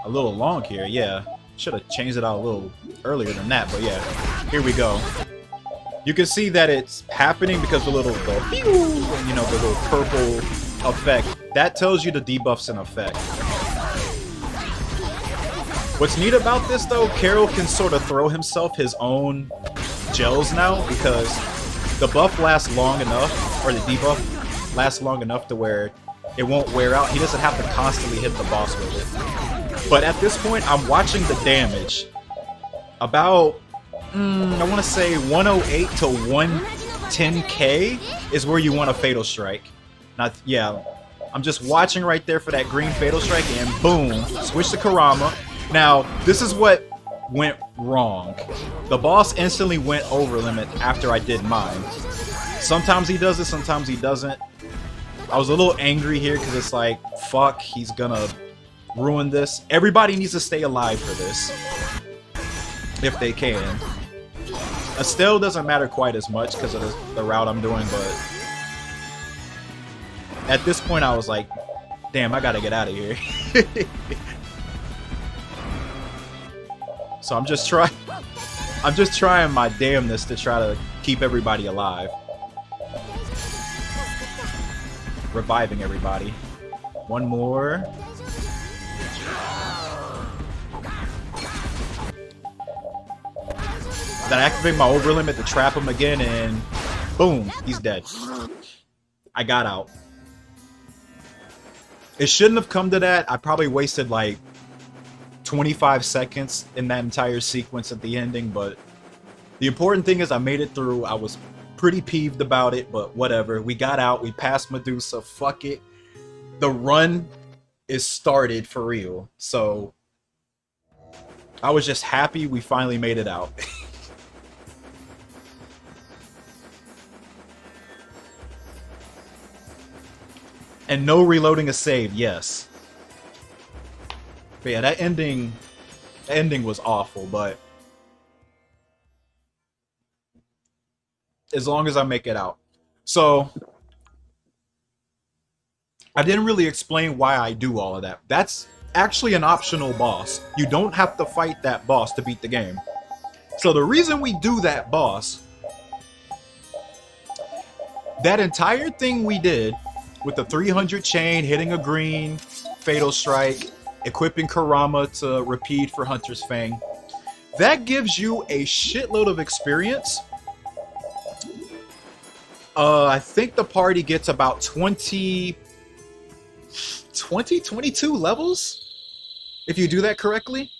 a little long here. Yeah, should have changed it out a little earlier than that, but yeah, here we go. You can see that it's happening because the little, you know, the little purple effect. That tells you the debuff's in effect. What's neat about this, though, Carol can sort of throw himself his own gels now, because the buff lasts long enough, or the debuff lasts long enough to where it won't wear out. He doesn't have to constantly hit the boss with it. But at this point, I'm watching the damage. About, I want to say 108 to 110k is where you want a Fatal Strike. Not, yeah, I'm just watching right there for that green Fatal Strike, and boom, switch to Kurama. Now, this is what went wrong. The boss instantly went over limit after I did mine. Sometimes he does it, sometimes he doesn't. I was a little angry here because it's like, fuck, he's gonna ruin this. Everybody needs to stay alive for this, if they can. Estelle doesn't matter quite as much because of the route I'm doing, but at this point I was like, damn, I gotta get out of here. So I'm just trying my damnness to try to keep everybody alive. Reviving everybody. One more. Then I activate my over limit to trap him again, and boom, he's dead. I got out. It shouldn't have come to that. I probably wasted like 25 seconds in that entire sequence at the ending, but the important thing is I made it through. I was pretty peeved about it, but whatever. We got out. We passed Medusa. Fuck it. The run is started for real. So I was just happy we finally made it out. And no reloading a save, yes. But yeah, that ending The ending was awful, but as long as I make it out. So I didn't really explain why I do all of that. That's actually an optional boss. You don't have to fight that boss to beat the game. So the reason we do that boss, that entire thing we did with the 300 chain, hitting a green, fatal strike, equipping Kurama to repeat for Hunter's Fang, that gives you a shitload of experience. I think the party gets about 22 levels if you do that correctly.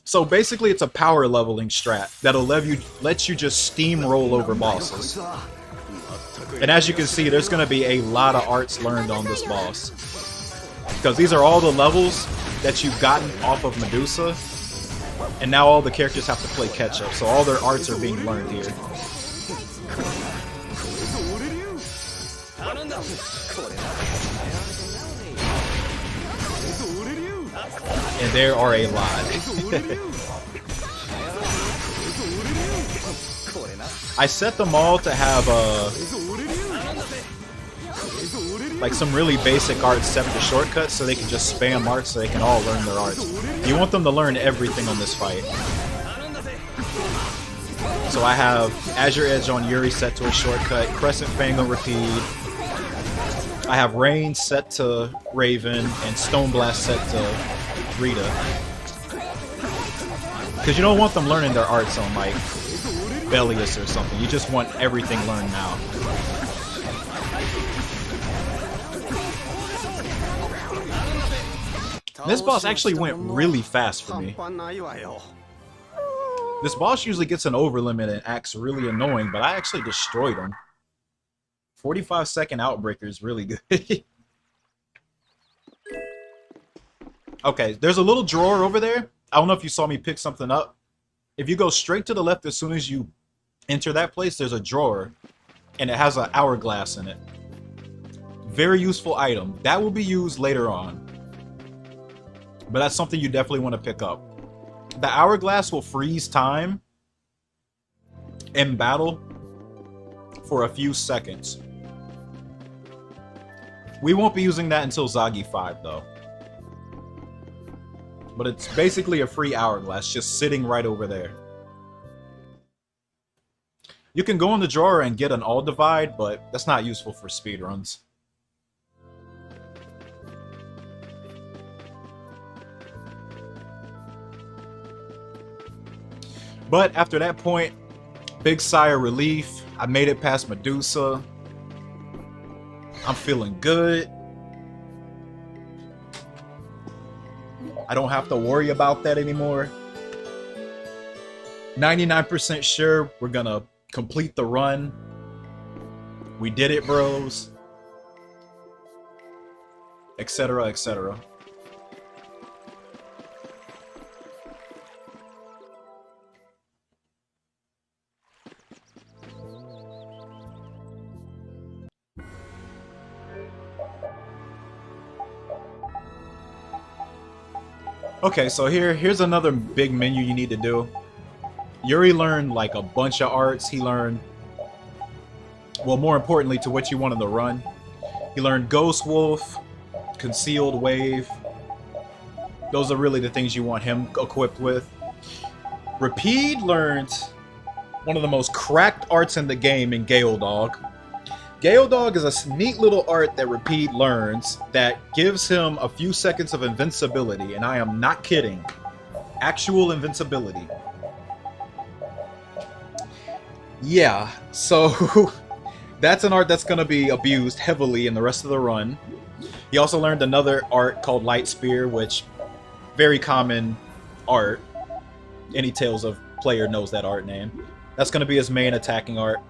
So basically it's a power leveling strat that'll let you just steamroll over bosses. And as you can see, there's going to be a lot of arts learned on this boss, because these are all the levels that you've gotten off of Medusa, and now all the characters have to play catch up, so all their arts are being learned here. And there are a lot. I set them all to have like some really basic arts set to shortcuts, so they can just spam arts, so they can all learn their arts. You want them to learn everything on this fight. So I have Azure Edge on Yuri set to a shortcut, Crescent Fang on repeat. I have Rain set to Raven, and Stone Blast set to Rita. Because you don't want them learning their arts on like Bellius or something. You just want everything learned now. This boss actually went really fast for me. This boss usually gets an over limit and acts really annoying, but I actually destroyed him. 45-second Outbreaker is really good. Okay, there's a little drawer over there. I don't know if you saw me pick something up. If you go straight to the left as soon as you enter that place, there's a drawer, and it has an hourglass in it. Very useful item. That will be used later on, but that's something you definitely want to pick up. The hourglass will freeze time in battle for a few seconds. We won't be using that until Zagi 5 though. But it's basically a free hourglass just sitting right over there. You can go in the drawer and get an all divide, but that's not useful for speedruns. But after that point, big sigh of relief. I made it past Medusa. I'm feeling good. I don't have to worry about that anymore. 99% sure we're gonna complete the run. We did it, bros. Etc, etc. Okay, so here's another big menu you need to do. Yuri learned like a bunch of arts. He learned, well, more importantly to what you want in the run. He learned Ghost Wolf, Concealed Wave. Those are really the things you want him equipped with. Rapide learned one of the most cracked arts in the game in Gale Dog. Gale Dog is a neat little art that Rapide learns that gives him a few seconds of invincibility, and I am not kidding. Actual invincibility. Yeah, so that's an art that's going to be abused heavily in the rest of the run. He also learned another art called Light Spear, which very common art. Any Tales of player knows that art name. That's going to be his main attacking art.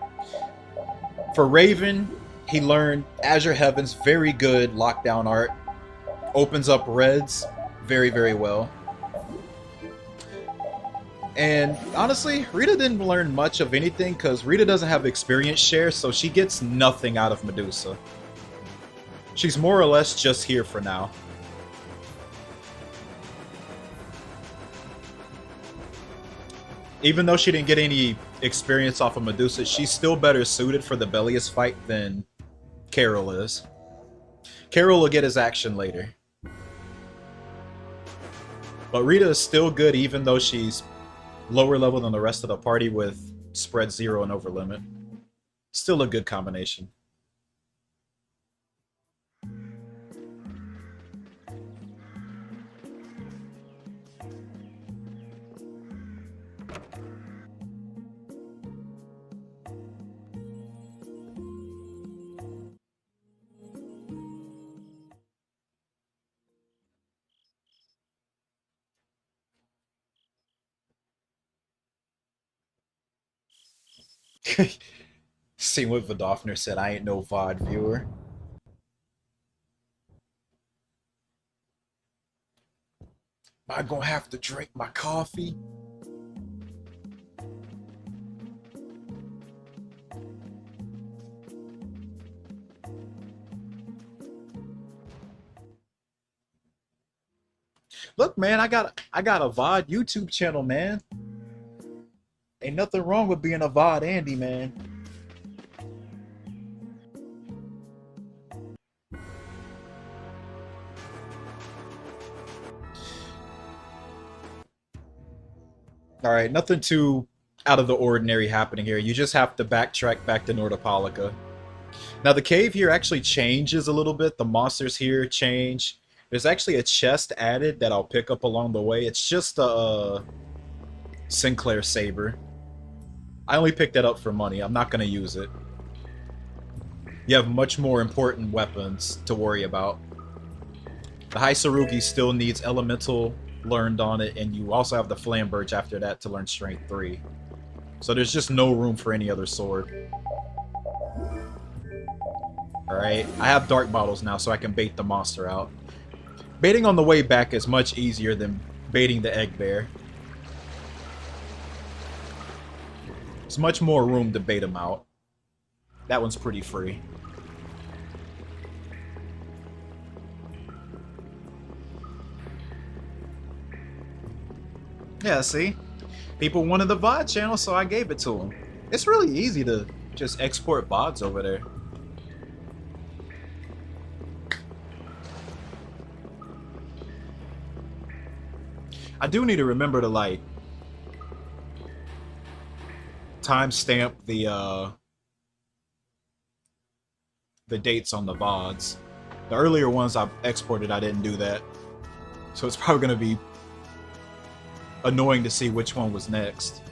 For Raven, he learned Azure Heavens, very good lockdown art. Opens up reds very, very well. And honestly, Rita didn't learn much of anything because Rita doesn't have experience share, so she gets nothing out of Medusa. She's more or less just here for now. Even though she didn't get any experience off of Medusa, she's still better suited for the Belius fight than Carol is. Carol will get his action later. But Rita is still good even though she's lower level than the rest of the party with spread 0 and over limit. Still a good combination. See what Vidofner said, I ain't no VOD viewer. Am I gonna have to drink my coffee? Look, man, I got a VOD YouTube channel, man. Ain't nothing wrong with being a VOD Andy, man. Alright, nothing too out of the ordinary happening here. You just have to backtrack back to Nordopolica. Now, the cave here actually changes a little bit. The monsters here change. There's actually a chest added that I'll pick up along the way. It's just a Sinclair Saber. I only picked that up for money. I'm not going to use it. You have much more important weapons to worry about. The High Sarugi still needs Elemental learned on it, and you also have the Flamberge after that to learn Strength 3. So there's just no room for any other sword. Alright, I have Dark Bottles now so I can bait the monster out. Baiting on the way back is much easier than baiting the Egg Bear. There's much more room to bait him out. That one's pretty free. Yeah, see? People wanted the VOD channel, so I gave it to them. It's really easy to just export VODs over there. I do need to remember to, like, timestamp the dates on the VODs. The earlier ones I exported, I didn't do that. So it's probably going to be annoying to see which one was next.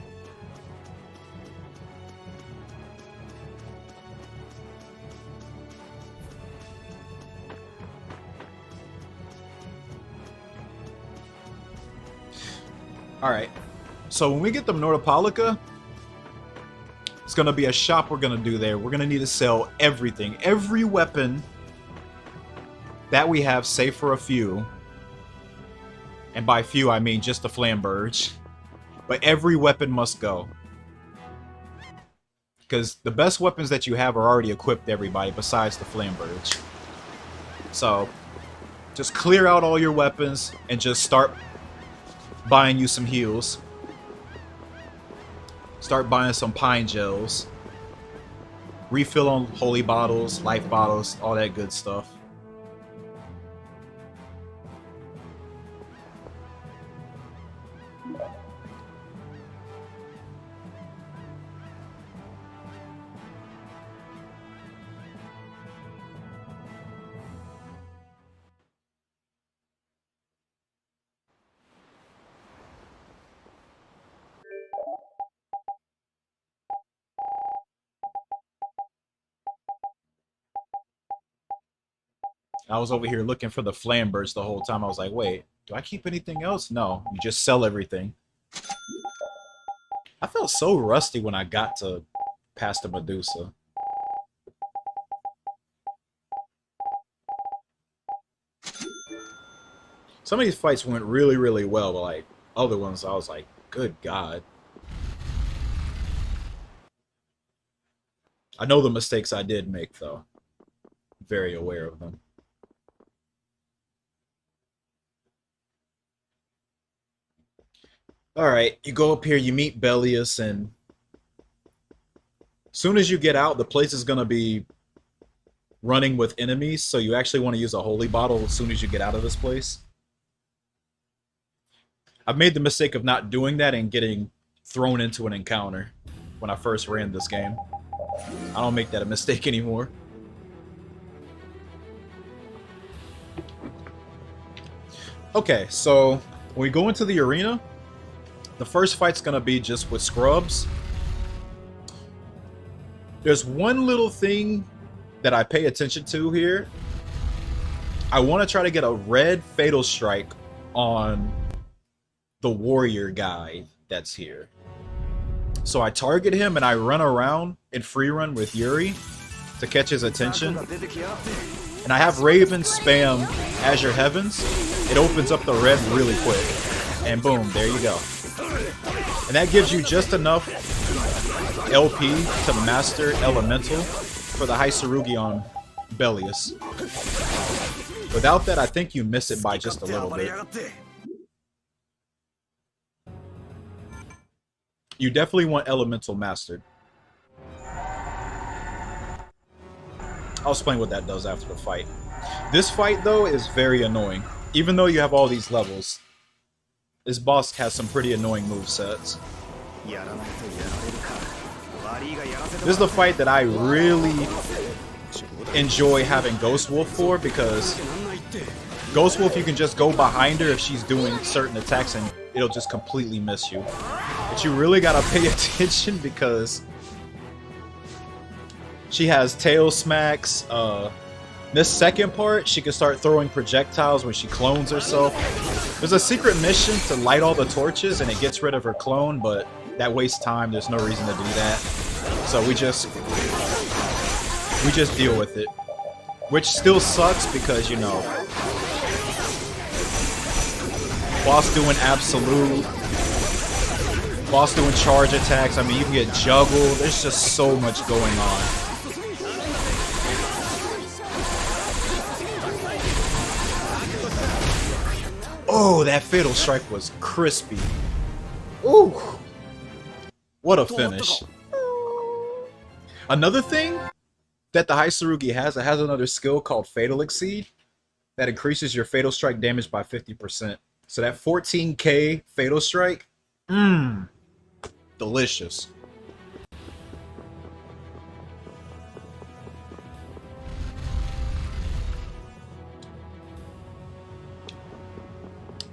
Alright, so when we get the Nordopolica, it's going to be a shop we're going to do there. We're going to need to sell everything. Every weapon that we have, save for a few. And by few, I mean just the Flamberge. But every weapon must go. Because the best weapons that you have are already equipped to everybody besides the Flamberge. So, just clear out all your weapons and just start buying you some heals. Start buying some pine gels. Refill on holy bottles, life bottles, all that good stuff. I was over here looking for the Flamberge the whole time. I was like, wait, do I keep anything else? No, you just sell everything. I felt so rusty when I got to past the Medusa. Some of these fights went really, really well, but like other ones, I was like, good God. I know the mistakes I did make, though. Very aware of them. Alright, you go up here, you meet Bellius, and as soon as you get out, the place is going to be running with enemies, so you actually want to use a holy bottle as soon as you get out of this place. I've made the mistake of not doing that and getting thrown into an encounter when I first ran this game. I don't make that a mistake anymore. Okay, so when we go into the arena, the first fight's gonna be just with scrubs. There's one little thing that I pay attention to here. I want to try to get a red Fatal Strike on the warrior guy that's here. So I target him and I run around in free run with Yuri to catch his attention. And I have Raven spam Azure Heavens. It opens up the red really quick. And boom, there you go. And that gives you just enough LP to master Elemental for the High Tsurugi on Bellius. Without that, I think you miss it by just a little bit. You definitely want Elemental mastered. I'll explain what that does after the fight. This fight, though, is very annoying. Even though you have all these levels, this boss has some pretty annoying movesets. This is the fight that I really enjoy having Ghost Wolf for, because Ghost Wolf, you can just go behind her if she's doing certain attacks and it'll just completely miss you. But you really gotta pay attention because she has tail smacks. This second part, she can start throwing projectiles when she clones herself. There's a secret mission to light all the torches and it gets rid of her clone, but that wastes time. There's no reason to do that. So we just deal with it. Which still sucks because, you know, boss doing absolute, boss doing charge attacks. I mean, you can get juggled. There's just so much going on. Oh, that Fatal Strike was crispy. Ooh. What a finish. Another thing that the High Tsurugi has, it has another skill called Fatal Exceed that increases your Fatal Strike damage by 50%. So that 14k Fatal Strike, delicious.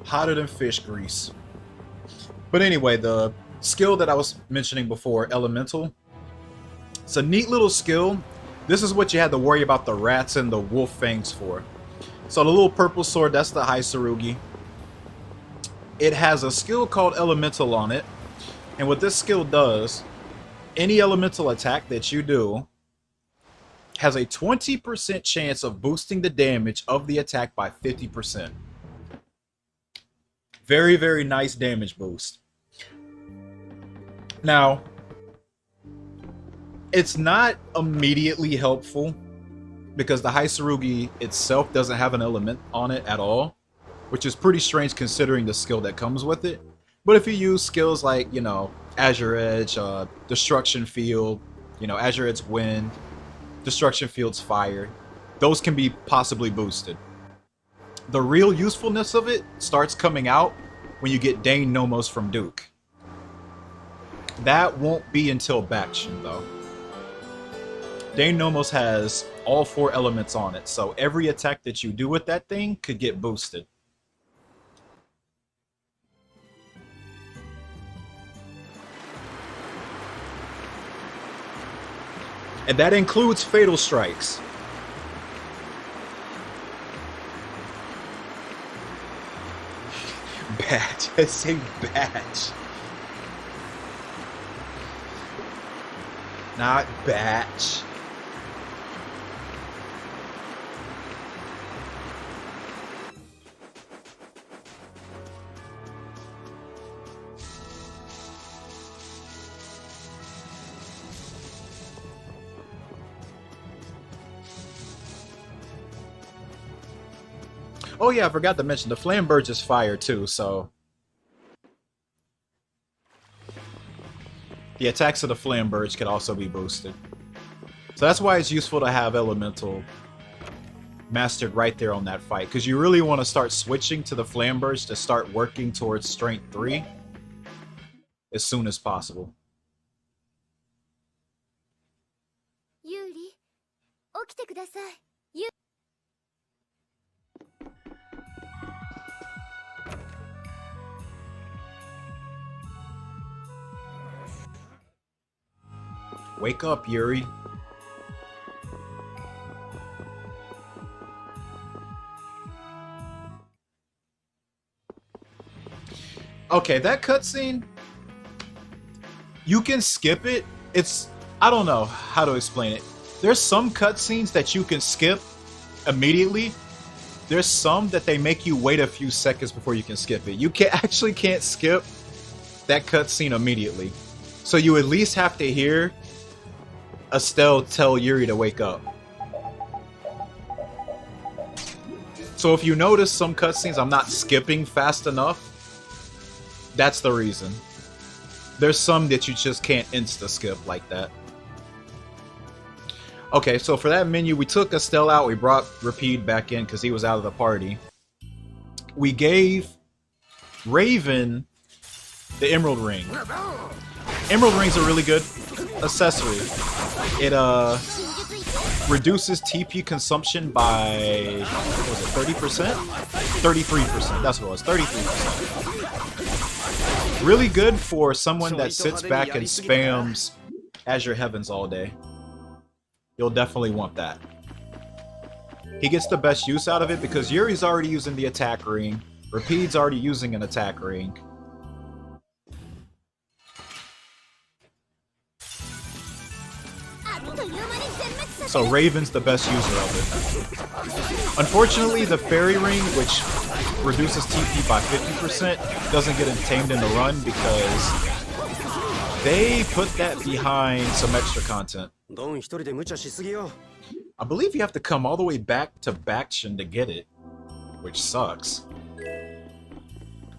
Hotter than fish grease. But anyway, the skill that I was mentioning before, Elemental, it's a neat little skill. This is what you had to worry about the rats and the wolf fangs for. So the little purple sword, that's the High Tsurugi. It has a skill called Elemental on it. And what this skill does, any elemental attack that you do has a 20% chance of boosting the damage of the attack by 50%. Very, very nice damage boost. Now, it's not immediately helpful because the High Tsurugi itself doesn't have an element on it at all, which is pretty strange considering the skill that comes with it. But if you use skills like, you know, Azure Edge, Destruction Field, you know, Azure Edge Wind, Destruction Field's Fire, those can be possibly boosted. The real usefulness of it starts coming out when you get Dane Nomos from Duke. That won't be until Bakshin, though. Dane Nomos has all 4 elements on it, so every attack that you do with that thing could get boosted. And that includes Fatal Strikes. Batch. I say batch. Not batch. Oh yeah, I forgot to mention the Flame Burge is fire too, so The attacks of the Flamberge could also be boosted. So that's why it's useful to have Elemental mastered right there on that fight, because you really want to start switching to the Flamberge to start working towards Strength 3 as soon as possible. Yuri, 起きてください。Wake up, Yuri. Okay, that cutscene, you can skip it. It's, I don't know how to explain it. There's some cutscenes that you can skip immediately. There's some that they make you wait a few seconds before you can skip it. You can't skip that cutscene immediately. So you at least have to hear Estelle tell Yuri to wake up. So if you notice some cutscenes I'm not skipping fast enough, that's the reason. There's some that you just can't insta-skip like that. Okay, so for that menu, we took Estelle out, we brought Rapide back in because he was out of the party. We gave Raven the Emerald Ring. Emerald Ring's a really good accessory. It reduces TP consumption by, what was it, 30%? 33%, that's what it was, 33%. Really good for someone that sits back and spams Azure Heavens all day. You'll definitely want that. He gets the best use out of it because Yuri's already using the attack ring. Rapide's already using an attack ring. So Raven's the best user of it. Unfortunately, the Fairy Ring, which reduces TP by 50%, doesn't get tamed in the run because they put that behind some extra content. I believe you have to come all the way back to Baction to get it, which sucks.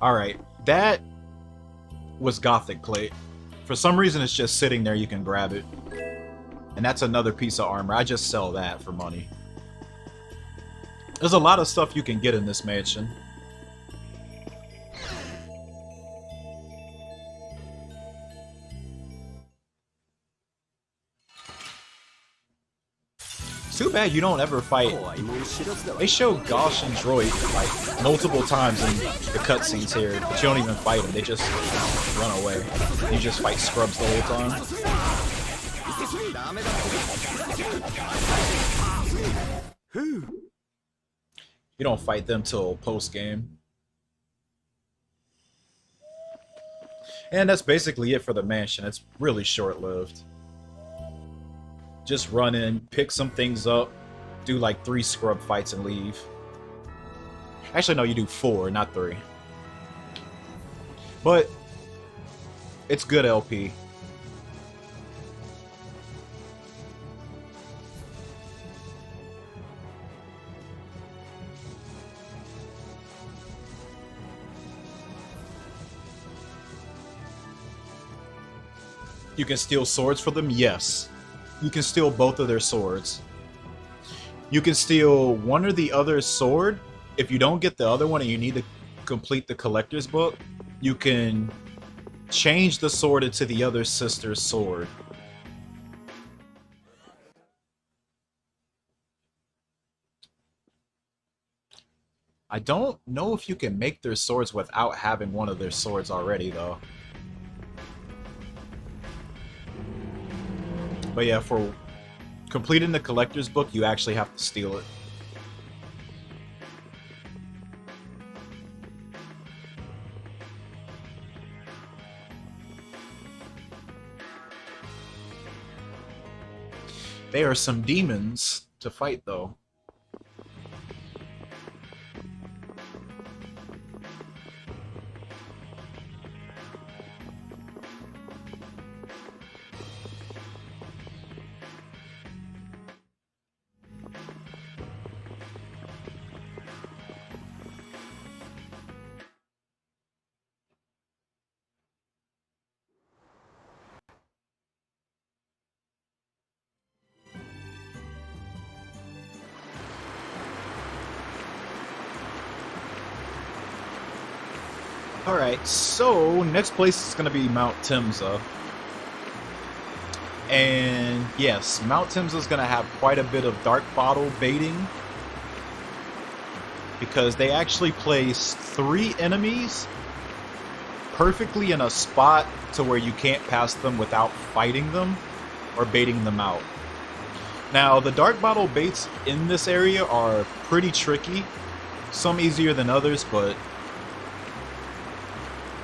Alright, that was Gothic Plate. For some reason, it's just sitting there, you can grab it. And that's another piece of armor. I just sell that for money. There's a lot of stuff you can get in this mansion. It's too bad you don't ever fight. They show Gosh and Droid like multiple times in the cutscenes here, but you don't even fight them. They just run away. You just fight scrubs the whole time. You don't fight them till post game. And that's basically it for the mansion. It's really short-lived. Just run in, pick some things up, do like 3 scrub fights and leave. Actually, no, you do 4, not 3. But it's good LP. You can steal swords for them? Yes. You can steal both of their swords. You can steal one or the other sword. If you don't get the other one and you need to complete the collector's book, you can change the sword into the other sister's sword. I don't know if you can make their swords without having one of their swords already, though. But yeah, for completing the collector's book, you actually have to steal it. There are some demons to fight, though. Alright, so next place is going to be Mount Timza. And yes, Mount Timza is going to have quite a bit of dark bottle baiting, because they actually place 3 enemies perfectly in a spot to where you can't pass them without fighting them or baiting them out. Now, the dark bottle baits in this area are pretty tricky. Some easier than others, but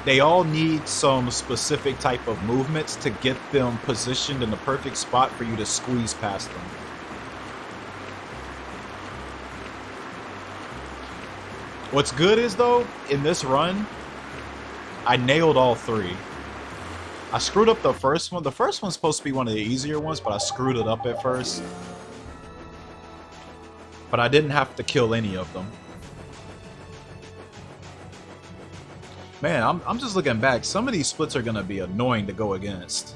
they all need some specific type of movements to get them positioned in the perfect spot for you to squeeze past them. What's good is, though, in this run, I nailed all 3. I screwed up the first one. The first one's supposed to be one of the easier ones, but I screwed it up at first. But I didn't have to kill any of them. Man, I'm just looking back. Some of these splits are going to be annoying to go against.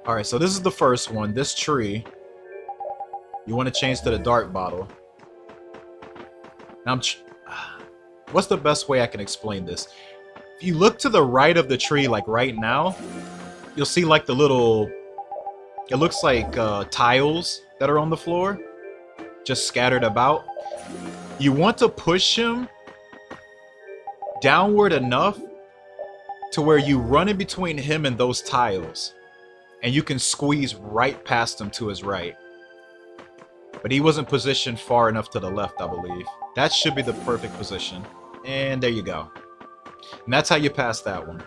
Alright, so this is the first one. This tree. You want to change to the dark bottle. Now what's the best way I can explain this? If you look to the right of the tree, like right now, you'll see like the little... It looks like tiles that are on the floor, just scattered about. You want to push him downward enough to where you run in between him and those tiles, and you can squeeze right past him to his right. But he wasn't positioned far enough to the left, I believe. That should be the perfect position. And there you go. And that's how you pass that one.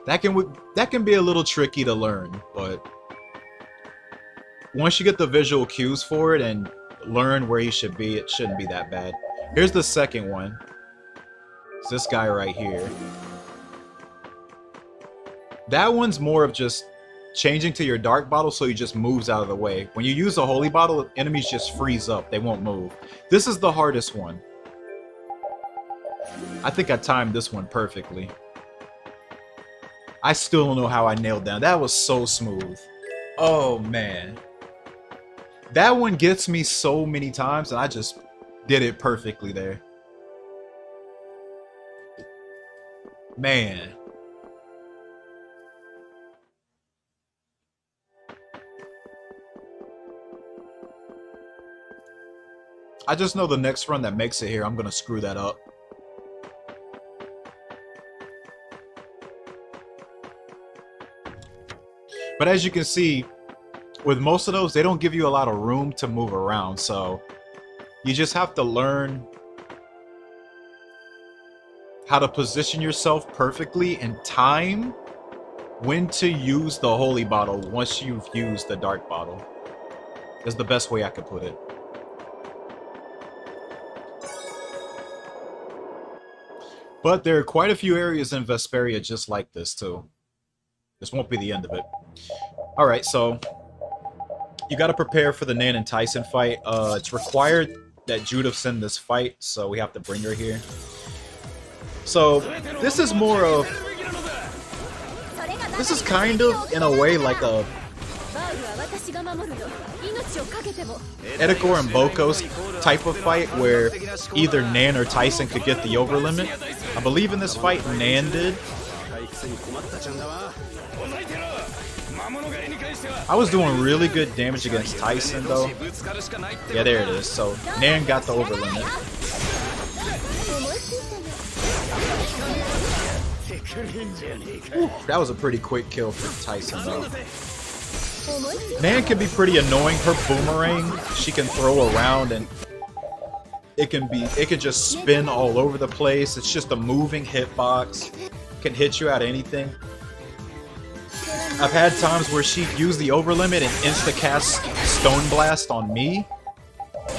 That can be a little tricky to learn, but once you get the visual cues for it and learn where he should be, it shouldn't be that bad. Here's the second one. It's this guy right here. That one's more of just changing to your dark bottle so he just moves out of the way. When you use a holy bottle, enemies just freeze up. They won't move. This is the hardest one. I think I timed this one perfectly. I still don't know how I nailed down. That was so smooth. Oh, man. That one gets me so many times, and I just did it perfectly there. Man. I just know the next run that makes it here, I'm gonna screw that up. But as you can see, with most of those, they don't give you a lot of room to move around, so you just have to learn how to position yourself perfectly and time when to use the holy bottle once you've used the dark bottle. Is the best way I could put it. But there are quite a few areas in Vesperia just like this too. This won't be the end of it. Alright, so you gotta prepare for the Nan and Tyson fight. It's required that Judith send this fight, so we have to bring her here. So this is more of... This is kind of, in a way, like a... Edicor and Boko's type of fight where either Nan or Tyson could get the over limit. I believe in this fight Nan did. I was doing really good damage against Tyson though. Yeah, there it is. So Nan got the over limit. Whew, that was a pretty quick kill for Tyson though. Nan can be pretty annoying. Her boomerang she can throw around and it can just spin all over the place. It's just a moving hitbox. Can hit you at anything. I've had times where she used the over limit and insta-cast Stone Blast on me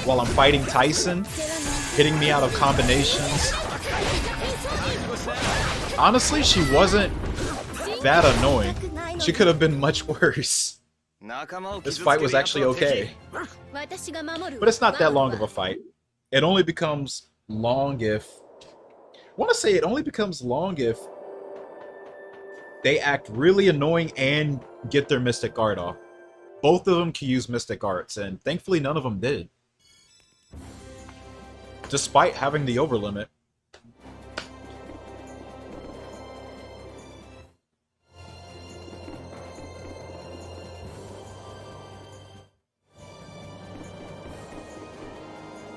while I'm fighting Tyson, hitting me out of combinations. Honestly, she wasn't that annoying. She could have been much worse. This fight was actually okay. But it's not that long of a fight. it only becomes long if I want to say it only becomes long if they act really annoying and get their Mystic Art off. Both of them can use Mystic Arts, and thankfully none of them did. Despite having the overlimit.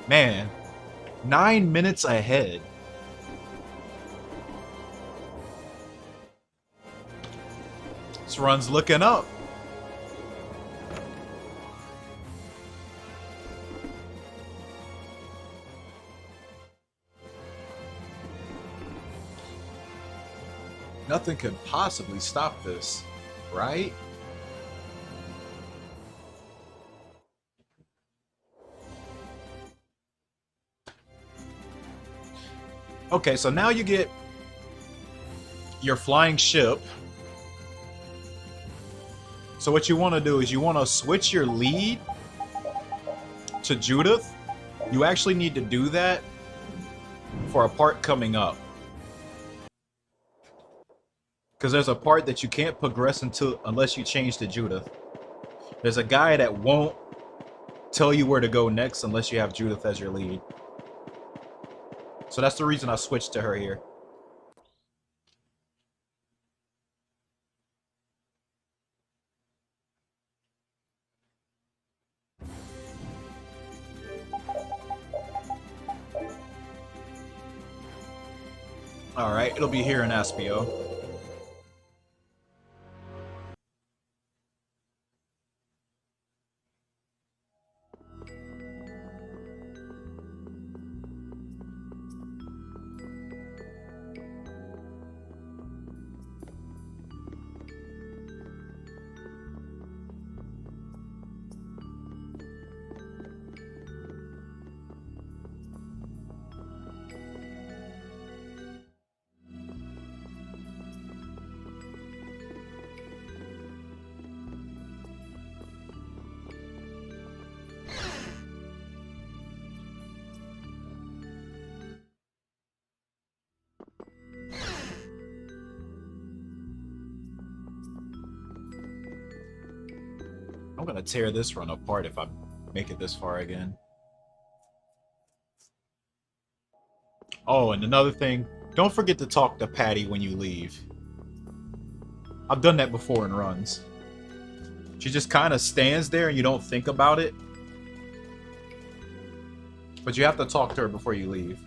Man, 9 minutes ahead. This run's looking up. Nothing could possibly stop this, right? Okay, so now you get your flying ship. So what you want to do is you want to switch your lead to Judith. You actually need to do that for a part coming up. Because there's a part that you can't progress unless you change to Judith. There's a guy that won't tell you where to go next unless you have Judith as your lead. So that's the reason I switched to her here. Alright, it'll be here in Aspio. I'm gonna tear this run apart if I make it this far again. Oh, and another thing, don't forget to talk to Patty when you leave. I've done that before in runs. She just kind of stands there and you don't think about it. But you have to talk to her before you leave.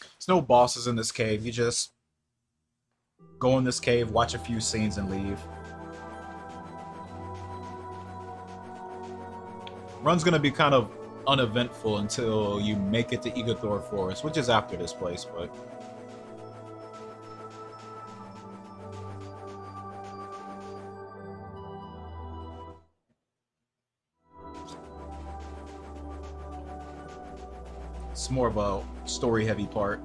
There's no bosses in this cave. You just go in this cave, watch a few scenes, and leave. Run's gonna be kind of uneventful until you make it to Igathor Forest, which is after this place, but... it's more of a story-heavy part.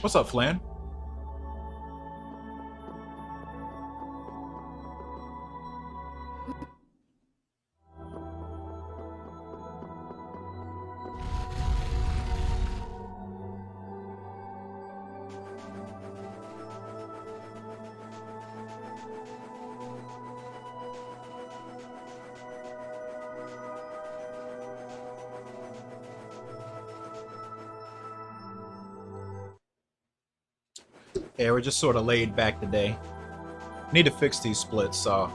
What's up, Flan? Yeah, we're just sort of laid back today. Need to fix these splits, so...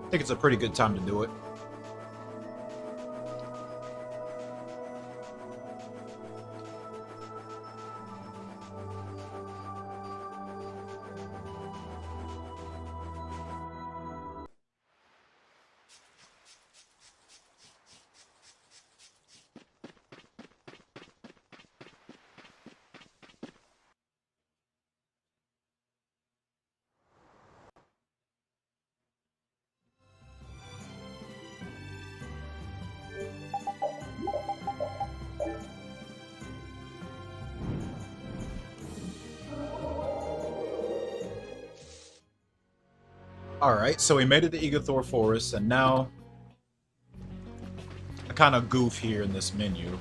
I think it's a pretty good time to do it. Alright, so we made it to Igathor Forest, and now a kind of goof here in this menu.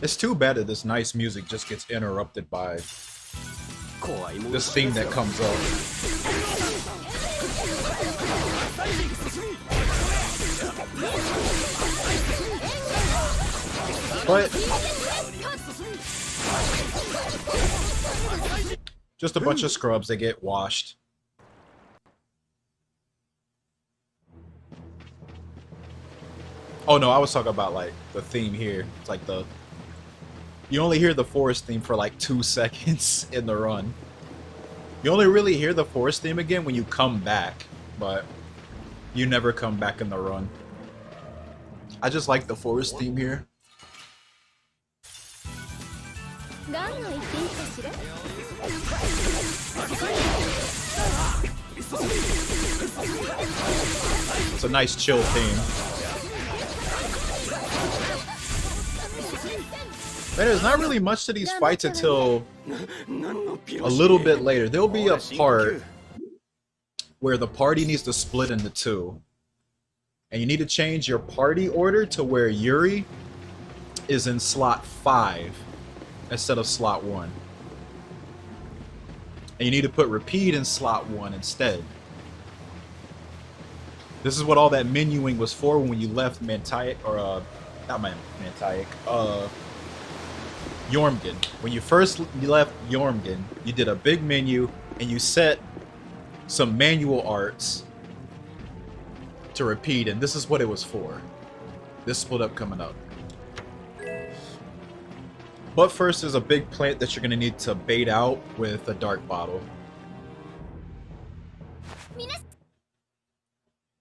It's too bad that this nice music just gets interrupted by this theme that comes up. But just a bunch of scrubs that get washed. Oh no, I was talking about like the theme here. It's like you only hear the forest theme for like 2 seconds in the run. You only really hear the forest theme again when you come back, but you never come back in the run. I just like the forest theme here. It's a nice chill theme. Man, there's not really much to these fights until a little bit later. There'll be a part where the party needs to split into 2. And you need to change your party order to where Yuri is in slot 5 instead of slot 1. And you need to put Repeat in slot 1 instead. This is what all that menuing was for when you left Mantaic, or not Mantaic, Jormungand. When you first left Jormungand, you did a big menu and you set some manual arts to repeat, and this is what it was for. This split up coming up. But first, there's a big plant that you're going to need to bait out with a dark bottle.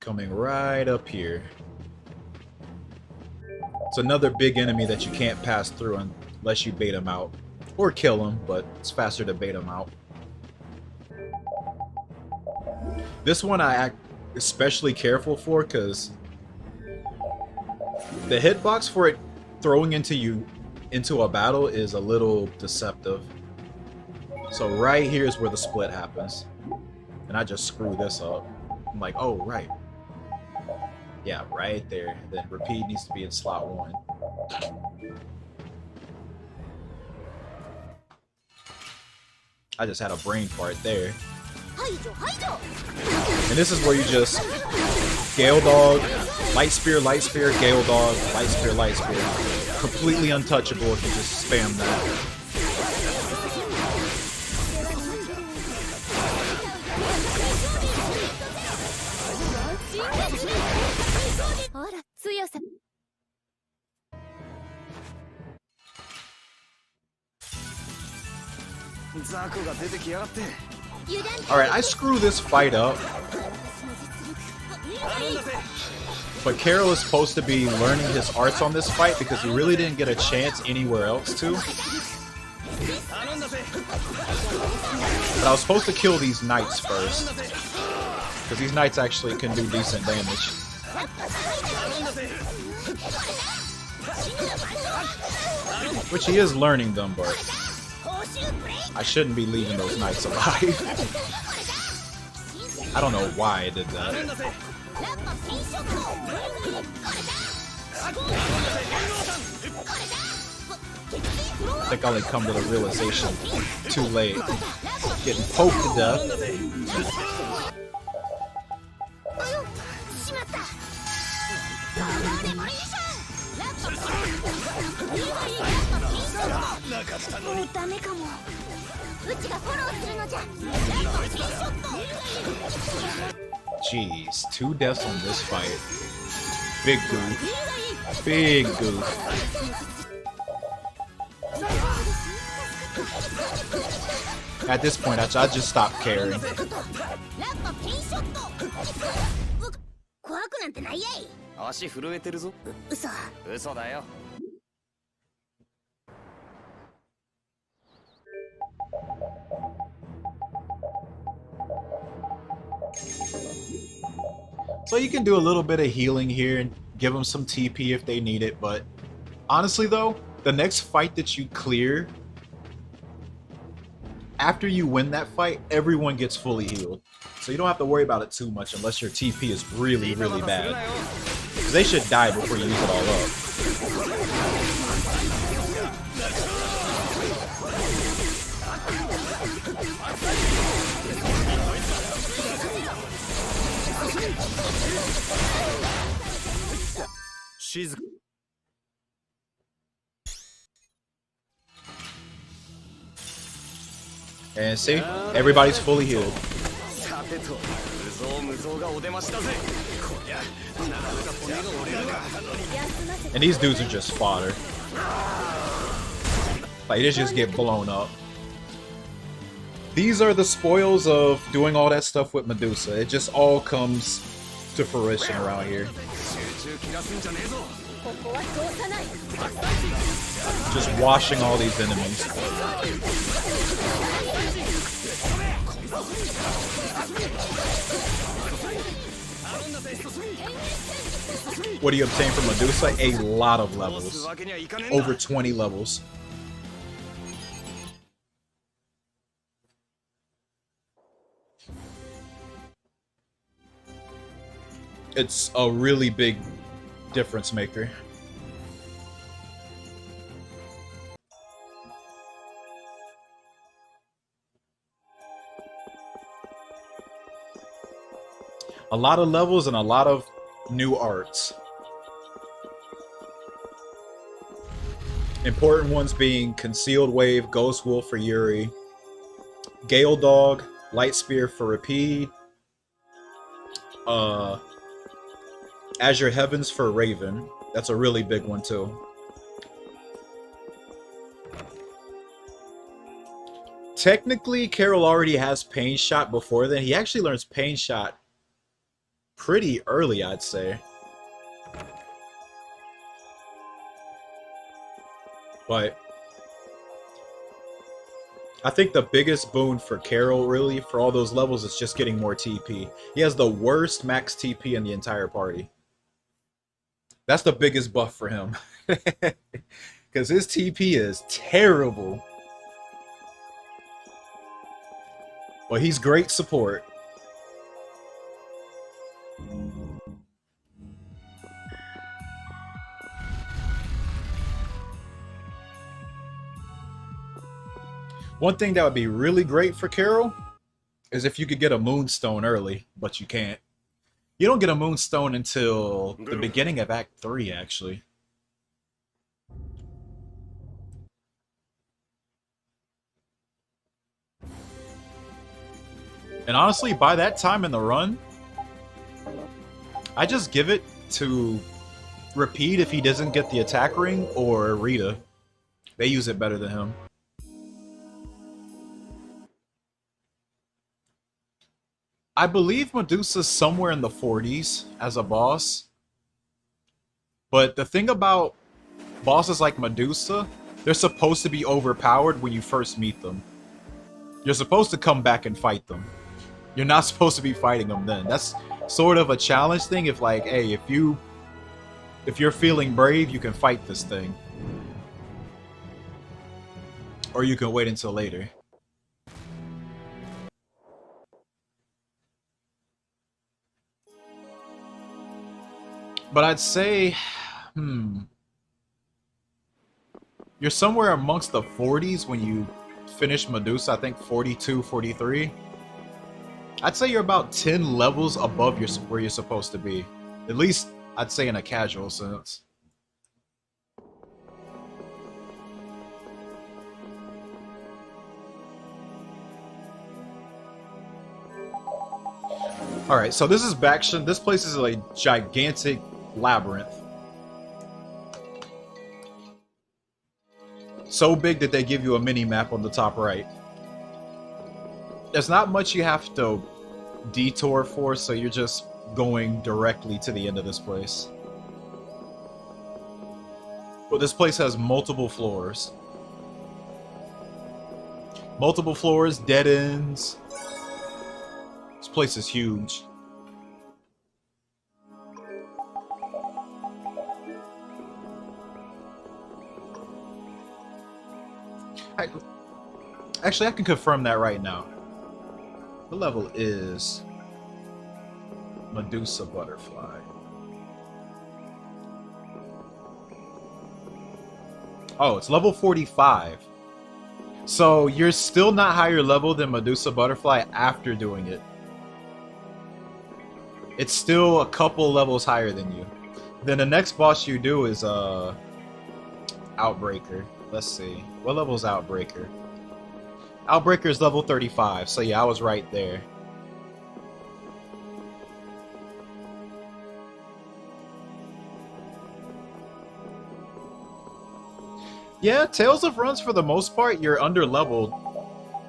Coming right up here. It's another big enemy that you can't pass through unless you bait him out. Or kill him, but it's faster to bait him out. This one I act especially careful for because the hitbox for it throwing into a battle is a little deceptive. So right here is where the split happens. And I just screw this up. I'm like, oh, right. Yeah, right there. Then repeat needs to be in slot 1. I just had a brain fart there. And this is where you just Gale Dog, Light Spear, Gale Dog, Light Spear. Completely untouchable if you just spam that. Alright, I screw this fight up. But Carol is supposed to be learning his arts on this fight because he really didn't get a chance anywhere else to. But I was supposed to kill these knights first. Because these knights actually can do decent damage. Which he is learning them, but I shouldn't be leaving those knights alive. I don't know why I did that. I think I only come to the realization too late. Getting poked to death. Jeez, 2 deaths on this fight. Big goof. Big goof. At this point, I just stopped caring. So you can do a little bit of healing here and give them some TP if they need it, but Honestly, though, the next fight that you clear, after you win that fight, everyone gets fully healed. So you don't have to worry about it too much unless your TP is really, really bad. 'Cause they should die before you use it all up. And see, everybody's fully healed. And these dudes are just fodder. Like, they just get blown up. These are the spoils of doing all that stuff with Medusa. It just all comes to fruition around here. Just washing all these enemies. What do you obtain from Medusa? A lot of levels. Over 20 levels. It's a really big difference maker. A lot of levels and a lot of new arts. Important ones being Concealed Wave, Ghost Wolf for Yuri, Gale Dog, Light Spear for Rapide, Azure Heavens for Raven. That's a really big one too. Technically, Carol already has Pain Shot before then. He actually learns Pain Shot pretty early, I'd say. But I think the biggest boon for Carol, really, for all those levels, is just getting more TP. He has the worst max TP in the entire party. That's the biggest buff for him. Because his TP is terrible. But he's great support. One thing that would be really great for Carol is if you could get a Moonstone early, but you can't. You don't get a Moonstone until the beginning of Act 3, actually. And honestly, by that time in the run, I just give it to Rapide if he doesn't get the attack ring, or Rita. They use it better than him. I believe Medusa's somewhere in the 40s as a boss. But the thing about bosses like Medusa, they're supposed to be overpowered when you first meet them. You're supposed to come back and fight them. You're not supposed to be fighting them then. That's sort of a challenge thing. If like, hey, if you're feeling brave, you can fight this thing. Or you can wait until later. But I'd say, you're somewhere amongst the 40s when you finish Medusa. I think 42, 43. I'd say you're about 10 levels above where you're supposed to be. At least, I'd say in a casual sense. Alright, so this is Bakshan. This place is a gigantic labyrinth. So big that they give you a mini-map on the top right. There's not much you have to detour for, so you're just going directly to the end of this place. But this place has multiple floors. Multiple floors, dead ends. This place is huge. Actually, I can confirm that right now. The level is Medusa Butterfly. Oh, it's level 45. So you're still not higher level than Medusa Butterfly after doing it. It's still a couple levels higher than you. Then the next boss you do is Outbreaker. Let's see. What level is Outbreaker? Outbreaker is level 35. So yeah, I was right there. Yeah, Tales of Runs, for the most part, you're under-leveled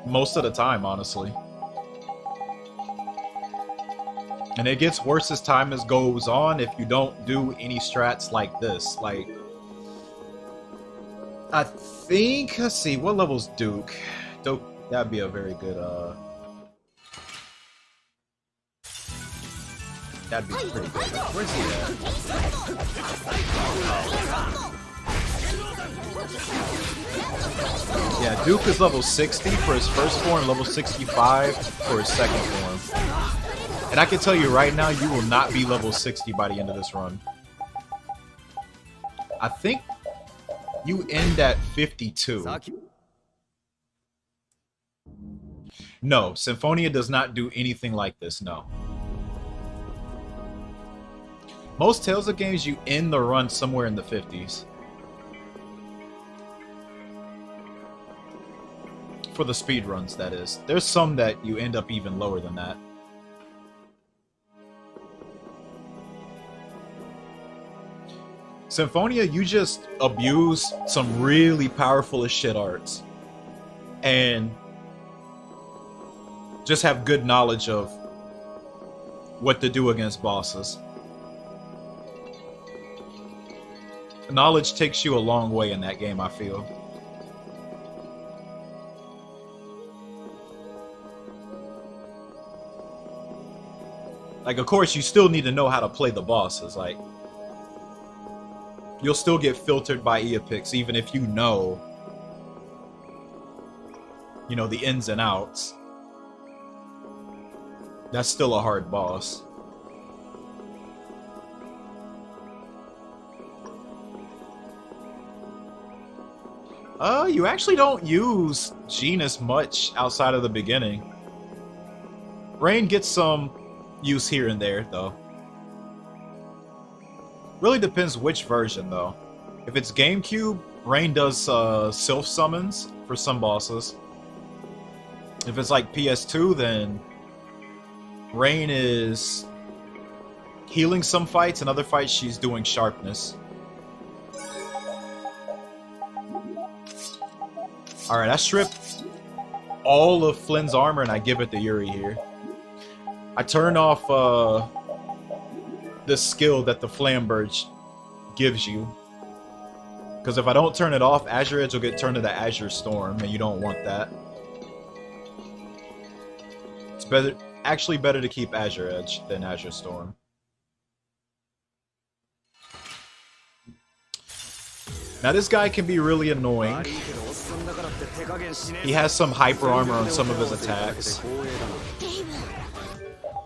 most of the time, honestly. And it gets worse as time goes on if you don't do any strats like this. Like, I think, let's see, what level's Duke? Duke, that'd be a very good, that'd be pretty good. Where's he at? Yeah, Duke is level 60 for his first form, level 65 for his second form. And I can tell you right now, you will not be level 60 by the end of this run. I think you end at 52. No, Symphonia does not do anything like this, no. Most Tales of games, you end the run somewhere in the 50s. For the speed runs, that is. There's some that you end up even lower than that. Symphonia, you just abuse some really powerful as shit arts. And just have good knowledge of what to do against bosses. Knowledge takes you a long way in that game, I feel. Like, of course, you still need to know how to play the bosses. Like, you'll still get filtered by Eopics, even if you know, the ins and outs. That's still a hard boss. You actually don't use Genus much outside of the beginning. Rain gets some use here and there, though. Really depends which version, though. If it's GameCube, Rain does self-summons for some bosses. If it's like PS2, then Rain is healing some fights, and other fights she's doing sharpness. Alright, I strip all of Flynn's armor and I give it to Yuri here. I turn off this skill that the Flamberge gives you. Because if I don't turn it off, Azure Edge will get turned into Azure Storm, and you don't want that. It's actually better to keep Azure Edge than Azure Storm. Now this guy can be really annoying. He has some hyper armor on some of his attacks,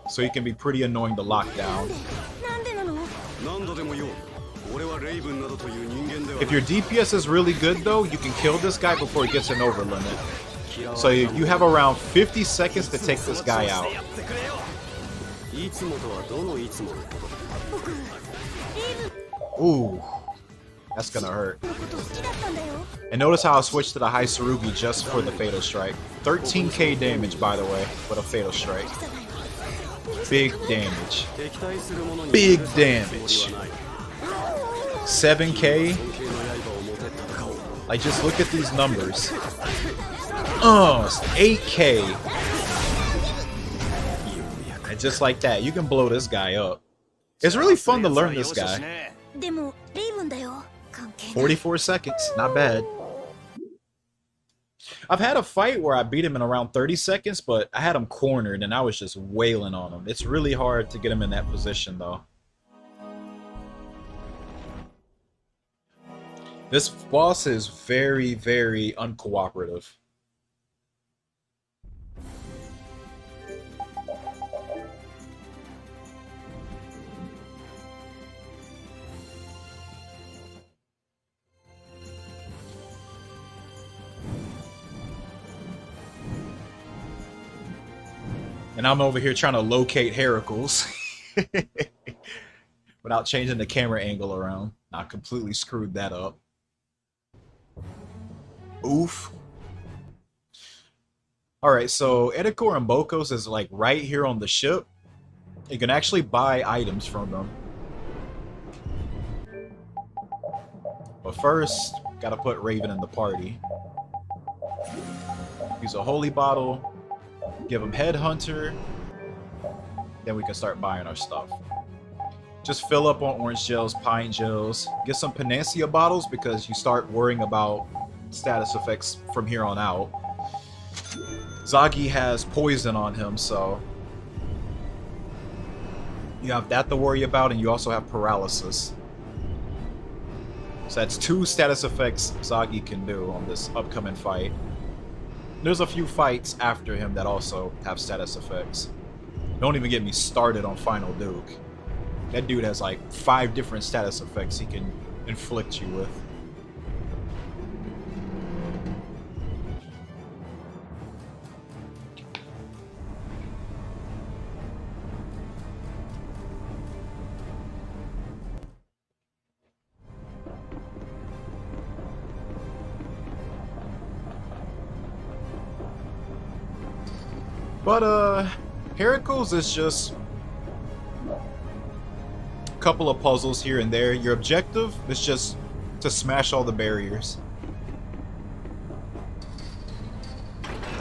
so he can be pretty annoying to lock down. If your DPS is really good though, you can kill this guy before he gets an over limit. So you have around 50 seconds to take this guy out. Ooh, that's gonna hurt. And notice how I switched to the high Tsurugi just for the Fatal Strike. 13k damage, by the way, with a Fatal Strike. Big damage. Big damage. 7k. Like, just look at these numbers. It's 8k. And just like that, you can blow this guy up. It's really fun to learn this guy. 44 seconds, not bad. I've had a fight where I beat him in around 30 seconds, but I had him cornered and I was just wailing on him. It's really hard to get him in that position, though. This boss is very, very uncooperative. And I'm over here trying to locate Heracles without changing the camera angle around. I completely screwed that up. Oof. Alright, so Edicor and Bokos is like right here on the ship. You can actually buy items from them. But first, gotta put Raven in the party. Use a holy bottle, give him Headhunter, then we can start buying our stuff. Just fill up on orange gels, pine gels, get some Panacea bottles because you start worrying about status effects from here on out. Zagi has poison on him, so you have that to worry about, and you also have paralysis. So that's 2 status effects Zagi can do on this upcoming fight. There's a few fights after him that also have status effects. Don't even get me started on Final Duke. That dude has like 5 different status effects he can inflict you with. But, Heracles is just a couple of puzzles here and there. Your objective is just to smash all the barriers.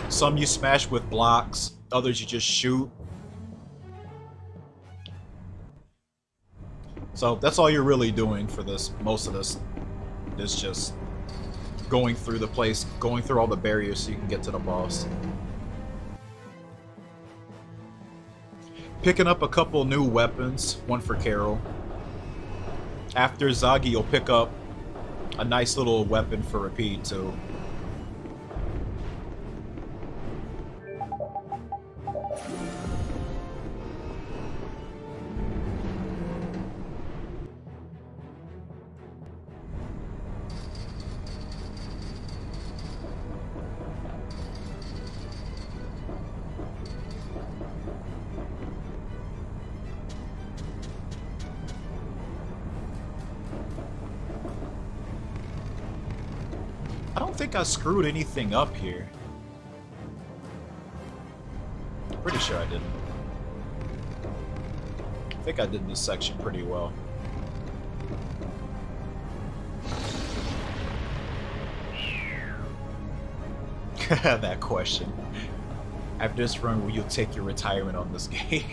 Some you smash with blocks, others you just shoot. So that's all you're really doing for this. Most of this is just going through the place, going through all the barriers so you can get to the boss. Picking up a couple new weapons, one for Carol. After Zagi, you'll pick up a nice little weapon for Rapide too. I don't think I screwed anything up here. Pretty sure I didn't. I think I did this section pretty well. That question. After this run, will you take your retirement on this game?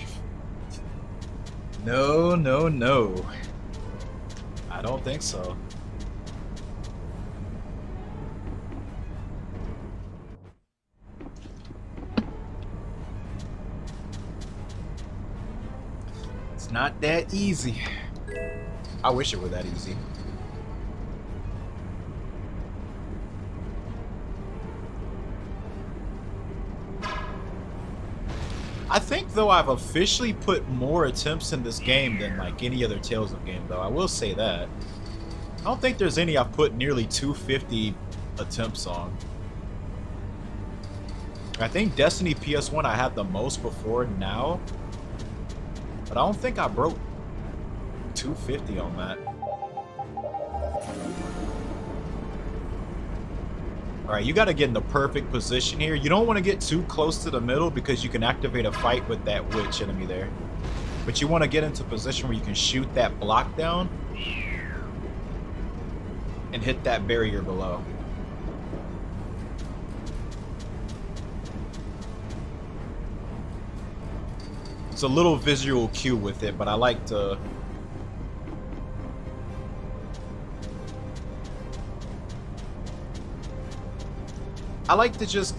No, no, no. I don't think so. It's not that easy. I wish it were that easy. I think, though, I've officially put more attempts in this game than, like, any other Tales of game, though. I will say that. I don't think there's any I've put nearly 250 attempts on. I think Destiny PS1 I had the most before now. But I don't think I broke 250 on that. Alright, you gotta get in the perfect position here. You don't want to get too close to the middle because you can activate a fight with that witch enemy there. But you want to get into a position where you can shoot that block down and hit that barrier below. It's a little visual cue with it, but I like to... just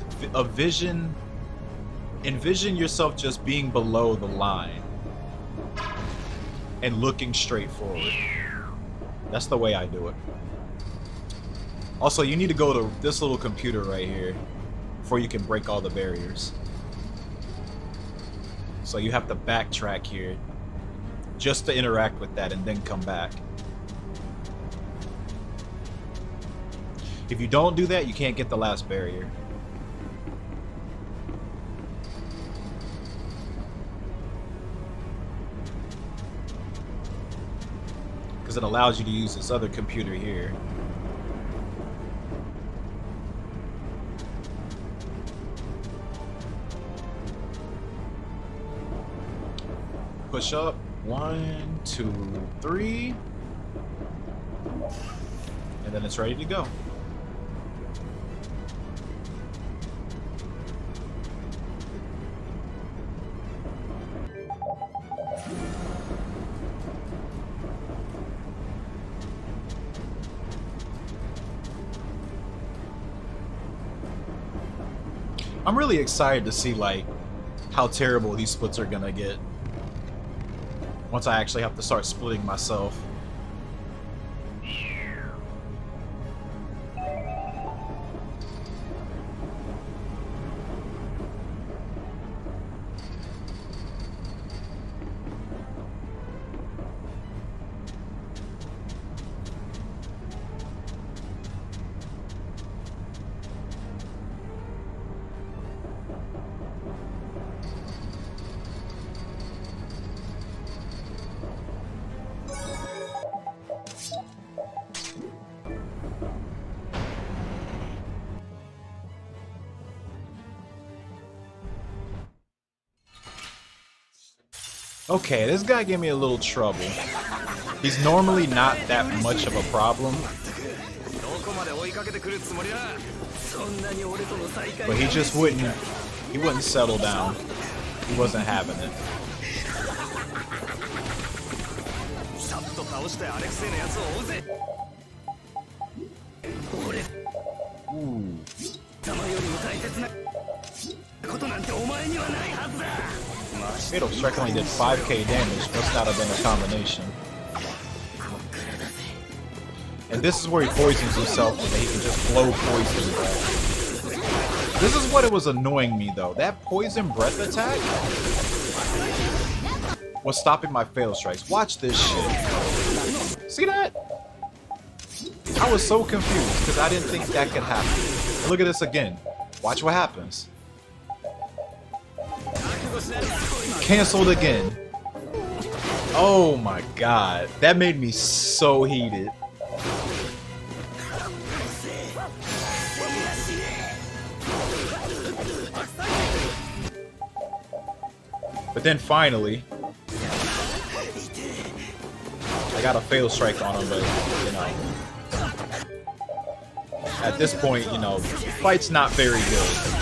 envision yourself just being below the line and looking straight forward. That's the way I do it. Also, you need to go to this little computer right here before you can break all the barriers. So you have to backtrack here just to interact with that and then come back. If you don't do that, you can't get the last barrier. it allows you to use this other computer here. Push up. 1, 2, 3. And then it's ready to go. I'm really excited to see like how terrible these splits are gonna get once I actually have to start splitting myself. Okay, this guy gave me a little trouble. He's normally not that much of a problem, but he just wouldn't settle down. He wasn't having it. Ooh. Fatal Strike only did 5k damage, must not have been a combination. And this is where he poisons himself so that he can just blow poison breath. This is what it was annoying me though. That poison breath attack was stopping my Fatal Strikes. Watch this shit. See that? I was so confused because I didn't think that could happen. And look at this again. Watch what happens. Canceled again. Oh my god. That made me so heated. But then finally, I got a Fatal Strike on him, but, you know, at this point, you know, fight's not very good.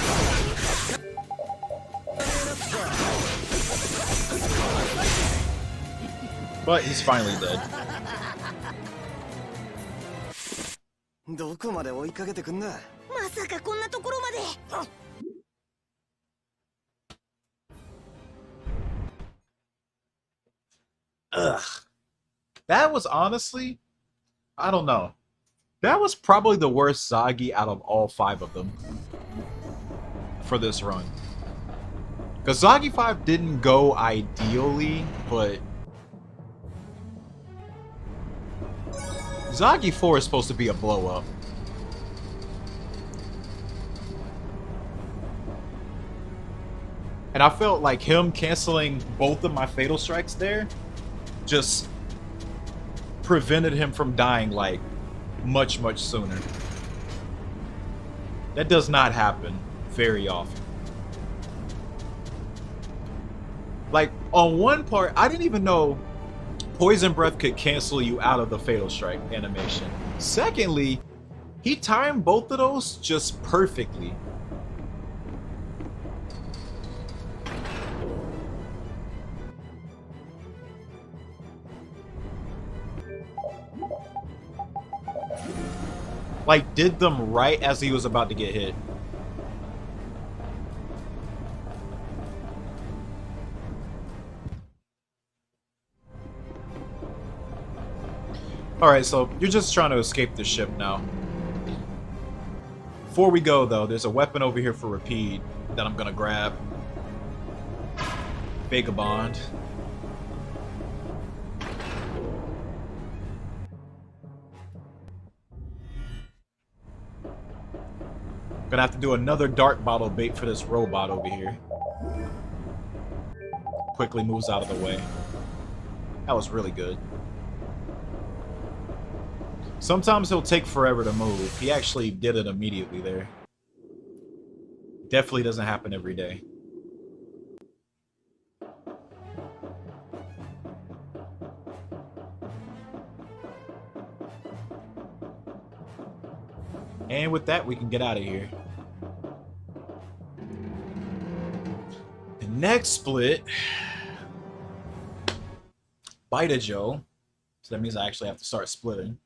But he's finally dead. Ugh. That was honestly, I don't know. That was probably the worst Zagi out of all 5 of them for this run. Because Zagi 5 didn't go ideally, but Zagi 4 is supposed to be a blow-up. And I felt like him canceling both of my Fatal Strikes there just prevented him from dying, like, much, much sooner. That does not happen very often. Like, on one part, I didn't even know Poison Breath could cancel you out of the Fatal Strike animation. Secondly, he timed both of those just perfectly. Like, did them right as he was about to get hit. Alright, so you're just trying to escape the ship now. Before we go, though, there's a weapon over here for Rapide that I'm gonna grab. Vagabond. Gonna have to do another dark bottle bait for this robot over here. Quickly moves out of the way. That was really good. Sometimes he'll take forever to move. He actually did it immediately there. Definitely doesn't happen every day. And with that, we can get out of here. The next split, Bita Joe. So that means I actually have to start splitting.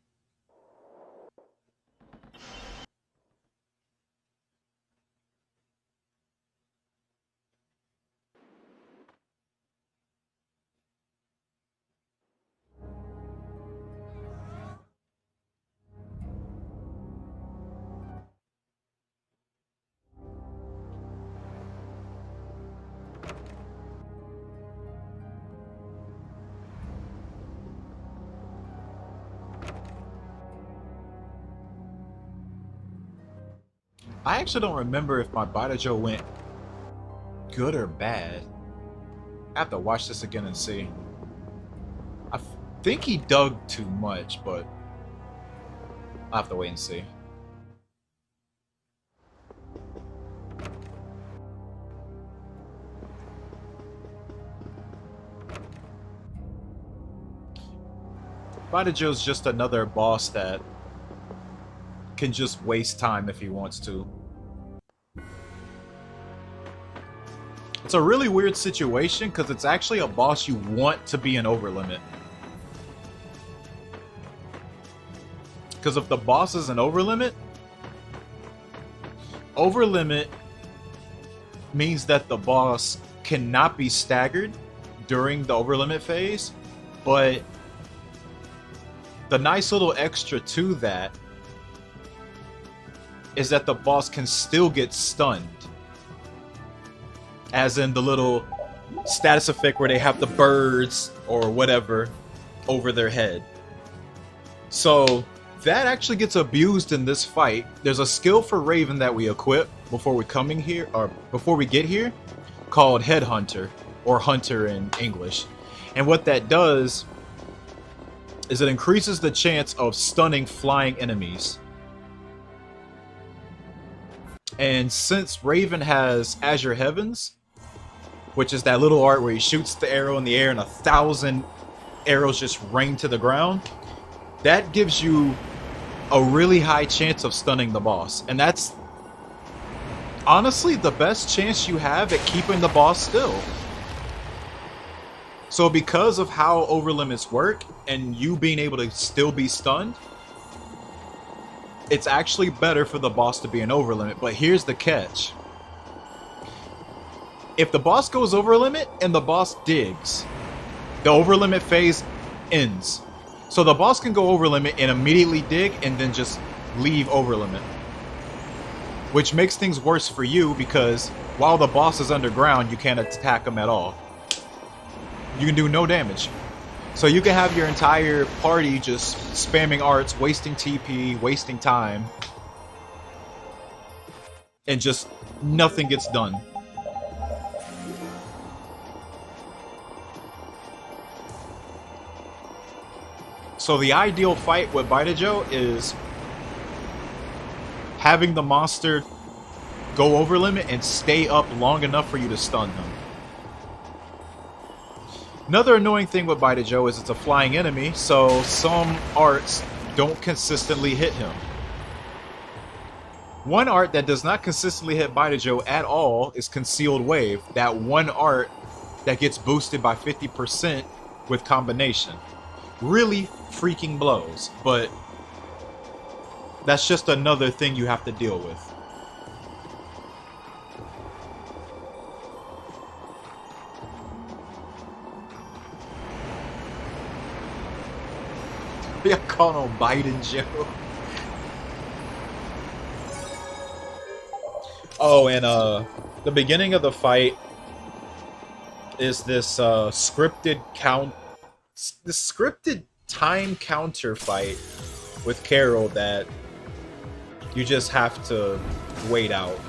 I actually don't remember if my Bita Joe went good or bad. I have to watch this again and see. I think he dug too much, but I'll have to wait and see. Bita Joe's just another boss that can just waste time if he wants to. It's a really weird situation because it's actually a boss you want to be an overlimit. Because if the boss is an overlimit, overlimit means that the boss cannot be staggered during the overlimit phase, but the nice little extra to that is that the boss can still get stunned. As in the little status effect where they have the birds or whatever over their head. So that actually gets abused in this fight. There's a skill for Raven that we equip before we coming here, or before we get here, called Headhunter, or Hunter in English. And what that does is it increases the chance of stunning flying enemies. And since Raven has Azure Heavens, which is that little art where he shoots the arrow in the air and 1,000 arrows just rain to the ground, that gives you a really high chance of stunning the boss. And that's honestly the best chance you have at keeping the boss still. So because of how overlimits work and you being able to still be stunned, it's actually better for the boss to be an overlimit. But here's the catch. If the boss goes overlimit and the boss digs, the overlimit phase ends. So the boss can go overlimit and immediately dig and then just leave overlimit. Which makes things worse for you because while the boss is underground, you can't attack him at all. You can do no damage. So you can have your entire party just spamming arts, wasting TP, wasting time, and just nothing gets done. So the ideal fight with Bita Joe is having the monster go over limit and stay up long enough for you to stun him. Another annoying thing with Bita Joe is it's a flying enemy, so some arts don't consistently hit him. One art that does not consistently hit Bita Joe at all is Concealed Wave, that one art that gets boosted by 50% with combination. Really freaking blows, but that's just another thing you have to deal with. I call him Biden Joe. Oh, and the beginning of the fight is this scripted time counter fight with Carol that you just have to wait out.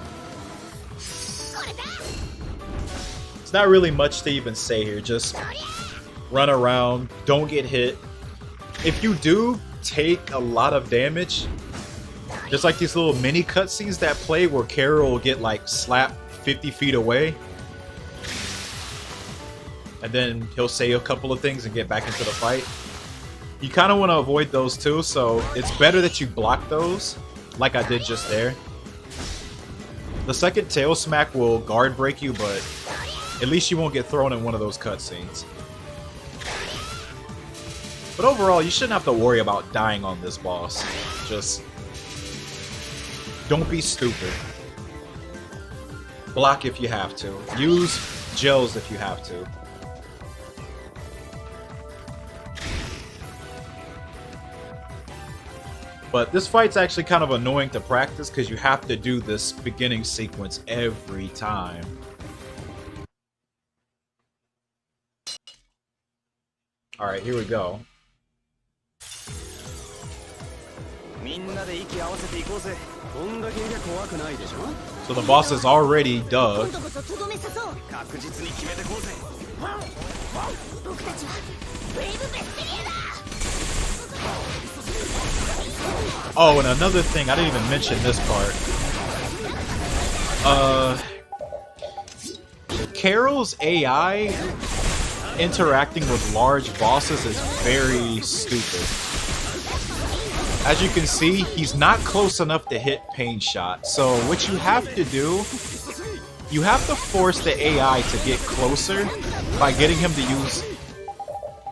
It's not really much to even say here, just run around, don't get hit. If you do, take a lot of damage. There's like these little mini cutscenes that play where Carol will get like slapped 50 feet away. And then he'll say a couple of things and get back into the fight. You kind of want to avoid those too, so it's better that you block those, like I did just there. The second tail smack will guard break you, but at least you won't get thrown in one of those cutscenes. But overall, you shouldn't have to worry about dying on this boss. Just don't be stupid. Block if you have to. Use gels if you have to. But this fight's actually kind of annoying to practice because you have to do this beginning sequence every time. Alright, here we go. So the boss is already dug. Oh, and another thing, I didn't even mention this part. Carol's AI interacting with large bosses is very stupid. As you can see, he's not close enough to hit Pain Shot. So what you have to do, you have to force the AI to get closer by getting him to use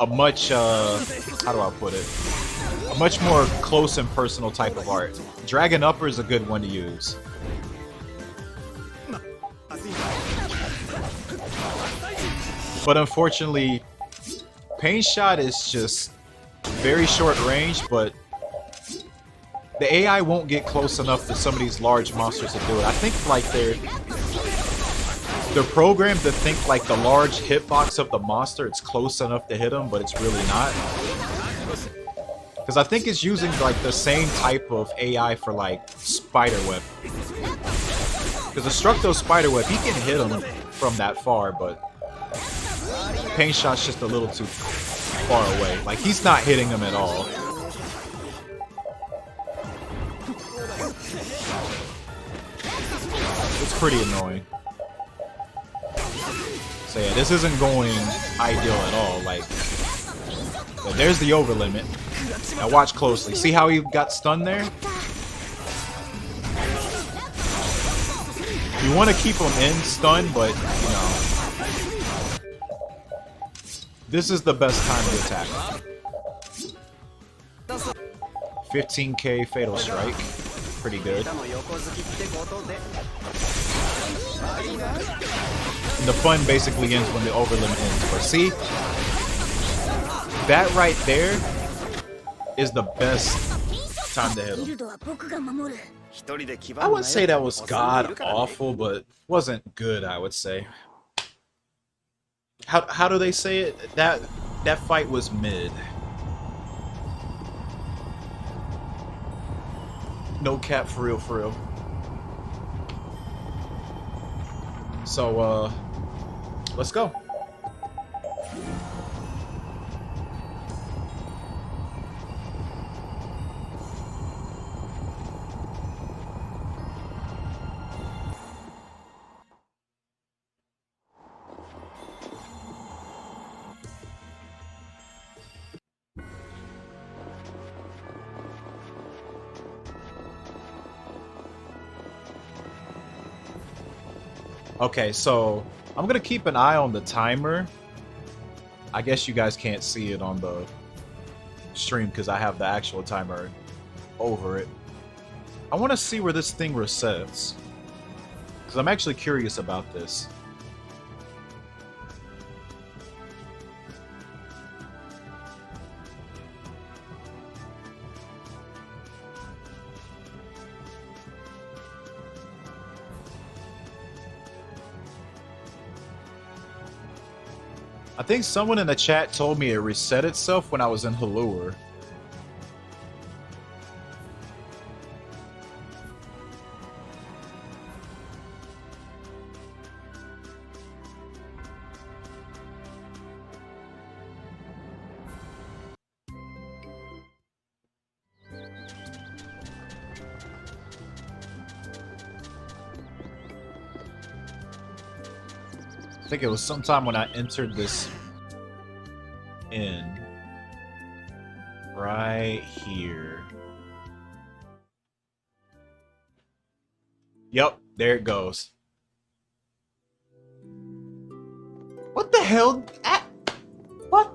a much, how do I put it? A much more close and personal type of art. Dragon Upper is a good one to use. But unfortunately, Pain Shot is just very short range, but the AI won't get close enough to some of these large monsters to do it. I think like they're programmed to think like the large hitbox of the monster, it's close enough to hit him, but it's really not. Because I think it's using like the same type of AI for like Spiderweb. Because Destructo's Spiderweb, he can hit him from that far, but Pain Shot's just a little too far away. Like he's not hitting him at all. It's pretty annoying. So yeah, this isn't going ideal at all. Like, but there's the over limit. Now watch closely. See how he got stunned there? You want to keep him in stun, but you know, this is the best time to attack. 15k Fatal Strike. Pretty good. And the fun basically ends when the over limit ends. But see, that right there is the best time to hit him. I wouldn't say that was god awful, but wasn't good, I would say. How do they say it? That fight was mid. No cap, for real, for real. So, let's go. Okay, so I'm gonna keep an eye on the timer. I guess you guys can't see it on the stream because I have the actual timer over it. I want to see where this thing resets because I'm actually curious about this. I think someone in the chat told me it reset itself when I was in Halure. think it was sometime when I entered this in. Right here. Yep, there it goes. What the hell? What?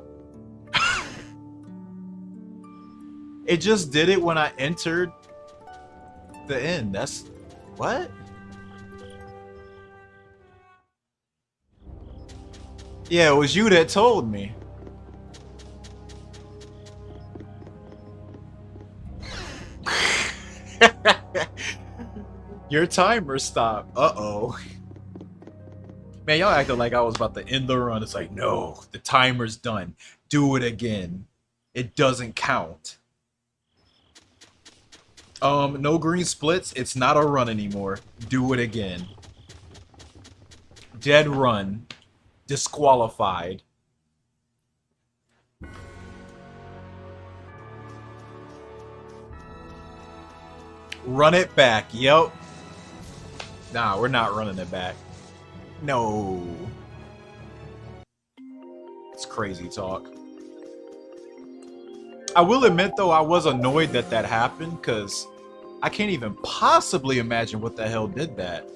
It just did it when I entered the end. That's... what? Yeah, it was you that told me. Your timer stopped. Uh-oh. Man, y'all acted like I was about to end the run. It's like, no, the timer's done. Do it again. It doesn't count. No green splits. It's not a run anymore. Do it again. Dead run. Disqualified. Run it back. Yep. Nah, we're not running it back. No. It's crazy talk. I will admit, though, I was annoyed that that happened, because I can't even possibly imagine what the hell did that.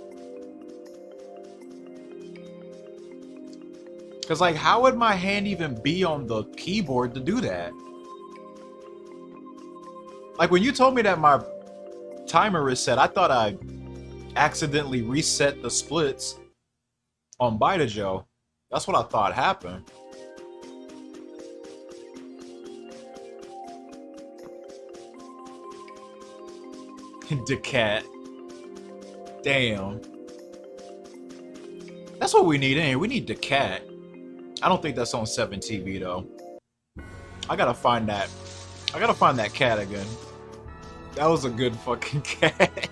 Because, like, how would my hand even be on the keyboard to do that? Like, when you told me that my timer reset, I thought I accidentally reset the splits on Baidajo. That's what I thought happened. Decat. Damn. That's what we need anyway. We need Decat. I don't think that's on 7 TV though. I gotta find that. I gotta find that cat again. That was a good fucking cat.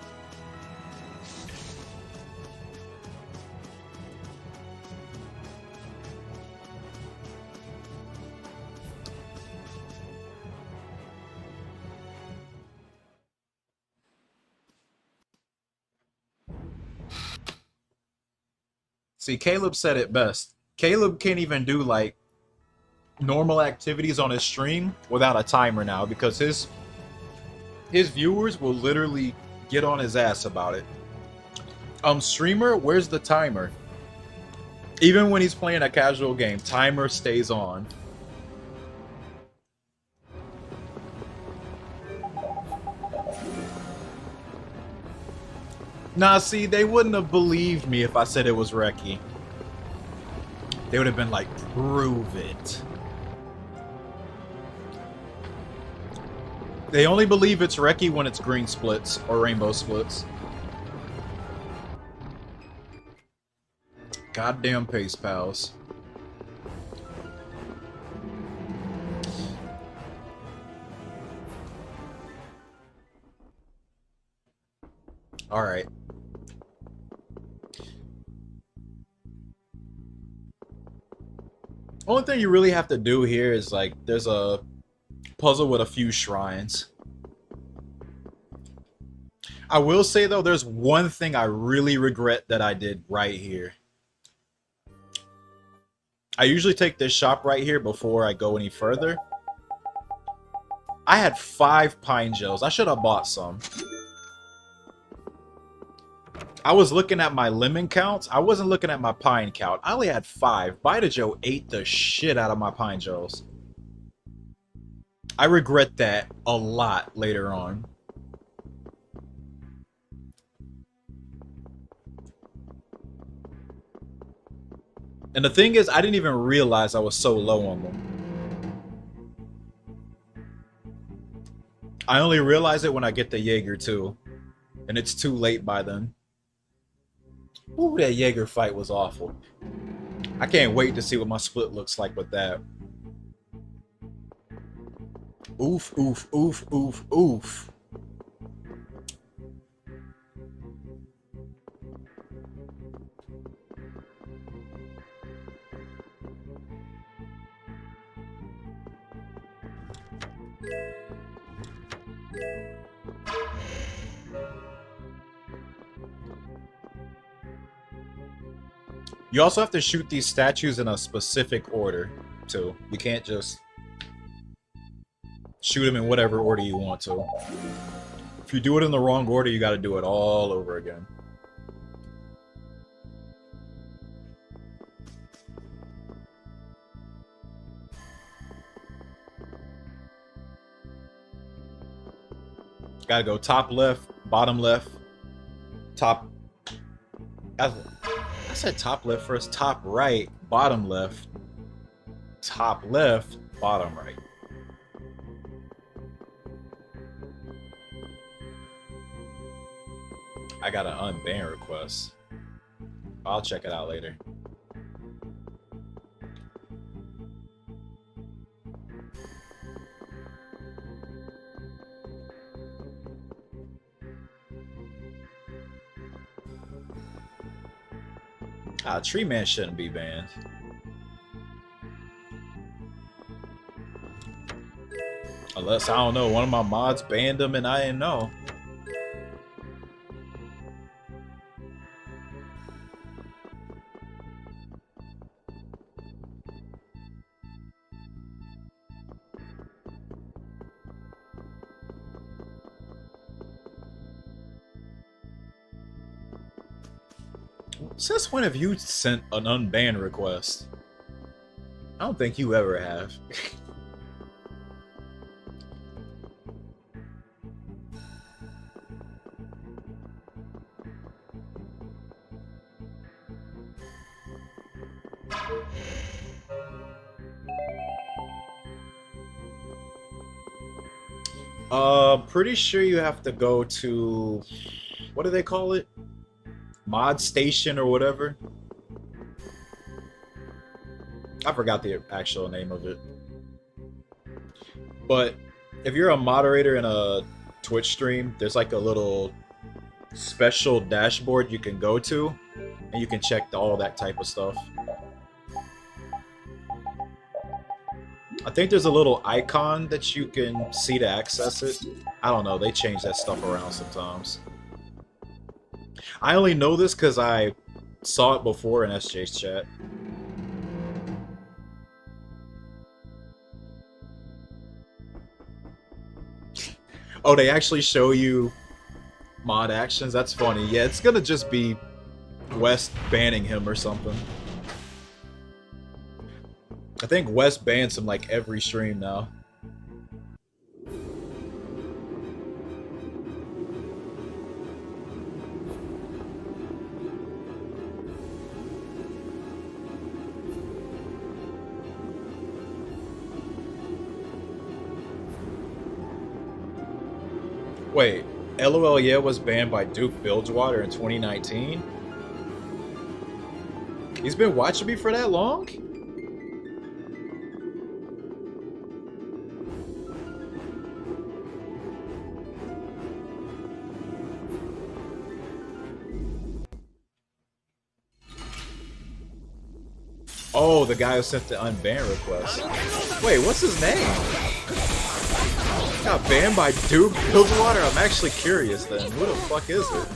See, Caleb said it best. Caleb can't even do like normal activities on his stream without a timer now because his viewers will literally get on his ass about it. Streamer, where's the timer? Even when he's playing a casual game, timer stays on. Nah, see, they wouldn't have believed me if I said it was Reki. They would have been like, prove it. They only believe it's Reki when it's green splits or rainbow splits. Goddamn pace pals. Alright. Only thing you really have to do here is like there's a puzzle with a few shrines. I will say though, there's one thing I really regret that I did right here. I usually take this shop right here before I go any further. I had 5 pine gels. I should have bought some. I was looking at my lemon counts. I wasn't looking at my pine count. I only had 5. Baidajo ate the shit out of my pine gels. I regret that a lot later on. And the thing is, I didn't even realize I was so low on them. I only realize it when I get the Jaeger too. And it's too late by then. Ooh, that Jaeger fight was awful. I can't wait to see what my split looks like with that. Oof, oof, oof, oof, oof. You also have to shoot these statues in a specific order, too. You can't just shoot them in whatever order you want to. If you do it in the wrong order, you gotta do it all over again. Gotta go top left, bottom left, top... I said top left first, top right, bottom left, top left, bottom right. I got an unban request. I'll check it out later. Tree Man shouldn't be banned. Unless, I don't know, one of my mods banned him and I didn't know. Since when have you sent an unban request? I don't think you ever have. Pretty sure you have to go to, what do they call it? Mod station or whatever. I forgot the actual name of it. But if you're a moderator in a Twitch stream, there's like a little special dashboard you can go to, and you can check all that type of stuff. I think there's a little icon that you can see to access it. I don't know, they change that stuff around sometimes. I only know this because I saw it before in SJ's chat. Oh, they actually show you mod actions? That's funny. Yeah, it's gonna just be West banning him or something. I think West bans him like every stream now. Wait, LOL Yeah was banned by Duke Bilgewater in 2019? He's been watching me for that long? Oh, the guy who sent the unban request. Wait, what's his name? Got banned by Duke Bilgewater? I'm actually curious then. Who the fuck is it?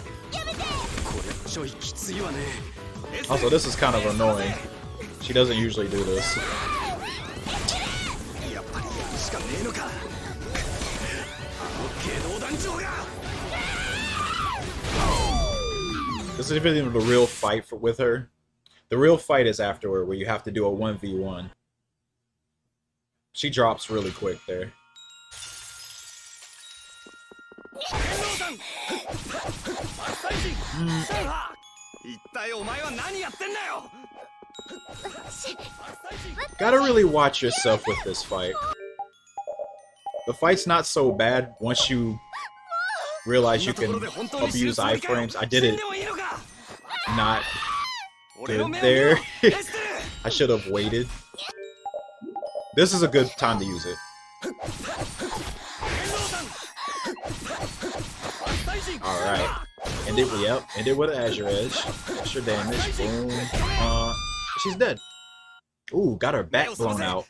Also, this is kind of annoying. She doesn't usually do this. This isn't even the real fight with her. The real fight is afterward, where you have to do a 1v1. She drops really quick there. Gotta really watch yourself with this fight. The fight's not so bad once you realize you can abuse iframes. I did it not good there. I should have waited. This is a good time to use it. Alright. End it, yep. End it with an Azure Edge. Extra damage. Boom. She's dead. Ooh, got her back blown out.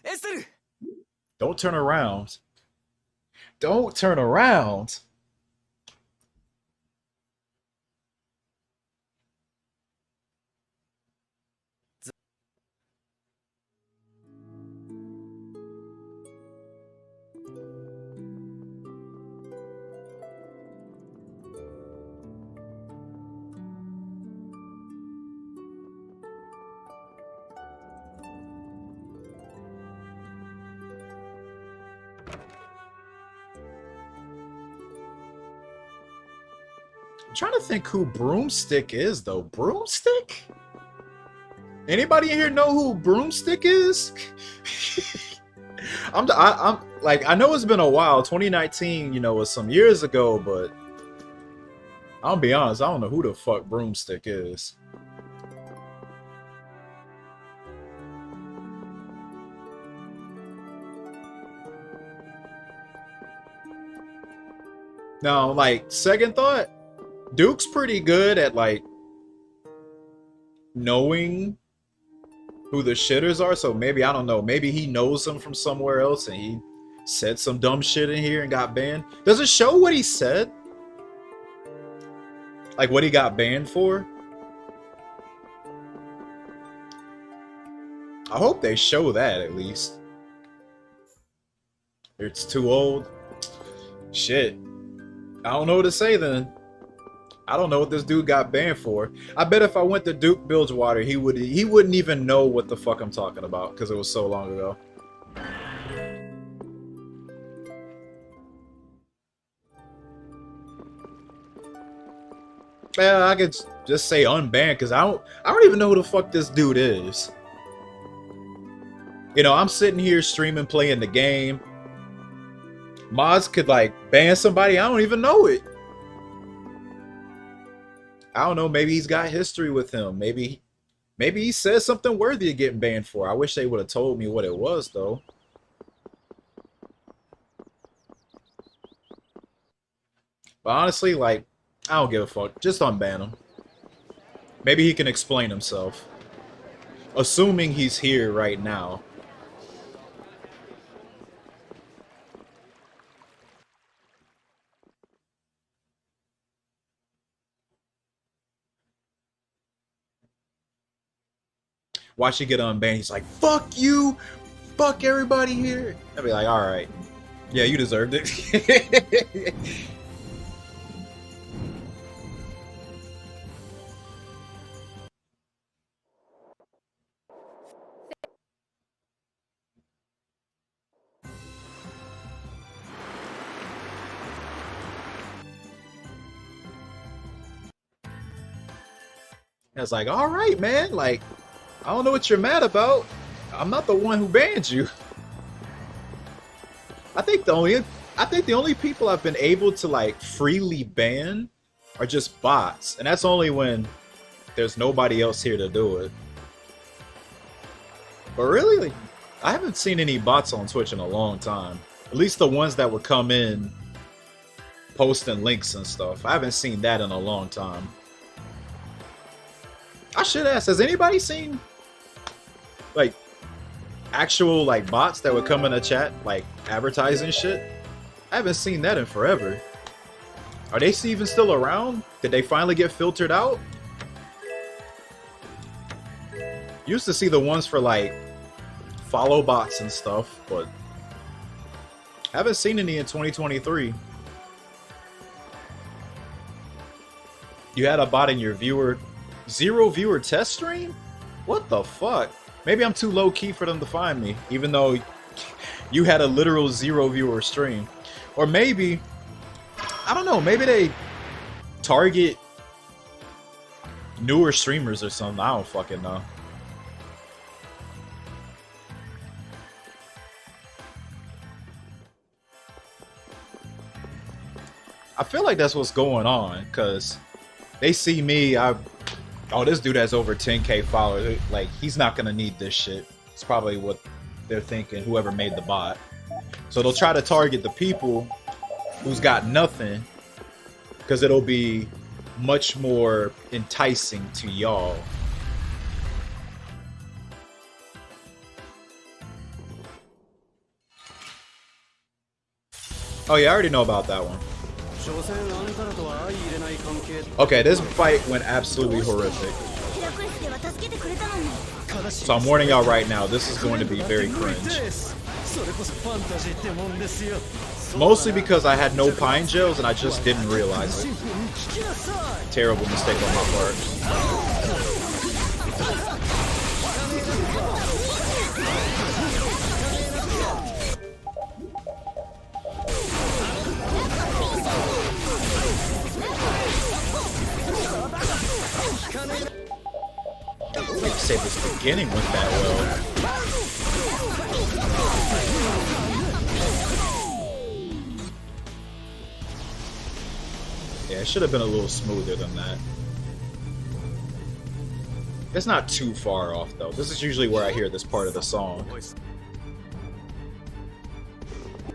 Don't turn around. Don't turn around. I'm trying to think who Broomstick is, though. Broomstick? Anybody in here know who Broomstick is? I'm like, I know it's been a while. 2019, you know, was some years ago, but I'll be honest, I don't know who the fuck Broomstick is. Now, like, second thought, Duke's pretty good at, like, knowing who the shitters are, so maybe, I don't know, maybe he knows them from somewhere else and he said some dumb shit in here and got banned. Does it show what he said? Like, what he got banned for? I hope they show that, at least. It's too old. Shit. I don't know what to say then. I don't know what this dude got banned for. I bet if I went to Duke Bilgewater, he wouldn't even know what the fuck I'm talking about because it was so long ago. Yeah, I could just say unbanned because I don't even know who the fuck this dude is. You know, I'm sitting here streaming, playing the game. Mods could like ban somebody, I don't even know it. I don't know, maybe he's got history with him. Maybe he says something worthy of getting banned for. I wish they would have told me what it was, though. But honestly, like, I don't give a fuck. Just unban him. Maybe he can explain himself. Assuming he's here right now. Watch you get unbanned. He's like, fuck you! Fuck everybody here! I'd be like, alright. Yeah, you deserved it. It's like, alright, man. Like, I don't know what you're mad about. I'm not the one who banned you. I think the only people I've been able to like freely ban are just bots, and that's only when there's nobody else here to do it. But really, like, I haven't seen any bots on Twitch in a long time. At least the ones that would come in posting links and stuff. I haven't seen that in a long time. I should ask, has anybody seen like actual like bots that would come in a chat like advertising shit? I haven't seen that in forever. Are they even still around? Did they finally get filtered out? Used to see the ones for like follow bots and stuff, but haven't seen any in 2023. You had a bot in your zero viewer test stream? What the fuck? Maybe I'm too low key for them to find me, even though you had a literal 0 viewer stream. Or maybe, I don't know, maybe they target newer streamers or something. I don't fucking know. I feel like that's what's going on, because they see me, oh, this dude has over 10K followers. Like, he's not gonna need this shit. It's probably what they're thinking, whoever made the bot. So they'll try to target the people who's got nothing, because it'll be much more enticing to y'all. Oh yeah, I already know about that one. Okay, this fight went absolutely horrific. So I'm warning y'all right now, this is going to be very cringe. Mostly because I had no pine gels and I just didn't realize it. Terrible mistake on my part. beginning went that well. Yeah, it should have been a little smoother than that. It's not too far off, though. This is usually where I hear this part of the song.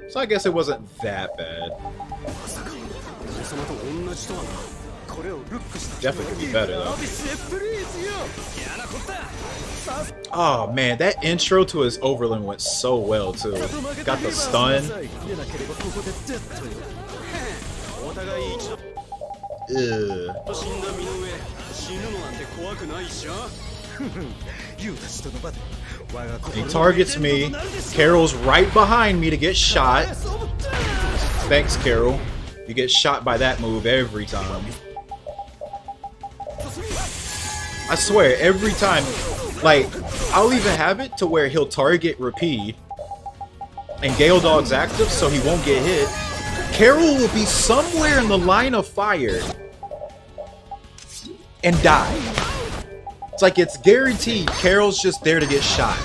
So I guess it wasn't that bad. Definitely could be better, though. Oh, man, that intro to his Overland went so well, too. Got the stun. Ugh. He targets me. Carol's right behind me to get shot. Thanks, Carol. You get shot by that move every time. I swear, every time. Like, I'll even have it to where he'll target Rapide. And Gale Dog's active, so he won't get hit. Carol will be somewhere in the line of fire and die. It's like it's guaranteed Carol's just there to get shot.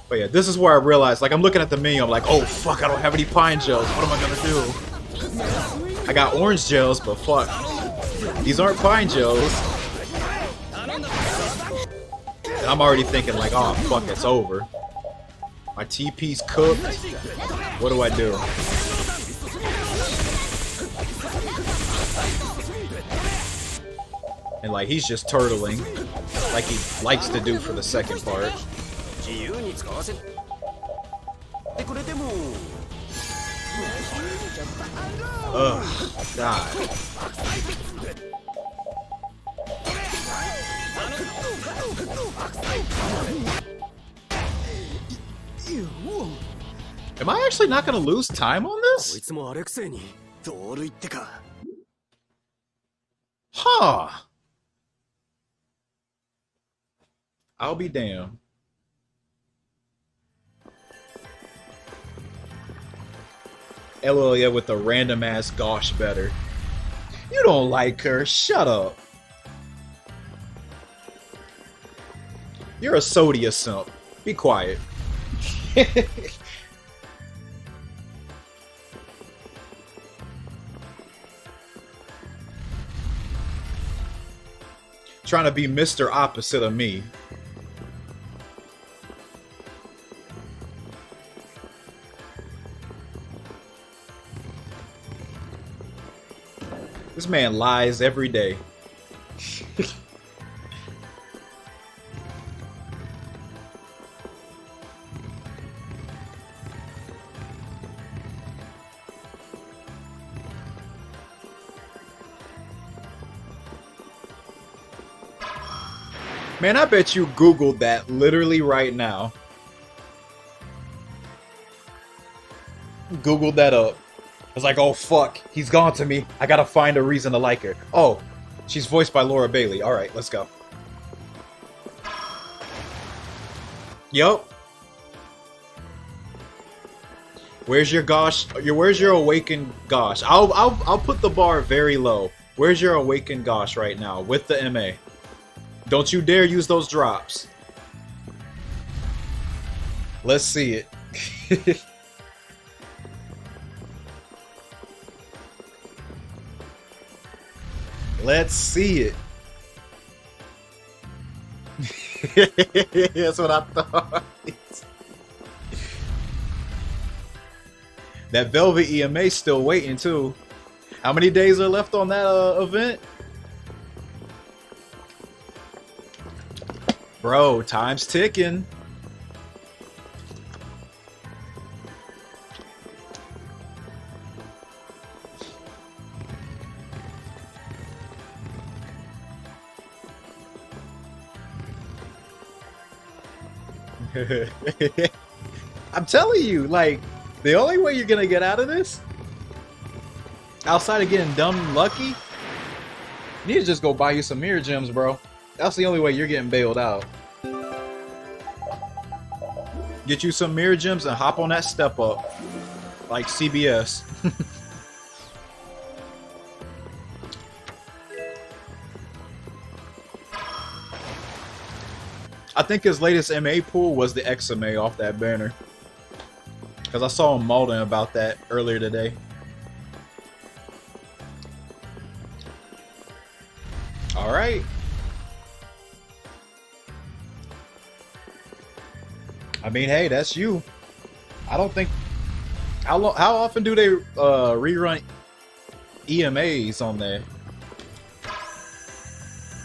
But yeah, this is where I realized, like, I'm looking at the menu, I'm like, oh fuck, I don't have any pine gels. What am I gonna do? I got orange gels, but fuck. These aren't pine gels. And I'm already thinking like, oh fuck, it's over. My TP's cooked. What do I do? And like he's just turtling, like he likes to do for the second part. Ugh, God. Am I actually not gonna lose time on this? Huh. I'll be damned. LOL, yeah, with the random ass gosh better. You don't like her. Shut up. You're a Sodia simp. Be quiet. Trying to be Mr. Opposite of me. This man lies every day. Man, I bet you Googled that literally right now. Googled that up. I was like, oh fuck, he's gone to me. I gotta find a reason to like her. Oh, she's voiced by Laura Bailey. Alright, let's go. Yup. Where's your gosh? Where's your awakened gosh? I'll put the bar very low. Where's your awakened gosh right now with the MA? Don't you dare use those drops. Let's see it. Let's see it. That's what I thought. That Velvet EMA still waiting too. How many days are left on that event? Bro, time's ticking. I'm telling you, like, the only way you're gonna get out of this, outside of getting dumb and lucky, you need to just go buy you some mirror gems, bro. That's the only way you're getting bailed out. Get you some mirror gems and hop on that step up, like CBS. I think his latest MA pull was the XMA off that banner. Because I saw him molding about that earlier today. Alright. I mean, hey, that's you. I don't think... How often do they rerun EMAs on there?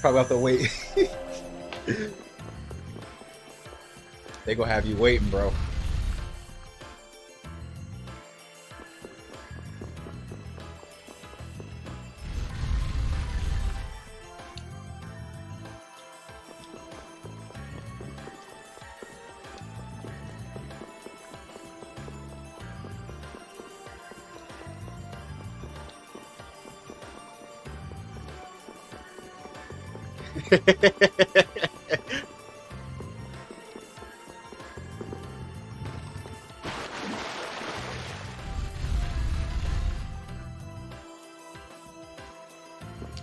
Probably have to wait. They gonna have you waiting, bro.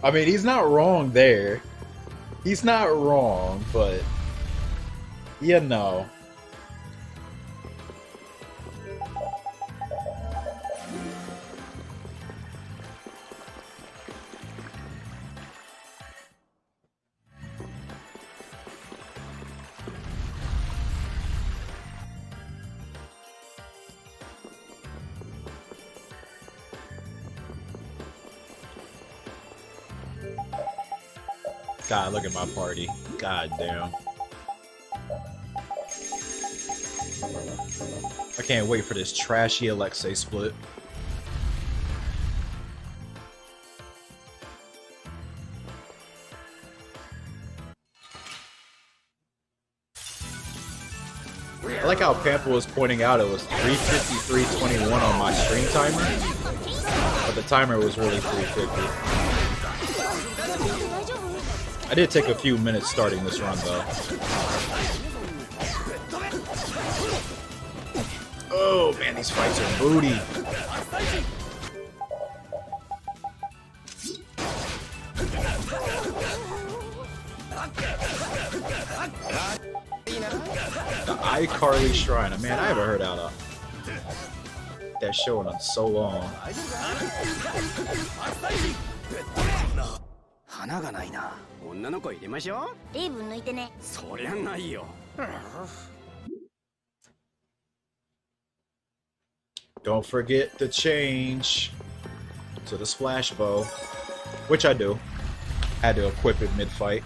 I mean, he's not wrong there. He's not wrong, but you know. God, look at my party. God damn. I can't wait for this trashy Alexei split. I like how Pampa was pointing out it was 3:53:21 on my stream timer, but the timer was really 3:50. I did take a few minutes starting this run, though. Oh, man, these fights are booty. The iCarly Shrine. Man, I haven't heard out of that show in so long. 花がないな。女の子入れましょう。レイブン抜いてね。そりゃないよ。Don't forget to change to the splash bow, which I do. Had to equip it mid-fight.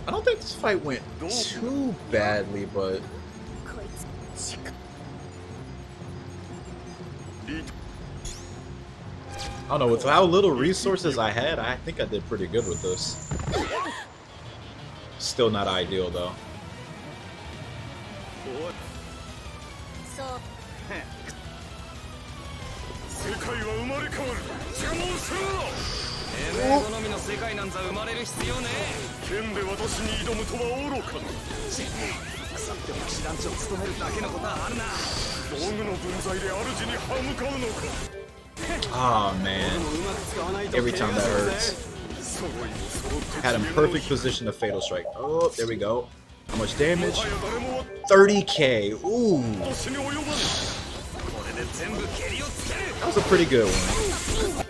I don't think this fight went too badly, but I don't know, with how little resources I had, I think I did pretty good with this. Still not ideal, though. Oh man, every time that hurts. Had him perfect position to fatal strike. Oh, there we go. How much damage? 30k. Ooh. That was a pretty good one.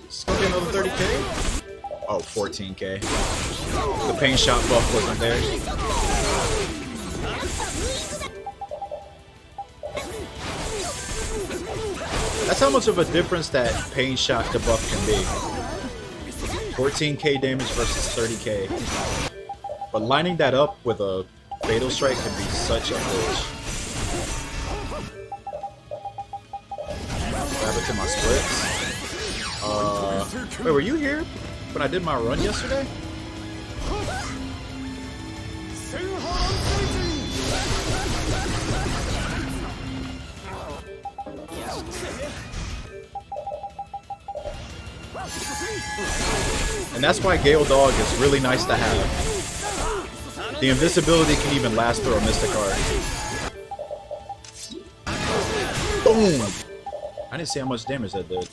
Still get another 30k? Oh, 14k. The pain shot buff wasn't there. That's how much of a difference that pain shot debuff can be. 14k damage versus 30k. But lining that up with a fatal strike can be such a bitch. What happened to my splits? Wait, were you here? when I did my run yesterday? And that's why Gale Dog is really nice to have. The invisibility can even last through a Mystic Art. Boom! I didn't see how much damage that did.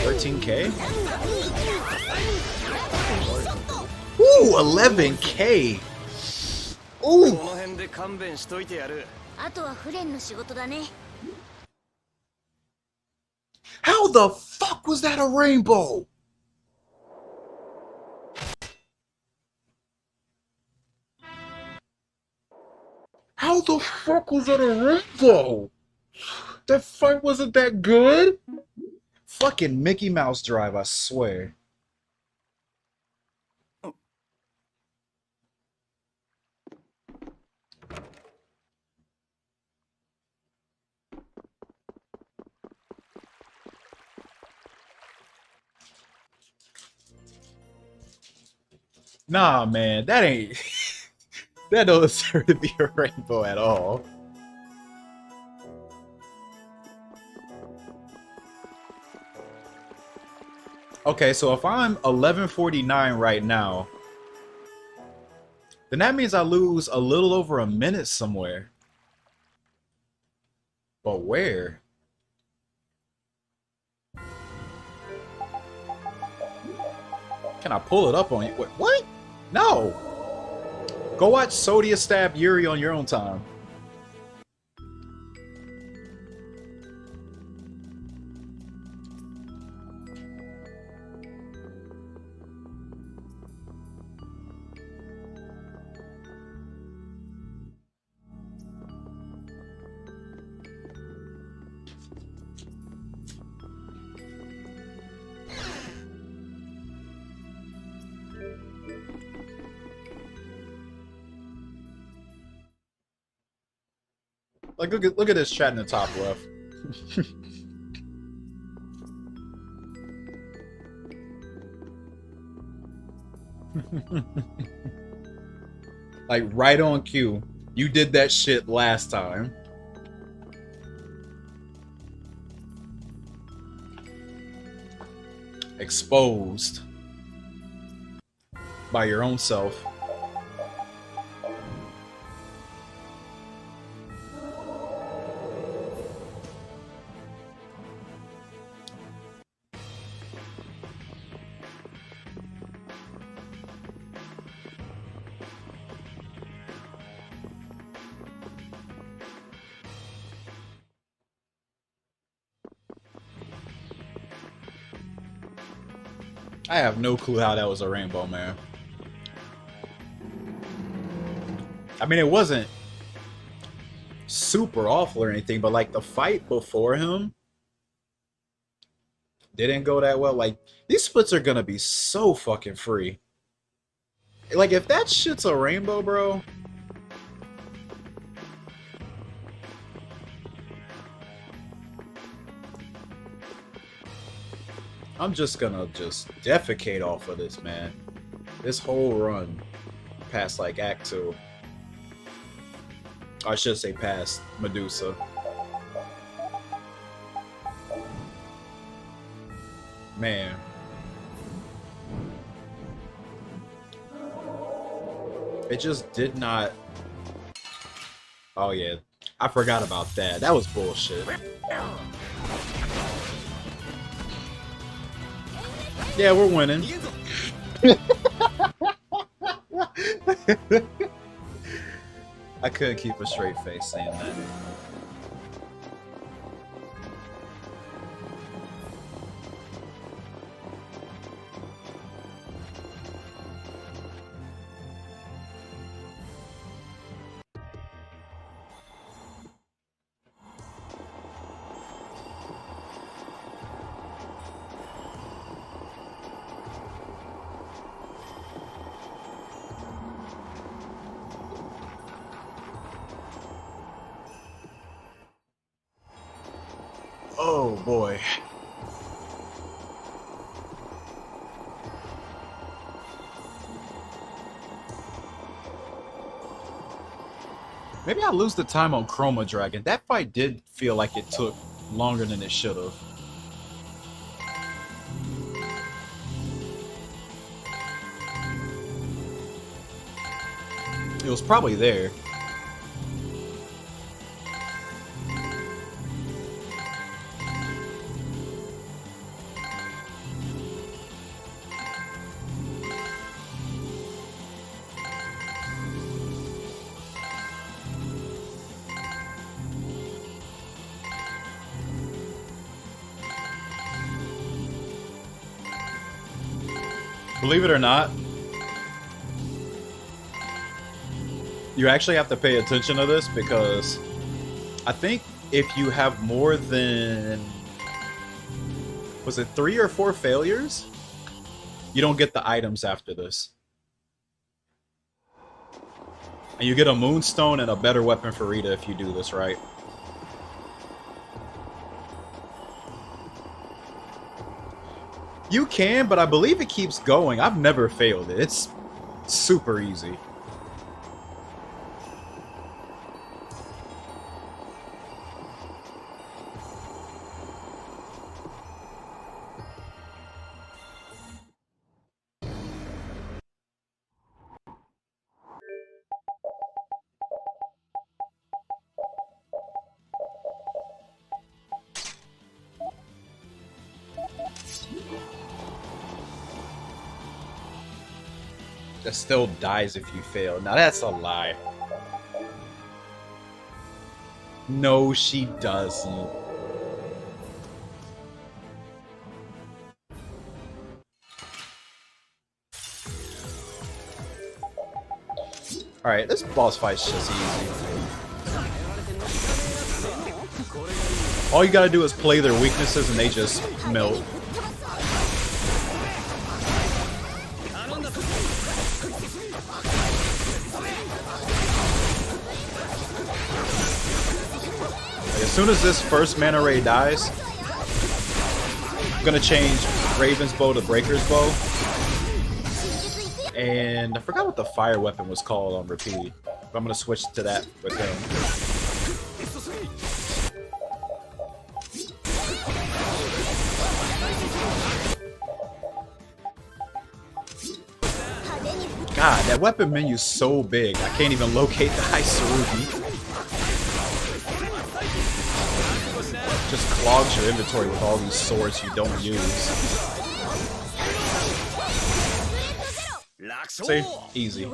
13k? Ooh, 11k! Ooh! この辺で勘弁しといてやる。あとはフレンの仕事だね。 How the fuck was that a rainbow? How the fuck was that a rainbow? That fight wasn't that good? Fucking Mickey Mouse Drive, I swear. Nah, man, that ain't... that don't deserve to be a rainbow at all. Okay, so if I'm 1149 right now, then that means I lose a little over a minute somewhere. But where? Can I pull it up on you? Wait, what? No! Go watch Sodia stab Yuri on your own time. Like, look at this chat in the top left. Like, right on cue. You did that shit last time. Exposed by your own self. I have no clue how that was a rainbow, man. I mean, it wasn't super awful or anything, but like the fight before him didn't go that well. Like, these splits are gonna be so fucking free. Like, if that shit's a rainbow, bro. I'm just gonna defecate off of this, man. This whole run past like Act 2. I should say past Medusa. Man. It just did not... Oh yeah, I forgot about that. That was bullshit. Yeah, we're winning. I couldn't keep a straight face saying that. Oh boy. Maybe I lose the time on Chroma Dragon. That fight did feel like it took longer than it should have. It was probably there. Believe it or not, you actually have to pay attention to this because I think if you have more than, was it 3 or 4 failures, you don't get the items after this. And you get a Moonstone and a better weapon for Rita if you do this right. You can, but I believe it keeps going. I've never failed it. It's super easy. That still dies if you fail. Now that's a lie. No, she doesn't. Alright, this boss fight's just easy. All you gotta do is play their weaknesses and they just melt. As soon as this first mana ray dies, I'm gonna change Raven's bow to Breaker's bow. And I forgot what the fire weapon was called on repeat, but I'm gonna switch to that with him. God, that weapon menu's so big, I can't even locate the High Sarugi. Just clogs your inventory with all these swords you don't use. See? Easy.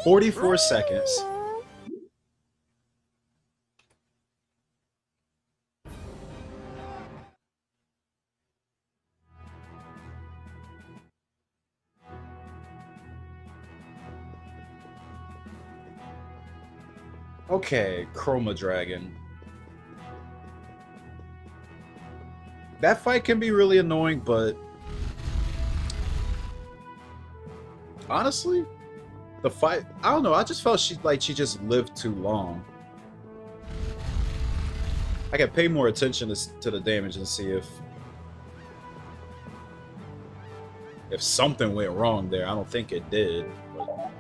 44 seconds. Okay, Chroma Dragon. That fight can be really annoying, but honestly, the fight, I don't know, I just felt she just lived too long. I could pay more attention to the damage and see if something went wrong there. I don't think it did, but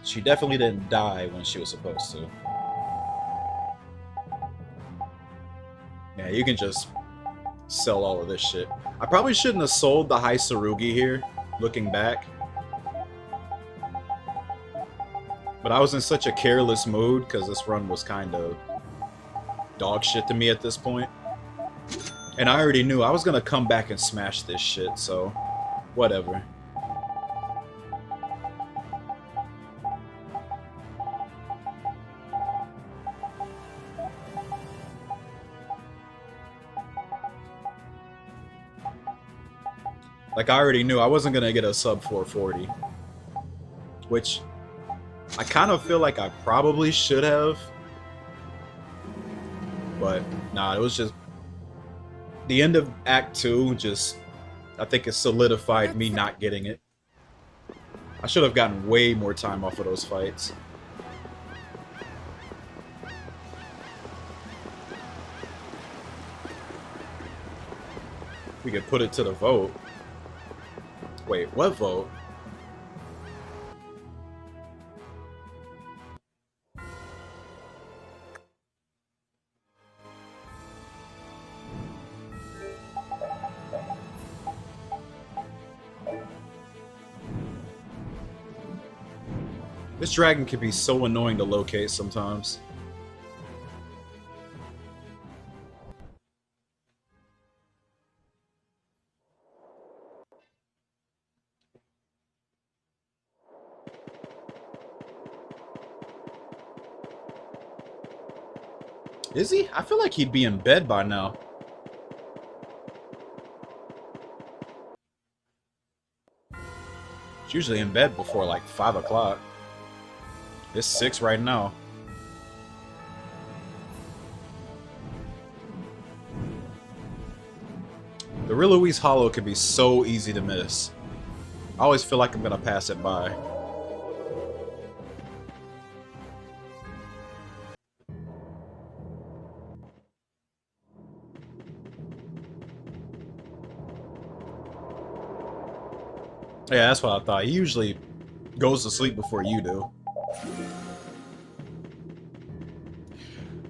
she definitely didn't die when she was supposed to. Yeah, you can just sell all of this shit. I probably shouldn't have sold the High Sarugi here, looking back. But I was in such a careless mood because this run was kind of dog shit to me at this point. And I already knew I was gonna come back and smash this shit, so whatever. Like, I already knew I wasn't gonna get a sub 440. Which I kind of feel like I probably should have. But nah, it was just the end of Act 2 just, I think it solidified me not getting it. I should have gotten way more time off of those fights. We could put it to the vote. Wait, what vote? This dragon can be so annoying to locate sometimes. Is he? I feel like he'd be in bed by now. He's usually in bed before like 5 o'clock. It's 6 right now. The Rilouise Hollow can be so easy to miss. I always feel like I'm gonna pass it by. Yeah, that's what I thought. He usually goes to sleep before you do.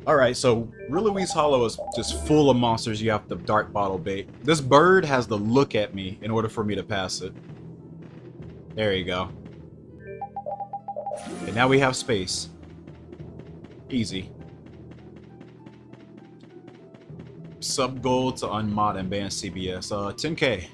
Alright, so Rilouise Hollow is just full of monsters you have to dark bottle bait. This bird has to look at me in order for me to pass it. There you go. And now we have space. Easy. Sub goal to unmod and ban CBS. 10k.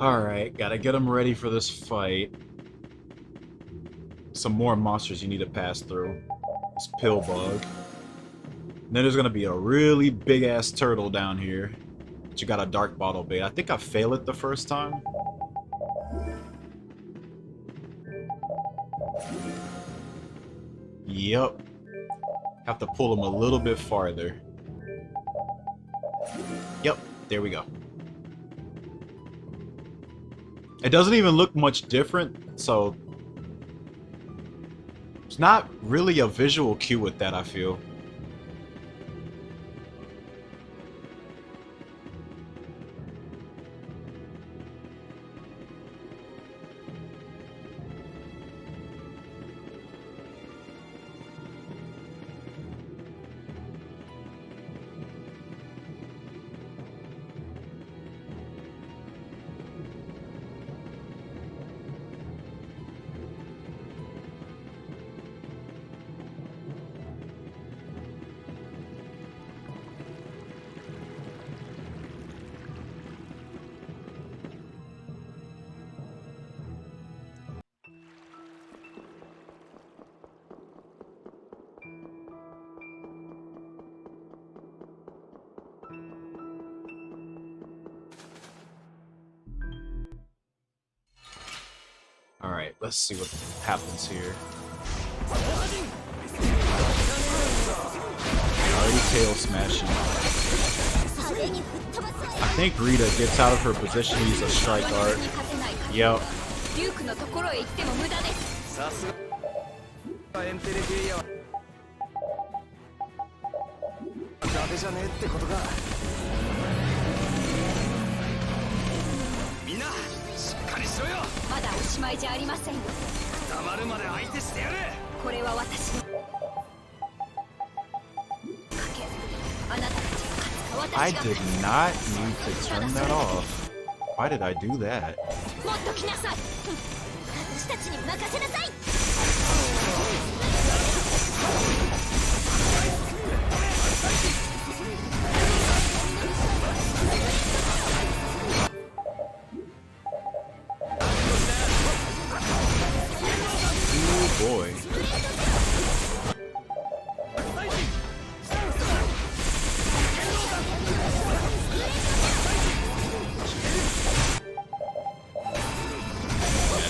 Alright, gotta get them ready for this fight. Some more monsters you need to pass through. This pill bug. And then there's gonna be a really big ass turtle down here. But you got a dark bottle bait. I think I failed it the first time. Yep. Have to pull them a little bit farther. Yep, there we go. It doesn't even look much different, so it's not really a visual cue with that, I feel. Alright, let's see what happens here. Already tail smashing. I think Rita gets out of her position to use a strike art. Yep. さすがエンテレピアはダメじゃねえってことか。みんなしっかりしろよ。まだおしまいじゃありませんよ。黙るまで相手してやる。これは私の賭け。あなたたちが勝つか私が I did not need to turn that off. Why did I do that? もっと来なさい。私たちに任せなさい。Oh boy.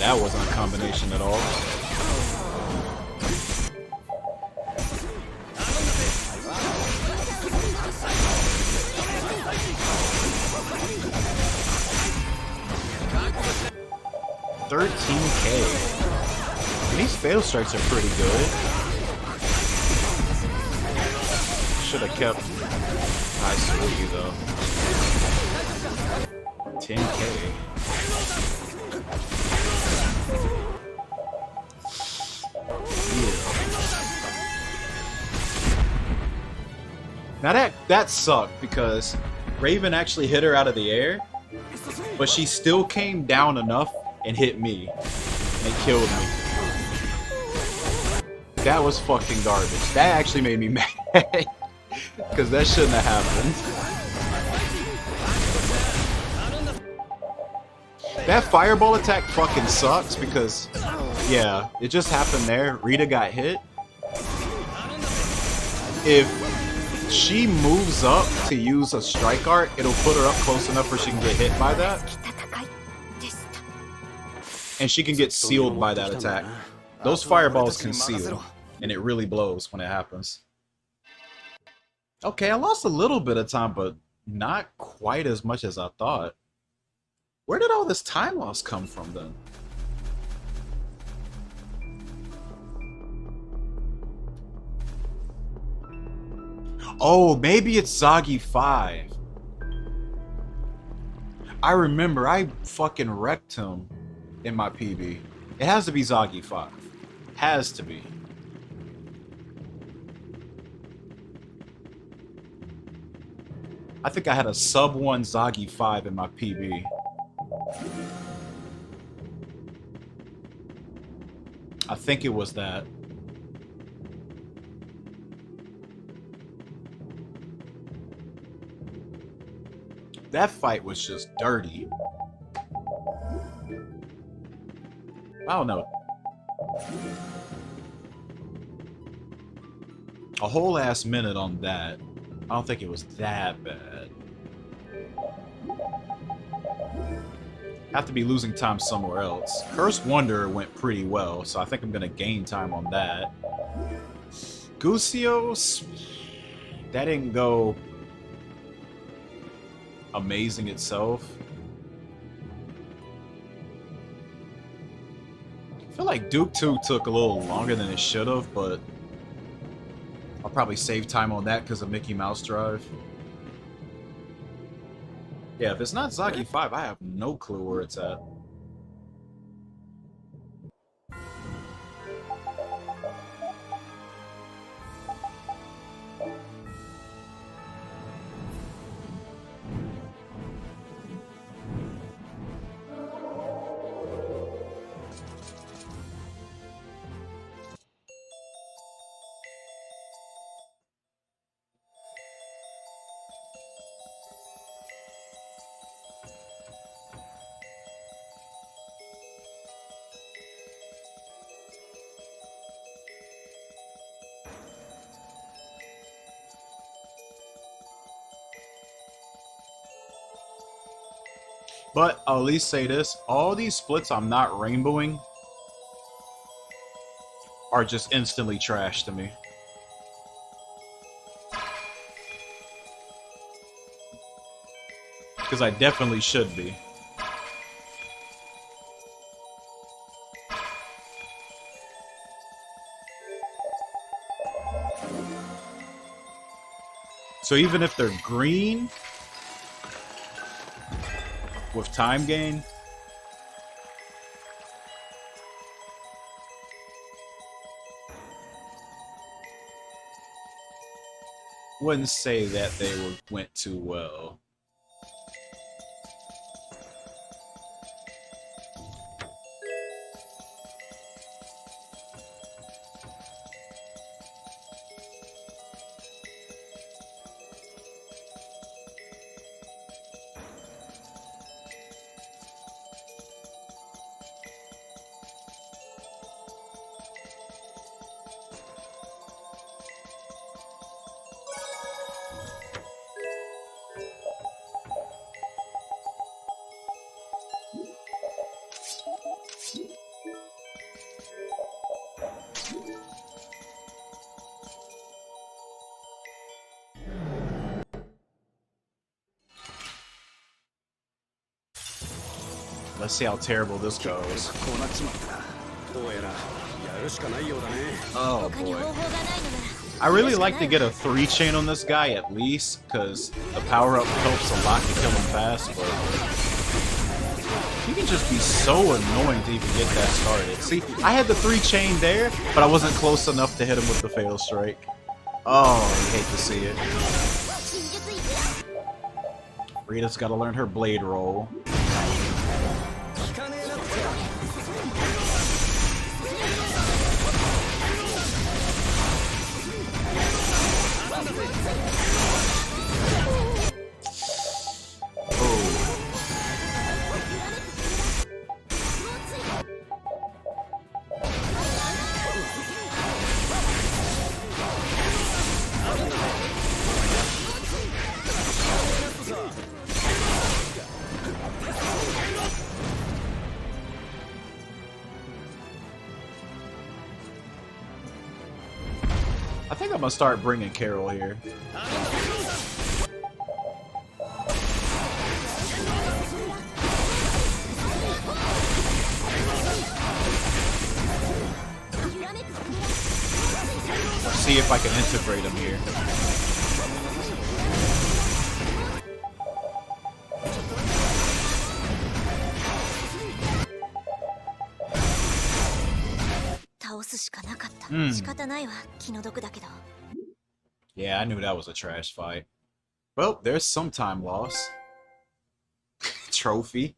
That wasn't a combination at all. $13K. These fail strikes are pretty good. Should have kept high sweetie though. 10K. Now that sucked because Raven actually hit her out of the air, but she still came down enough and hit me and killed me. That was fucking garbage. That actually made me mad because that shouldn't have happened. That fireball attack fucking sucks because, yeah, it just happened there. Rita got hit. If she moves up to use a strike art, it'll put her up close enough where she can get hit by that. And she can get sealed by that attack. Those fireballs can seal, and it really blows when it happens. Okay, I lost a little bit of time, but not quite as much as I thought. Where did all this time loss come from then? Oh, maybe it's Zagi 5. I remember I fucking wrecked him in my PB. It has to be Zagi 5. Has to be. I think I had a sub 1 Zagi 5 in my PB. I think it was that. That fight was just dirty. I don't know. A whole ass minute on that. I don't think it was that bad. Have to be losing time somewhere else. Curse Wonder went pretty well, so I think I'm gonna gain time on that. Gusios, that didn't go amazing itself. I feel like Duke 2 took a little longer than it should have, but I'll probably save time on that because of Mickey Mouse Drive. Yeah, if it's not Zagi 5, I have no clue where it's at. But I'll at least say this, all these splits I'm not rainbowing are just instantly trash to me. Because I definitely should be. So even if they're green with time gain, wouldn't say that they went too well. Let's see how terrible this goes. Oh 他に方 boy. 法がないのなら I really like to get a 3-chain on this guy at least, because the power-up helps a lot to kill him fast, but he can just be so annoying to even get that started. See, I had the 3-chain there, but I wasn't close enough to hit him with the Fatal Strike. Oh, I hate to see it. 真術いくよ Rita's gotta learn her blade roll. I think I'm gonna start bringing Carol here. See if I can integrate him here. Yeah, I knew that was a trash fight. Well, there's some time loss. Trophy.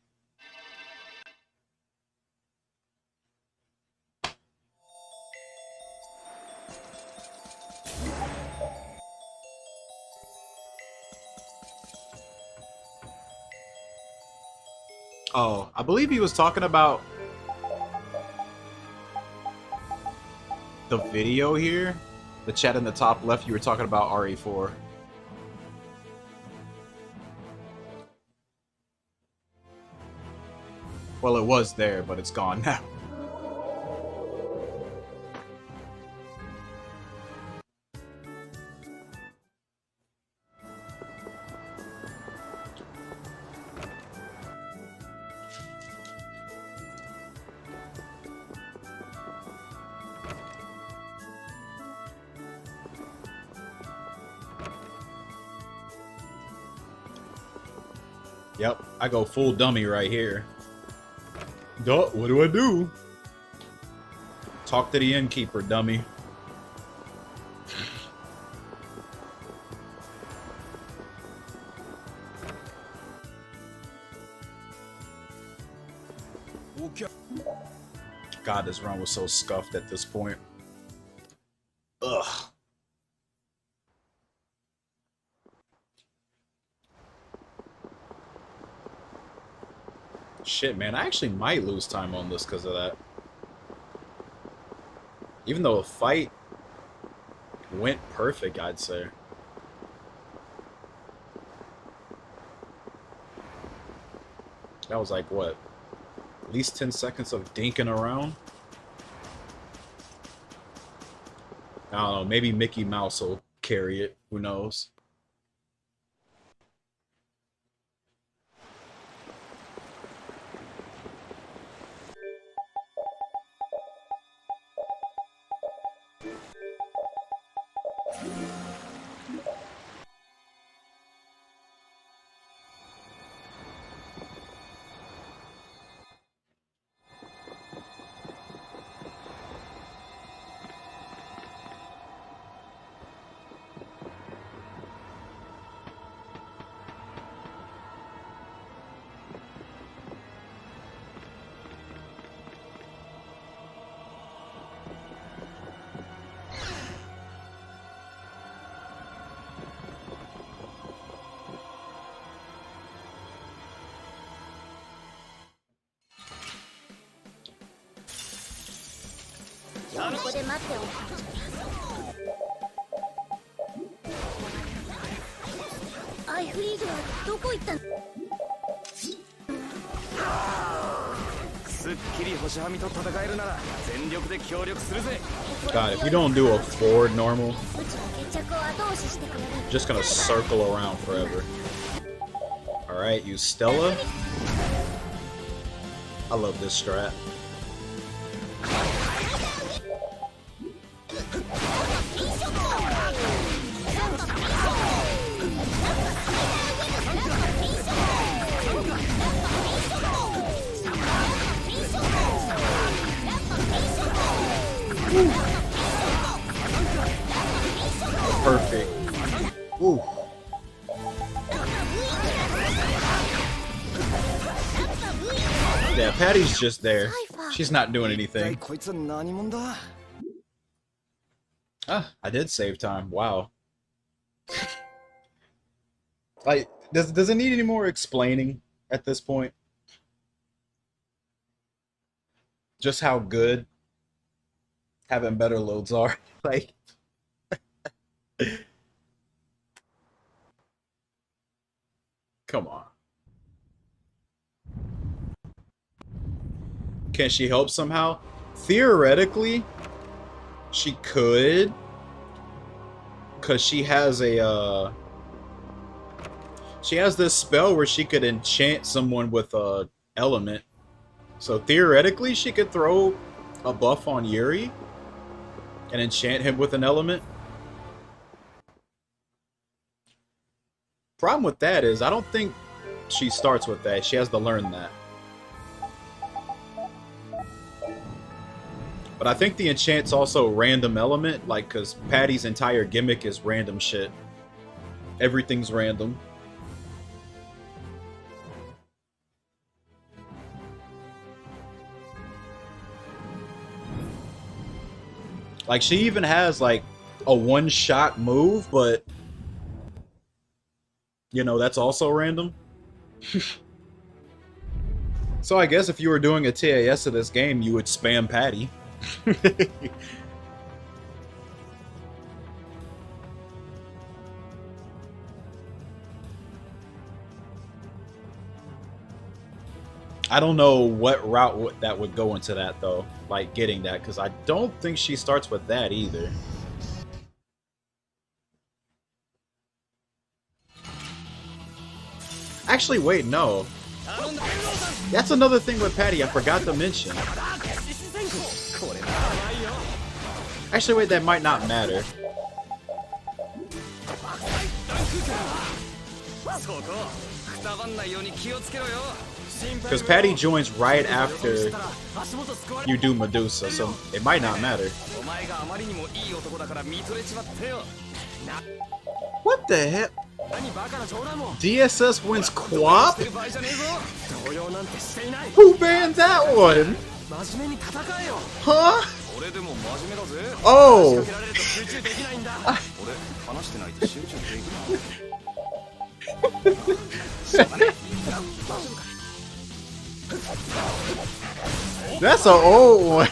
Oh, I believe he was talking about the video here. The chat in the top left, you were talking about RE4. Well, it was there, but it's gone now. Yep, I go full dummy right here. Duh, what do I do? Talk to the innkeeper, dummy. God, this run was so scuffed at this point. Ugh. Shit, man, I actually might lose time on this because of that. Even though the fight went perfect, I'd say. That was like, what? At least 10 seconds of dinking around? I don't know, maybe Mickey Mouse will carry it. Who knows? God, if you don't do a forward normal, うちの決着を後押ししてくれる just gonna circle around forever. Alright, use Stella. I love this strat. Perfect. Ooh. Yeah, Patty's just there. She's not doing anything. Ah, I did save time. Wow. Like, does it need any more explaining at this point? Just how good having better loads are. Like, come on. Can she help somehow? Theoretically, she could. Because she has a, she has this spell where she could enchant someone with a element. So theoretically, she could throw a buff on Yuri and enchant him with an element. Problem with that is, I don't think she starts with that. She has to learn that. But I think the enchant's also random element, like, because Patty's entire gimmick is random shit. Everything's random. Like, she even has, like, a one-shot move, but, you know, that's also random. So I guess if you were doing a TAS of this game, you would spam Patty. I don't know what route that would go into that, though. Like, getting that, because I don't think she starts with that either. Actually, wait, no. That's another thing with Patty I forgot to mention. Actually, wait, that might not matter. Because Patty joins right after you do Medusa, so it might not matter. What the heck? DSS wins Quap? Who banned that one? Huh? Oh! That's an old one.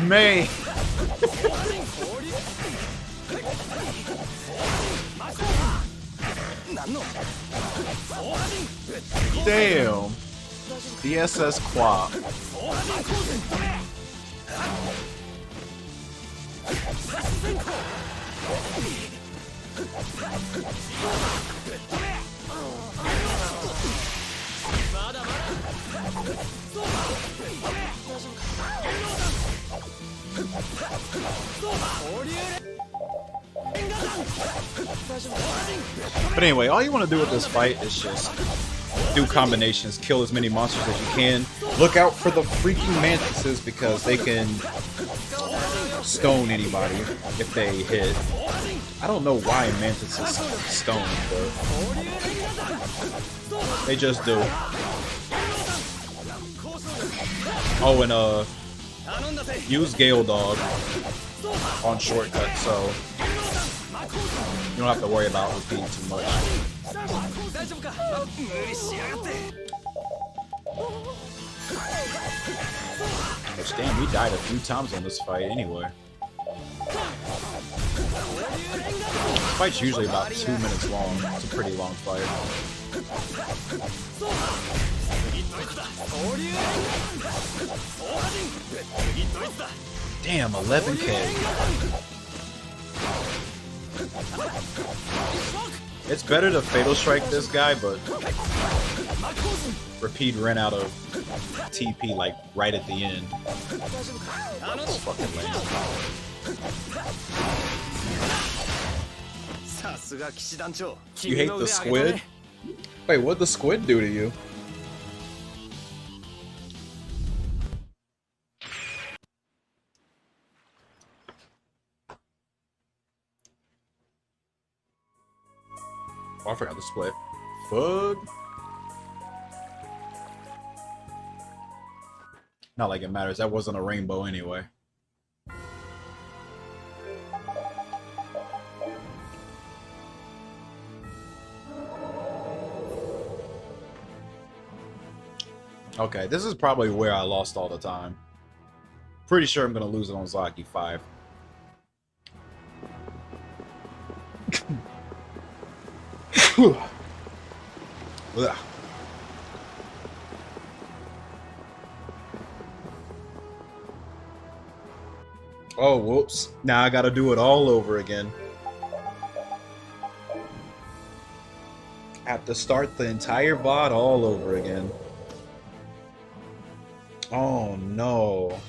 Man. Damn. DSS Quap. But anyway, all you want to do with this fight is just do combinations, kill as many monsters as you can. Look out for the freaking mantises because they can stone anybody if they hit. I don't know why mantises stone, but they just do. Oh, and use Gale Dog on shortcut, so you don't have to worry about repeating too much. Which, damn, we died a few times on this fight anyway. The fight's usually about 2 minutes long. It's a pretty long fight. Damn, 11k. It's better to Fatal Strike this guy, but Repeat ran out of TP like right at the end. That's fucking lame. You hate the squid? Wait, what'd the squid do to you? Oh, I forgot the split. Fuck. Not like it matters. That wasn't a rainbow anyway. Okay, this is probably where I lost all the time. Pretty sure I'm gonna lose it on Zaki 5. Oh, whoops. Now I gotta do it all over again. I have to start the entire VOD all over again. Oh no.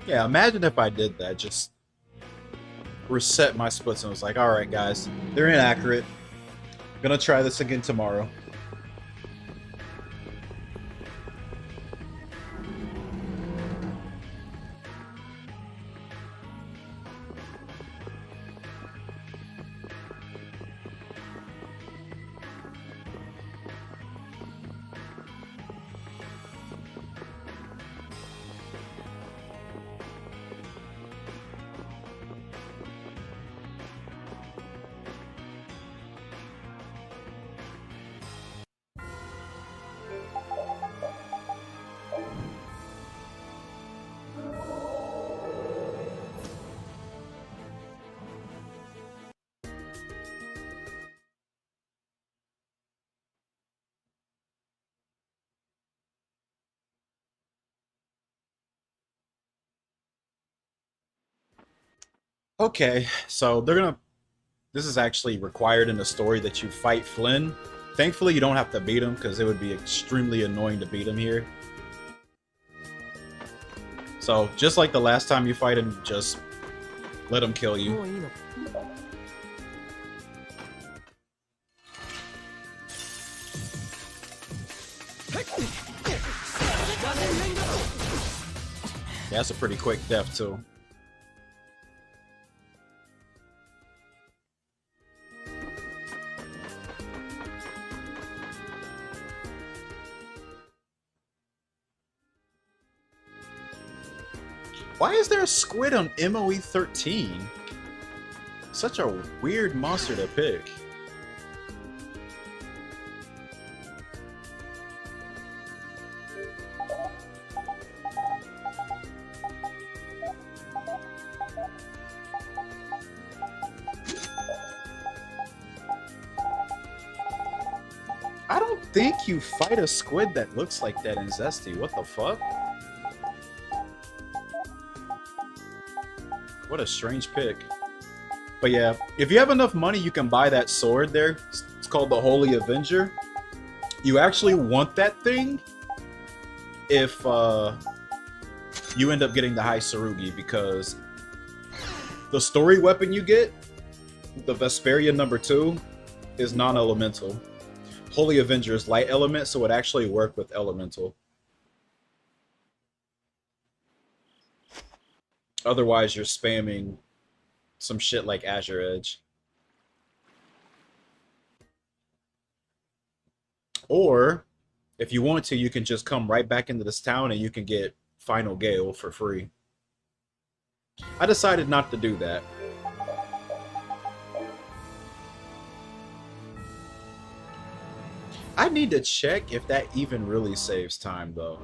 Yeah, imagine if I did that, just reset my splits and was like, alright guys, they're inaccurate. Gonna try this again tomorrow. Okay, so this is actually required in the story that you fight Flynn. Thankfully, you don't have to beat him, because it would be extremely annoying to beat him here. So, just like the last time you fight him, just let him kill you. Yeah, that's a pretty quick death, too. Why is there a squid on MOE 13? Such a weird monster to pick. I don't think you fight a squid that looks like that in Zesty. What the fuck? What a strange pick. But yeah, if you have enough money, you can buy that sword there. It's called the Holy Avenger. You actually want that thing if you end up getting the High Sarugi, because the story weapon you get, the Vesperia #2, is non-elemental. Holy Avenger is light element, so it actually work with elemental. Otherwise, you're spamming some shit like Azure Edge. Or if you want to, you can just come right back into this town and you can get Final Gale for free. I decided not to do that. I need to check if that even really saves time, though.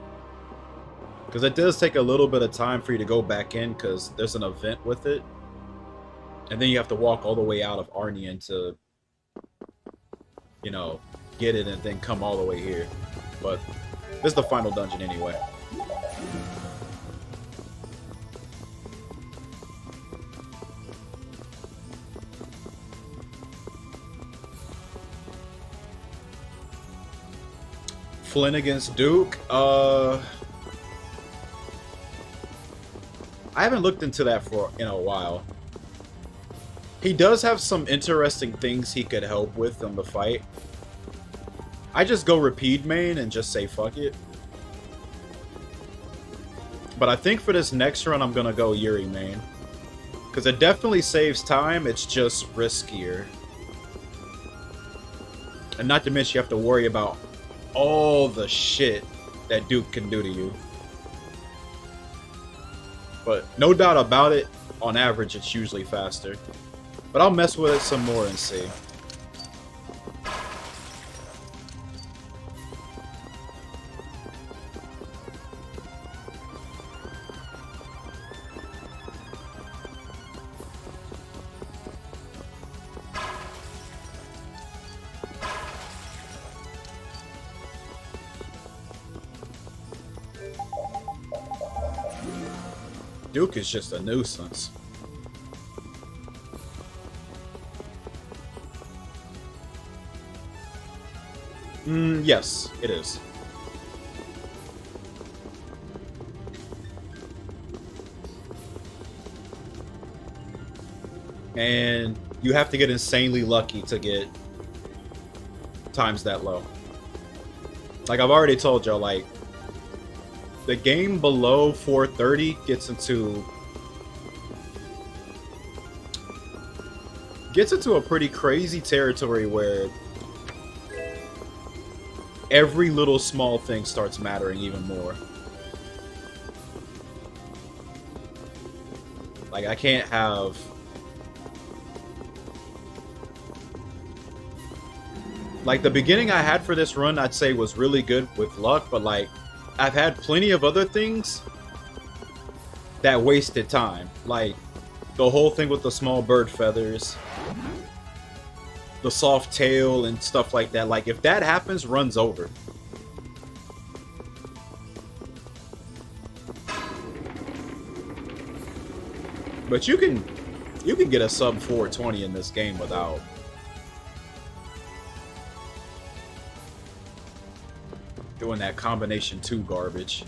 Because it does take a little bit of time for you to go back in, because there's an event with it. And then you have to walk all the way out of Arnian to, you know, get it and then come all the way here. But this is the final dungeon anyway. Flynn against Duke. I haven't looked into that in a while. He does have some interesting things he could help with in the fight. I just go Rapide main and just say fuck it. But I think for this next run I'm gonna go Yuri main. Because it definitely saves time, it's just riskier. And not to mention you have to worry about all the shit that Duke can do to you. But no doubt about it, on average it's usually faster. But I'll mess with it some more and see. Duke is just a nuisance. Yes, it is. And you have to get insanely lucky to get times that low. Like I've already told y'all, like, the game below 430 gets into a pretty crazy territory where every little small thing starts mattering even more. Like I can't have like the beginning I had for this run I'd say was really good with luck, but like I've had plenty of other things that wasted time. Like the whole thing with the small bird feathers, the soft tail and stuff like that. Like if that happens, run's over. But you can get a sub 420 in this game without doing that combination 2 garbage.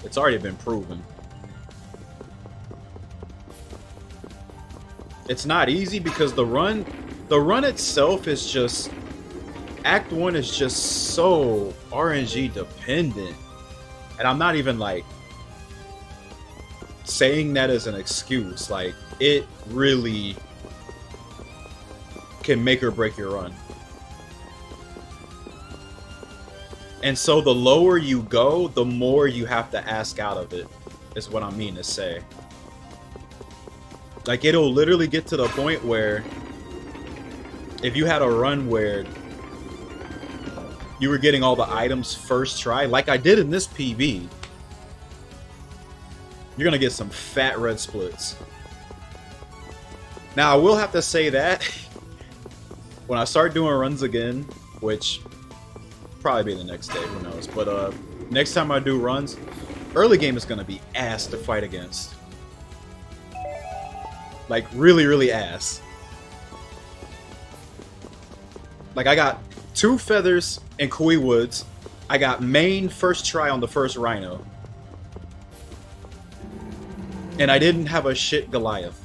It's already been proven. It's not easy because the run itself is just, Act 1 is just so RNG dependent. And I'm not even like saying that as an excuse. Like it really can make or break your run. And so the lower you go, the more you have to ask out of it, is what I mean to say. Like, it'll literally get to the point where if you had a run where you were getting all the items first try, like I did in this PB, you're going to get some fat red splits. Now, I will have to say that when I start doing runs again, which probably be the next day, who knows, but next time I do runs, early game is going to be ass to fight against. Like really, really ass. Like I got 2 feathers in Kui Woods. I got main first try on the first Rhino. And I didn't have a shit Goliath.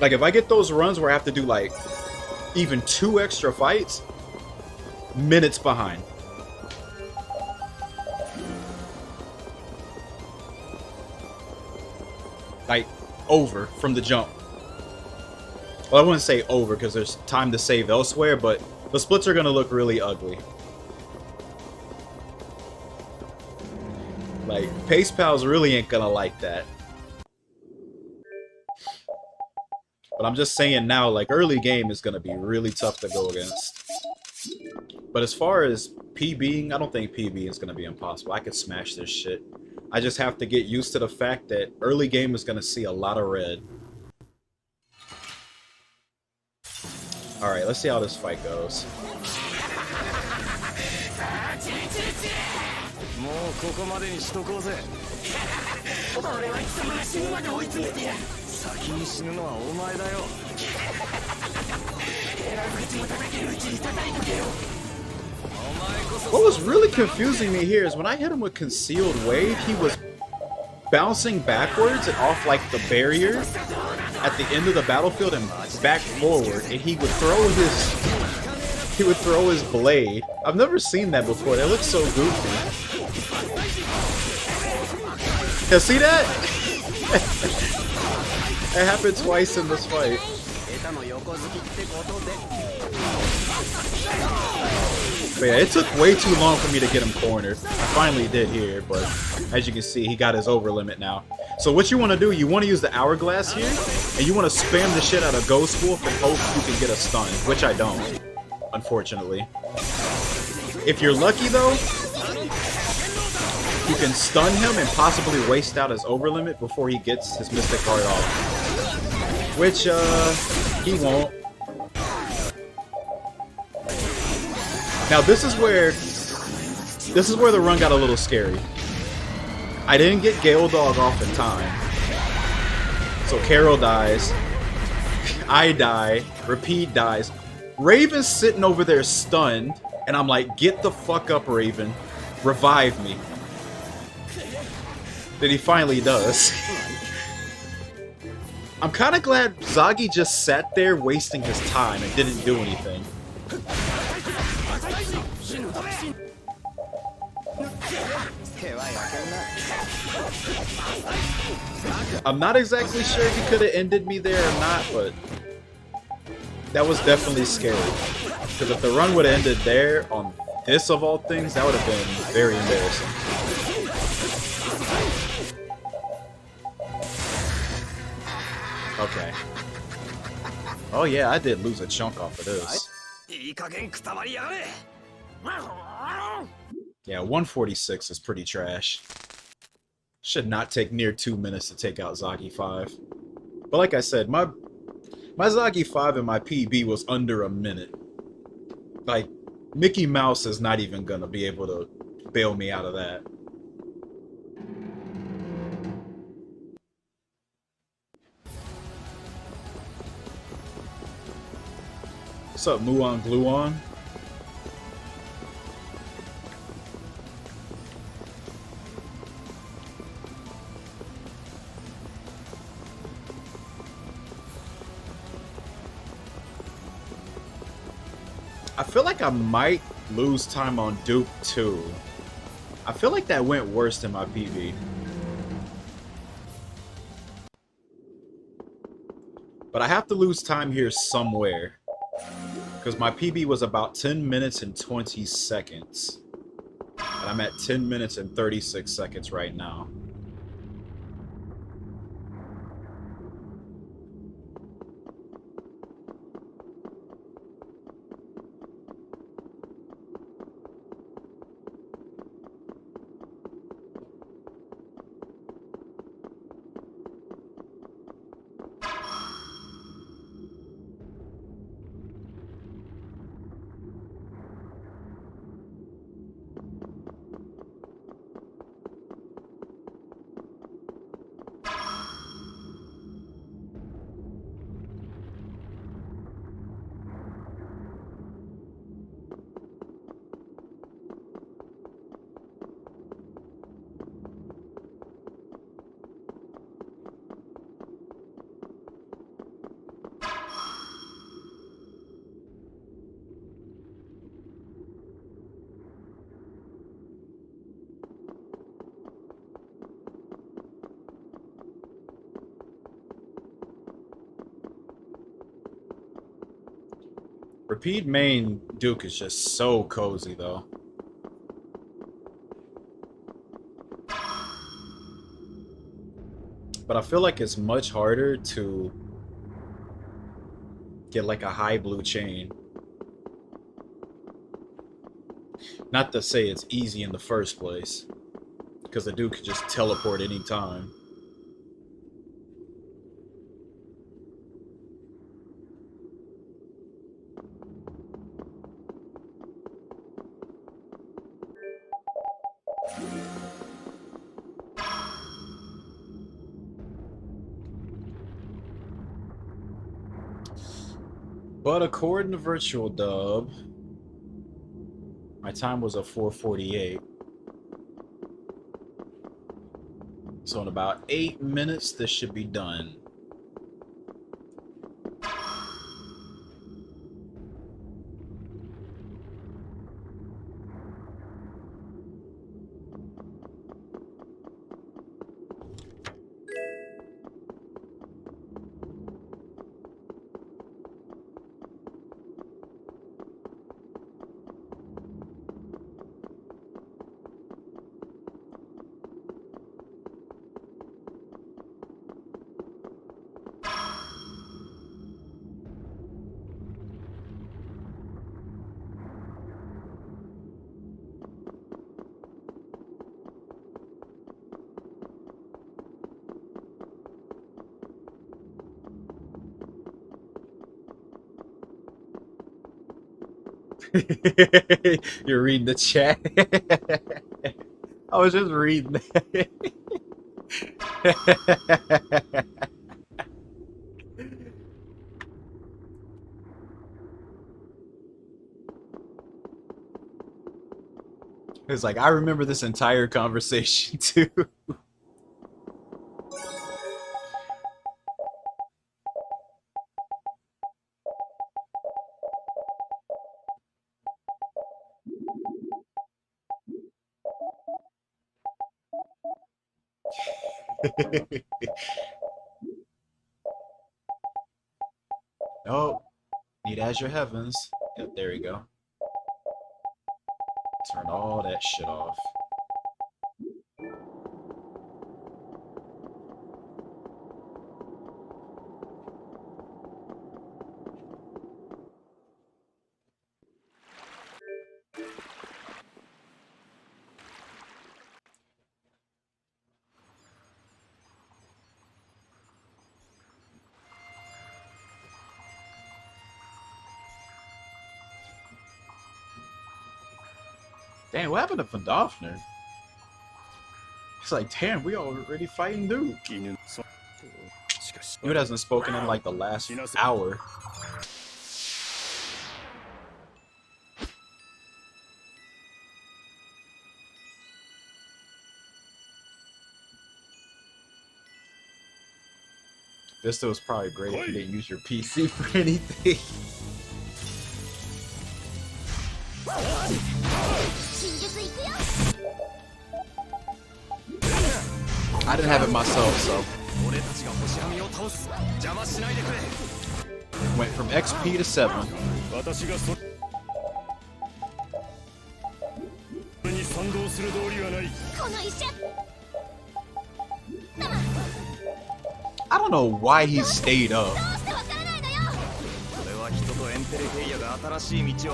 Like if I get those runs where I have to do like even 2 extra fights, minutes behind. Like over from the jump. Well, I wouldn't say over because there's time to save elsewhere, but the splits are going to look really ugly. Like, Pace Pals really ain't going to like that. But I'm just saying now, like, early game is going to be really tough to go against. But as far as PBing, I don't think PB is going to be impossible. I could smash this shit. I just have to get used to the fact that early game is going to see a lot of red. Alright, let's see how this fight goes. What was really confusing me here is when I hit him with Concealed Wave, he was bouncing backwards and off like the barrier at the end of the battlefield and back forward, and he would throw his blade. I've never seen that before. That looks so goofy. Yeah, see that? It happened twice in this fight. But yeah, it took way too long for me to get him cornered. I finally did here, but as you can see, he got his over limit now. So what you want to do, you want to use the hourglass here, and you want to spam the shit out of Ghost Wolf and hope you can get a stun, which I don't, unfortunately. If you're lucky though, you can stun him and possibly waste out his over limit before he gets his Mystic Card off. Which, he won't. Now this is where the run got a little scary. I didn't get Gale Dog off in time. So Carol dies. I die. Repeat dies. Raven's sitting over there stunned, and I'm like, get the fuck up, Raven. Revive me. Then he finally does. I'm kind of glad Zagi just sat there wasting his time and didn't do anything. I'm not exactly sure if he could have ended me there or not, but that was definitely scary. Because if the run would have ended there on this of all things, that would have been very embarrassing. Okay. Oh yeah, I did lose a chunk off of this. Yeah, 146 is pretty trash. Should not take near 2 minutes to take out Zagi 5. But like I said, my Zagi 5 and my PB was under a minute. Like, Mickey Mouse is not even gonna be able to bail me out of that. What's up, Muon Gluon? I feel like I might lose time on Duke 2. I feel like that went worse than my PB. But I have to lose time here somewhere. Because my PB was about 10 minutes and 20 seconds. And I'm at 10 minutes and 36 seconds right now. Repeat main Duke is just so cozy though. But I feel like it's much harder to get like a high blue chain. Not to say it's easy in the first place, because the Duke could just teleport anytime. But according to Virtual Dub, my time was a 4:48. So in about 8 minutes, this should be done. You're reading the chat. I was just reading that. It's like, I remember this entire conversation too. Oh, need Azure Heavens. Yep, there we go. Turn all that shit off. Damn, what happened to Fandofner? It's like, damn, we already fighting dude. Dude hasn't spoken in like the last hour. Vista was probably great if you didn't use your PC for anything. I didn't have it myself, so went from XP to 7. I don't know why he stayed up.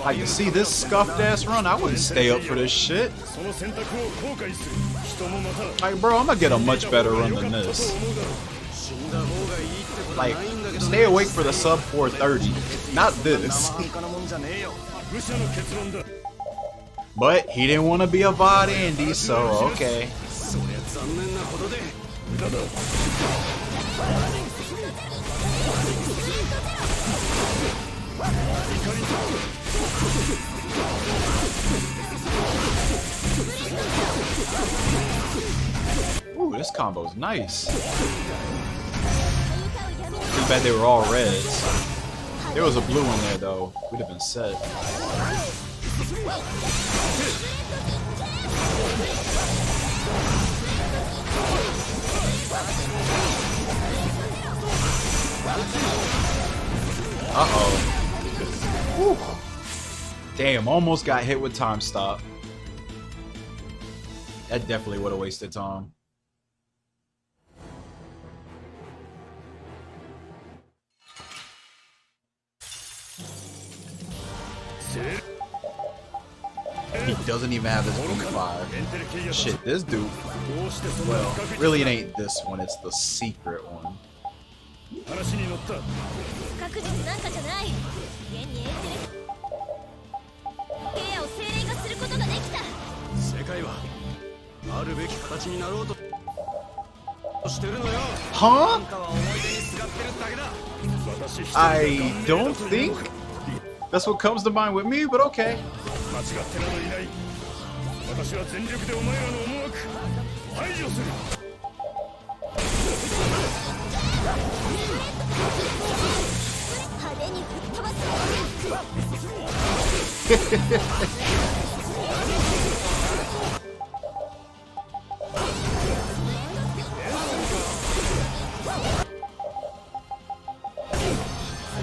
Like, you see this scuffed ass run, I wouldn't stay up for this shit. Like, bro, I'm gonna get a much better run than this. Like, stay awake for the sub 430, not this. But he didn't want to be a VOD Andy, so okay. Ooh, this combo's nice. Too bad they were all reds. There was a blue one there though. We'd have been set. Uh-oh. Damn, almost got hit with time stop. That definitely would have wasted time. He doesn't even have his B5. Shit, this dude. Well, really, it ain't this one. It's the secret one. 不確実なんかじゃない。現にエンテレケアを精霊化することができた。世界はあるべき形になろうとしてるのよ。 Huh? あんたは思い出にすがってるだけだ。私一人 I don't think that's what comes to mind with me, but okay. 間違ってなどいない。私は全力でお前らの思惑排除する。派手に吹っ飛ばす。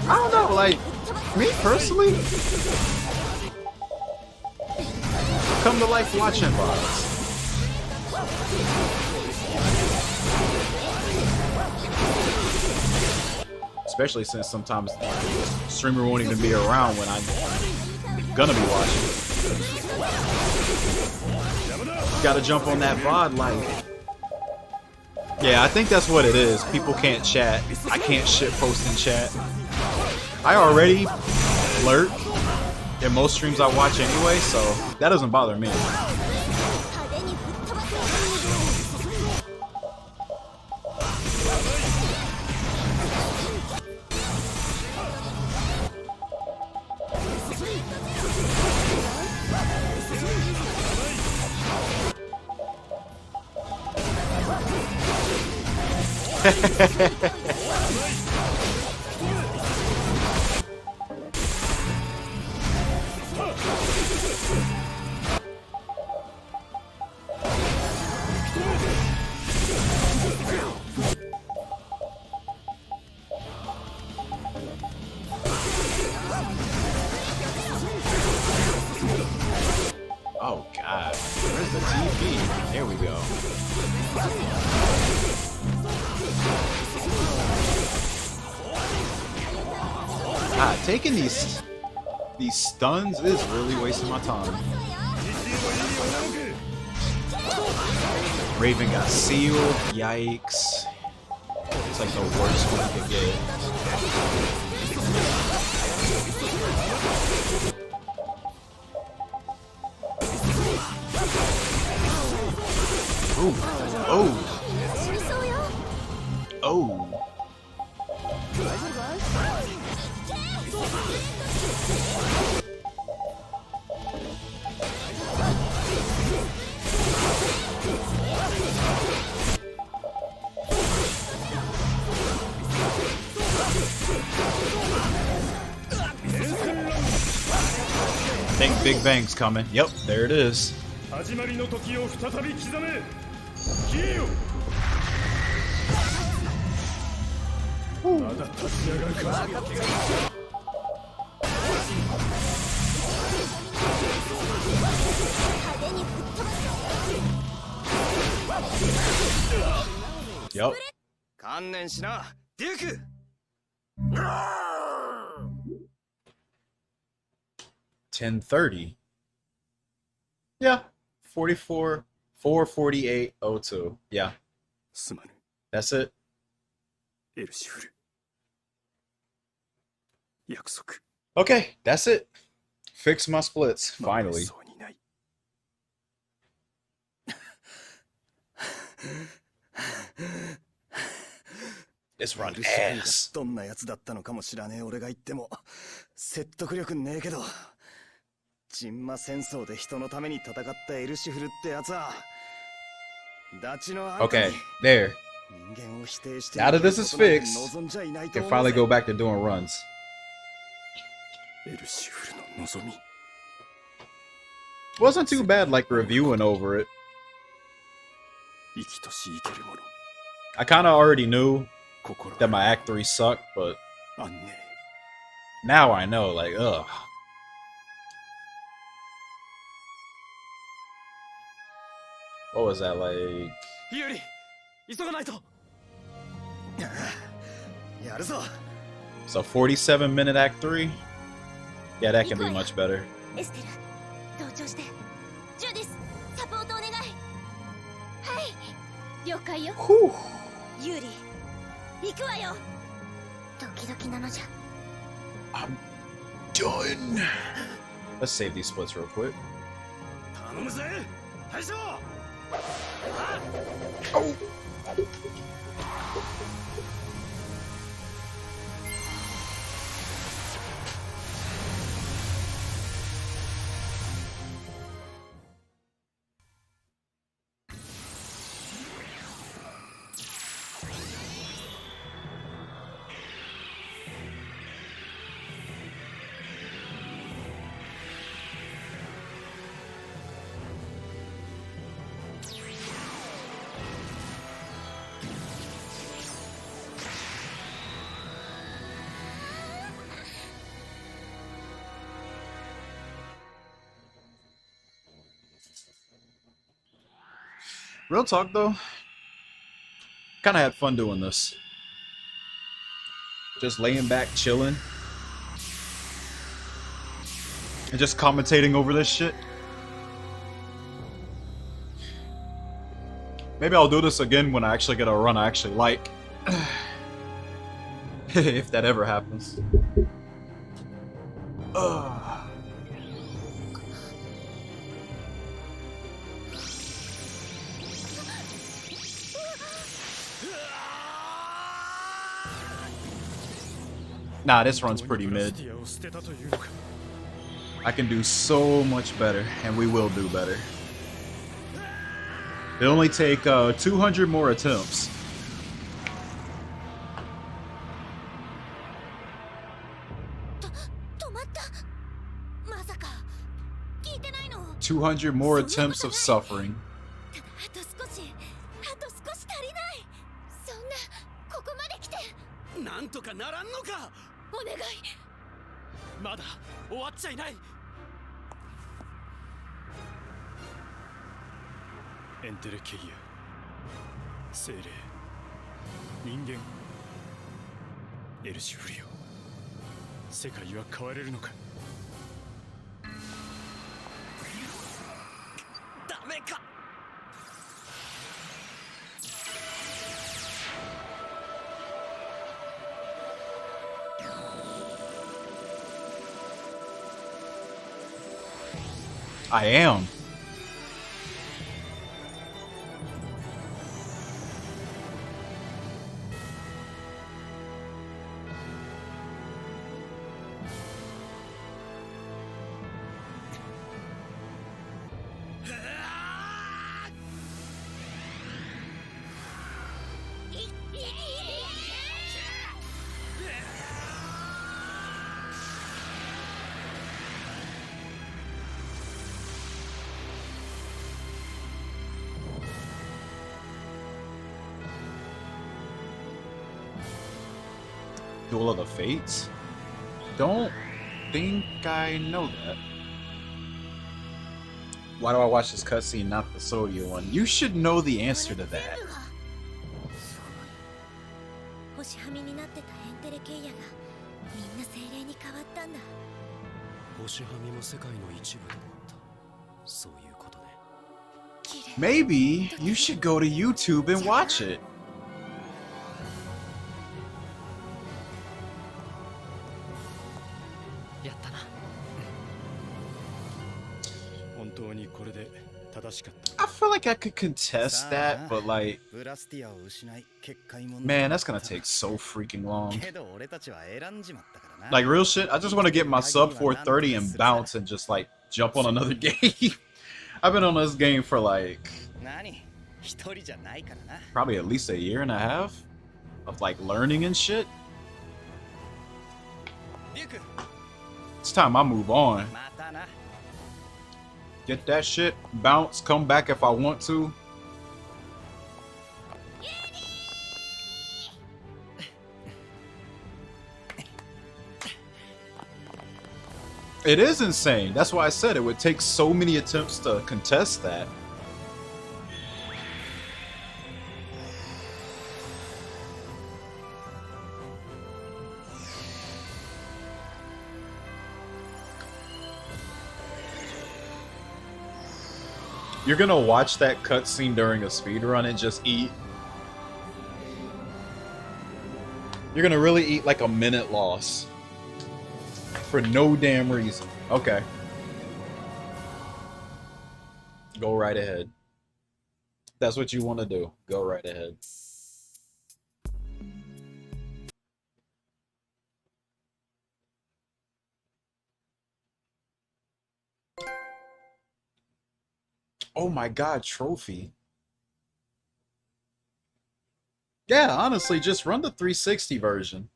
I don't know, like, me personally, come to life watching VODs. Especially since sometimes the streamer won't even be around when I'm gonna be watching. Gotta jump on that VOD like. Yeah, I think that's what it is. People can't chat. I can't shit post in chat. I already alert in most streams I watch anyway, so that doesn't bother me. Oh god, where's the TV? There we go. God, taking these stuns is really wasting my time. Raven got sealed, yikes. It's like the worst one you could get. Ooh. Oh. Oh. I think Big Bang's coming. Yep, there it is. 始まりの時を再び刻め。消えよ。まだ立ち上がるか。Yep. 観念しな、デューク。10:30. Yeah, 44, 44802. Yeah, すまぬ、 that's it. エルシフル。約束。 Okay, that's it. Fix my splits, finally. そうにない。It's run エルシフルが ass. どんなやつだったのかも知らねえ俺が言っても説得力ねえけど、ジンマ戦争で人のために戦ったエルシフルってやつはダチのあんた Okay, に there. 人間を否定して Now that this is 生きる fixed, ことなんて望んじゃいないと Can 思う finally ぜ。 go back to doing runs. エルシフルの望み。 Wasn't too bad, like reviewing over it. 生きとし生けるもの。 I kind of already knew 心 that my Act 3 sucked, but あんね now I know, like, ugh. What was that like? ユリ急がないとやるぞ So 47-minute Act 3? Yeah, that can be much better. エステル同調してジュディスサポートお願い。はい了解よ。 Whew. ユーリ行くわよ。ドキドキなのじゃ。 I'm done. Let's save these splits real quick. 頼むぜ大将 Oh. Real talk though, kind of had fun doing this. Just laying back, chilling, and just commentating over this shit. Maybe I'll do this again when I actually get a run I actually like. If that ever happens. Nah, this run's pretty mid. I can do so much better, and we will do better. It'll only take 200 more attempts. $200 more attempts of suffering. なんとかならんのかお願い。まだ終わっちゃいないエンテレケイア精霊人間エルシフリオ世界は変われるのかダメか I am. Duel of the Fates? Don't think I know that. Why do I watch this cutscene, not the Sodia one? You should know the answer to that. 星はみになってたエンテレケイアがみんな精霊に変わったんだ。星はみも世界の一部だったそういうことね Maybe you should go to YouTube and watch it. やったな本当にこれで正しかった I feel like I could contest that, but like, ブラスティアを失い結界も man, that's gonna take so freaking long. けど俺たちは選んじまったからな Like real shit, I just want to get my sub 430 and bounce and just like jump on another game. I've been on this game for like 何一人じゃないからな probably at least a year and a half of like learning and shit. リュウク It's time I move on. またな Get that shit, bounce, come back if I want to. It is insane. That's why I said it would take so many attempts to contest that. You're gonna watch that cutscene during a speedrun and just eat. You're gonna really eat like a minute loss. For no damn reason. Okay. Go right ahead. That's what you want to do. Go right ahead. Oh my god, trophy. Yeah, honestly, just run the 360 version.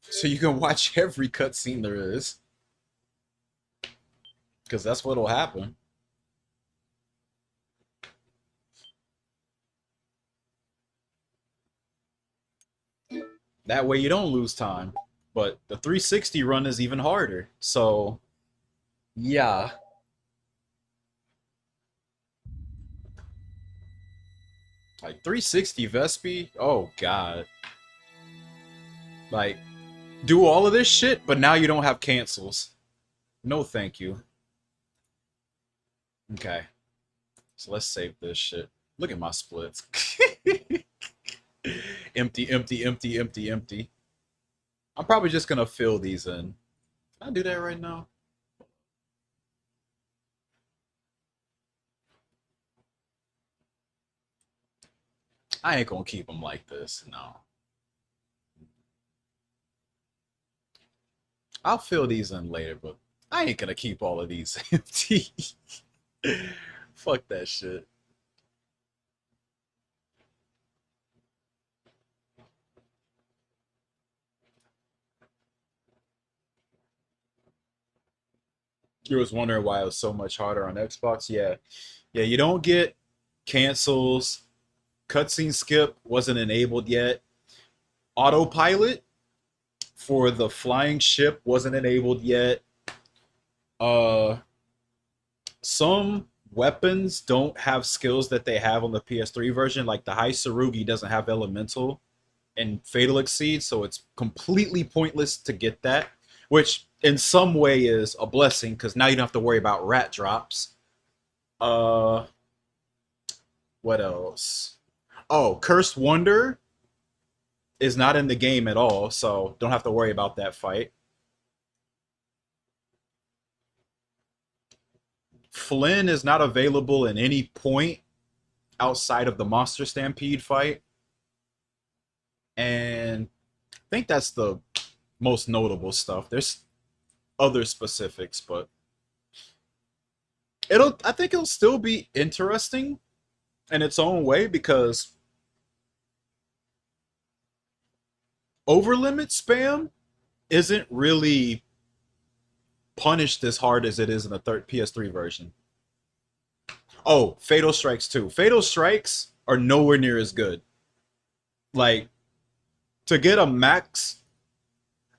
So you can watch every cutscene there is. Because that's what'll happen. That way you don't lose time. But the 360 run is even harder. So, yeah. Like 360 Vespi, oh god. Like, do all of this shit, but now you don't have cancels. No thank you. Okay. So let's save this shit. Look at my splits. Empty, empty, empty, empty, empty. I'm probably just gonna fill these in. Can I do that right now? I ain't gonna keep them like this, no. I'll fill these in later, but I ain't gonna keep all of these empty. Fuck that shit. You was wondering why it was so much harder on Xbox? Yeah. Yeah, you don't get cancels. Cutscene skip wasn't enabled yet. Autopilot for the flying ship wasn't enabled yet. Some weapons don't have skills that they have on the PS3 version. Like the High Sarugi doesn't have elemental and Fatal Exceed, so it's completely pointless to get that. Which in some way is a blessing because now you don't have to worry about rat drops. Uh, what else? Oh, Cursed Wonder is not in the game at all, so don't have to worry about that fight. Flynn is not available in any point outside of the Monster Stampede fight. And I think that's the most notable stuff. There's other specifics, but I think it'll still be interesting in its own way because overlimit spam isn't really punished as hard as it is in the third PS3 version. Oh, Fatal Strikes too. Fatal Strikes are nowhere near as good. Like to get a max,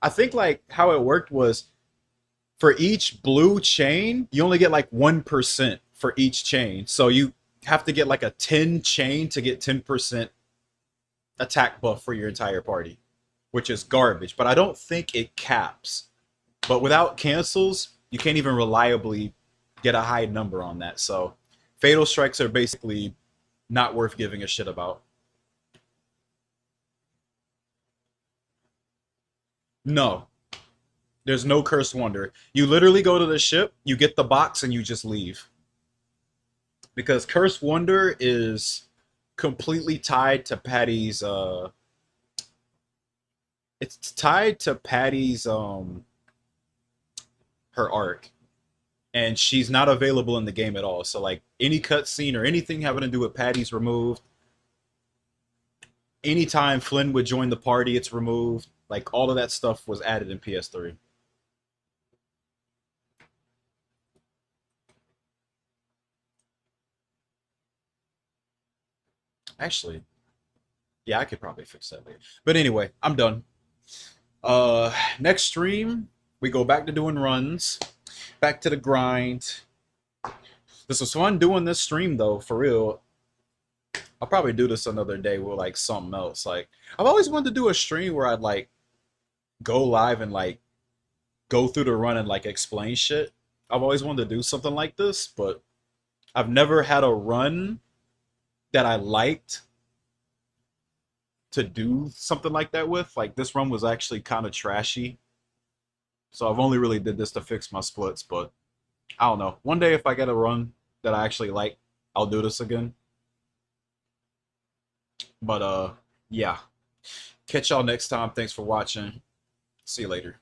I think like how it worked was for each blue chain, you only get like 1% for each chain. So you have to get like a 10 chain to get 10% attack buff for your entire party, which is garbage. But I don't think it caps. But without cancels, you can't even reliably get a high number on that. So Fatal Strikes are basically not worth giving a shit about. No. There's no Cursed Wonder. You literally go to the ship, you get the box, and you just leave. Because Cursed Wonder is completely tied to Patty's it's tied to Patty's her arc. And she's not available in the game at all. So like any cutscene or anything having to do with Patty's removed. Anytime Flynn would join the party, it's removed. Like all of that stuff was added in PS3. Actually, yeah, I could probably fix that later. But anyway, I'm done. Next stream, we go back to doing runs, back to the grind. This was fun doing this stream though, for real. I'll probably do this another day with like something else. Like I've always wanted to do a stream where I'd like go live and like go through the run and like explain shit. I've always wanted to do something like this, but I've never had a run that I liked to do something like that with. Like this run was actually kind of trashy. So I've only really did this to fix my splits, but I don't know. One day if I get a run that I actually like, I'll do this again. But yeah. Catch y'all next time. Thanks for watching. See you later.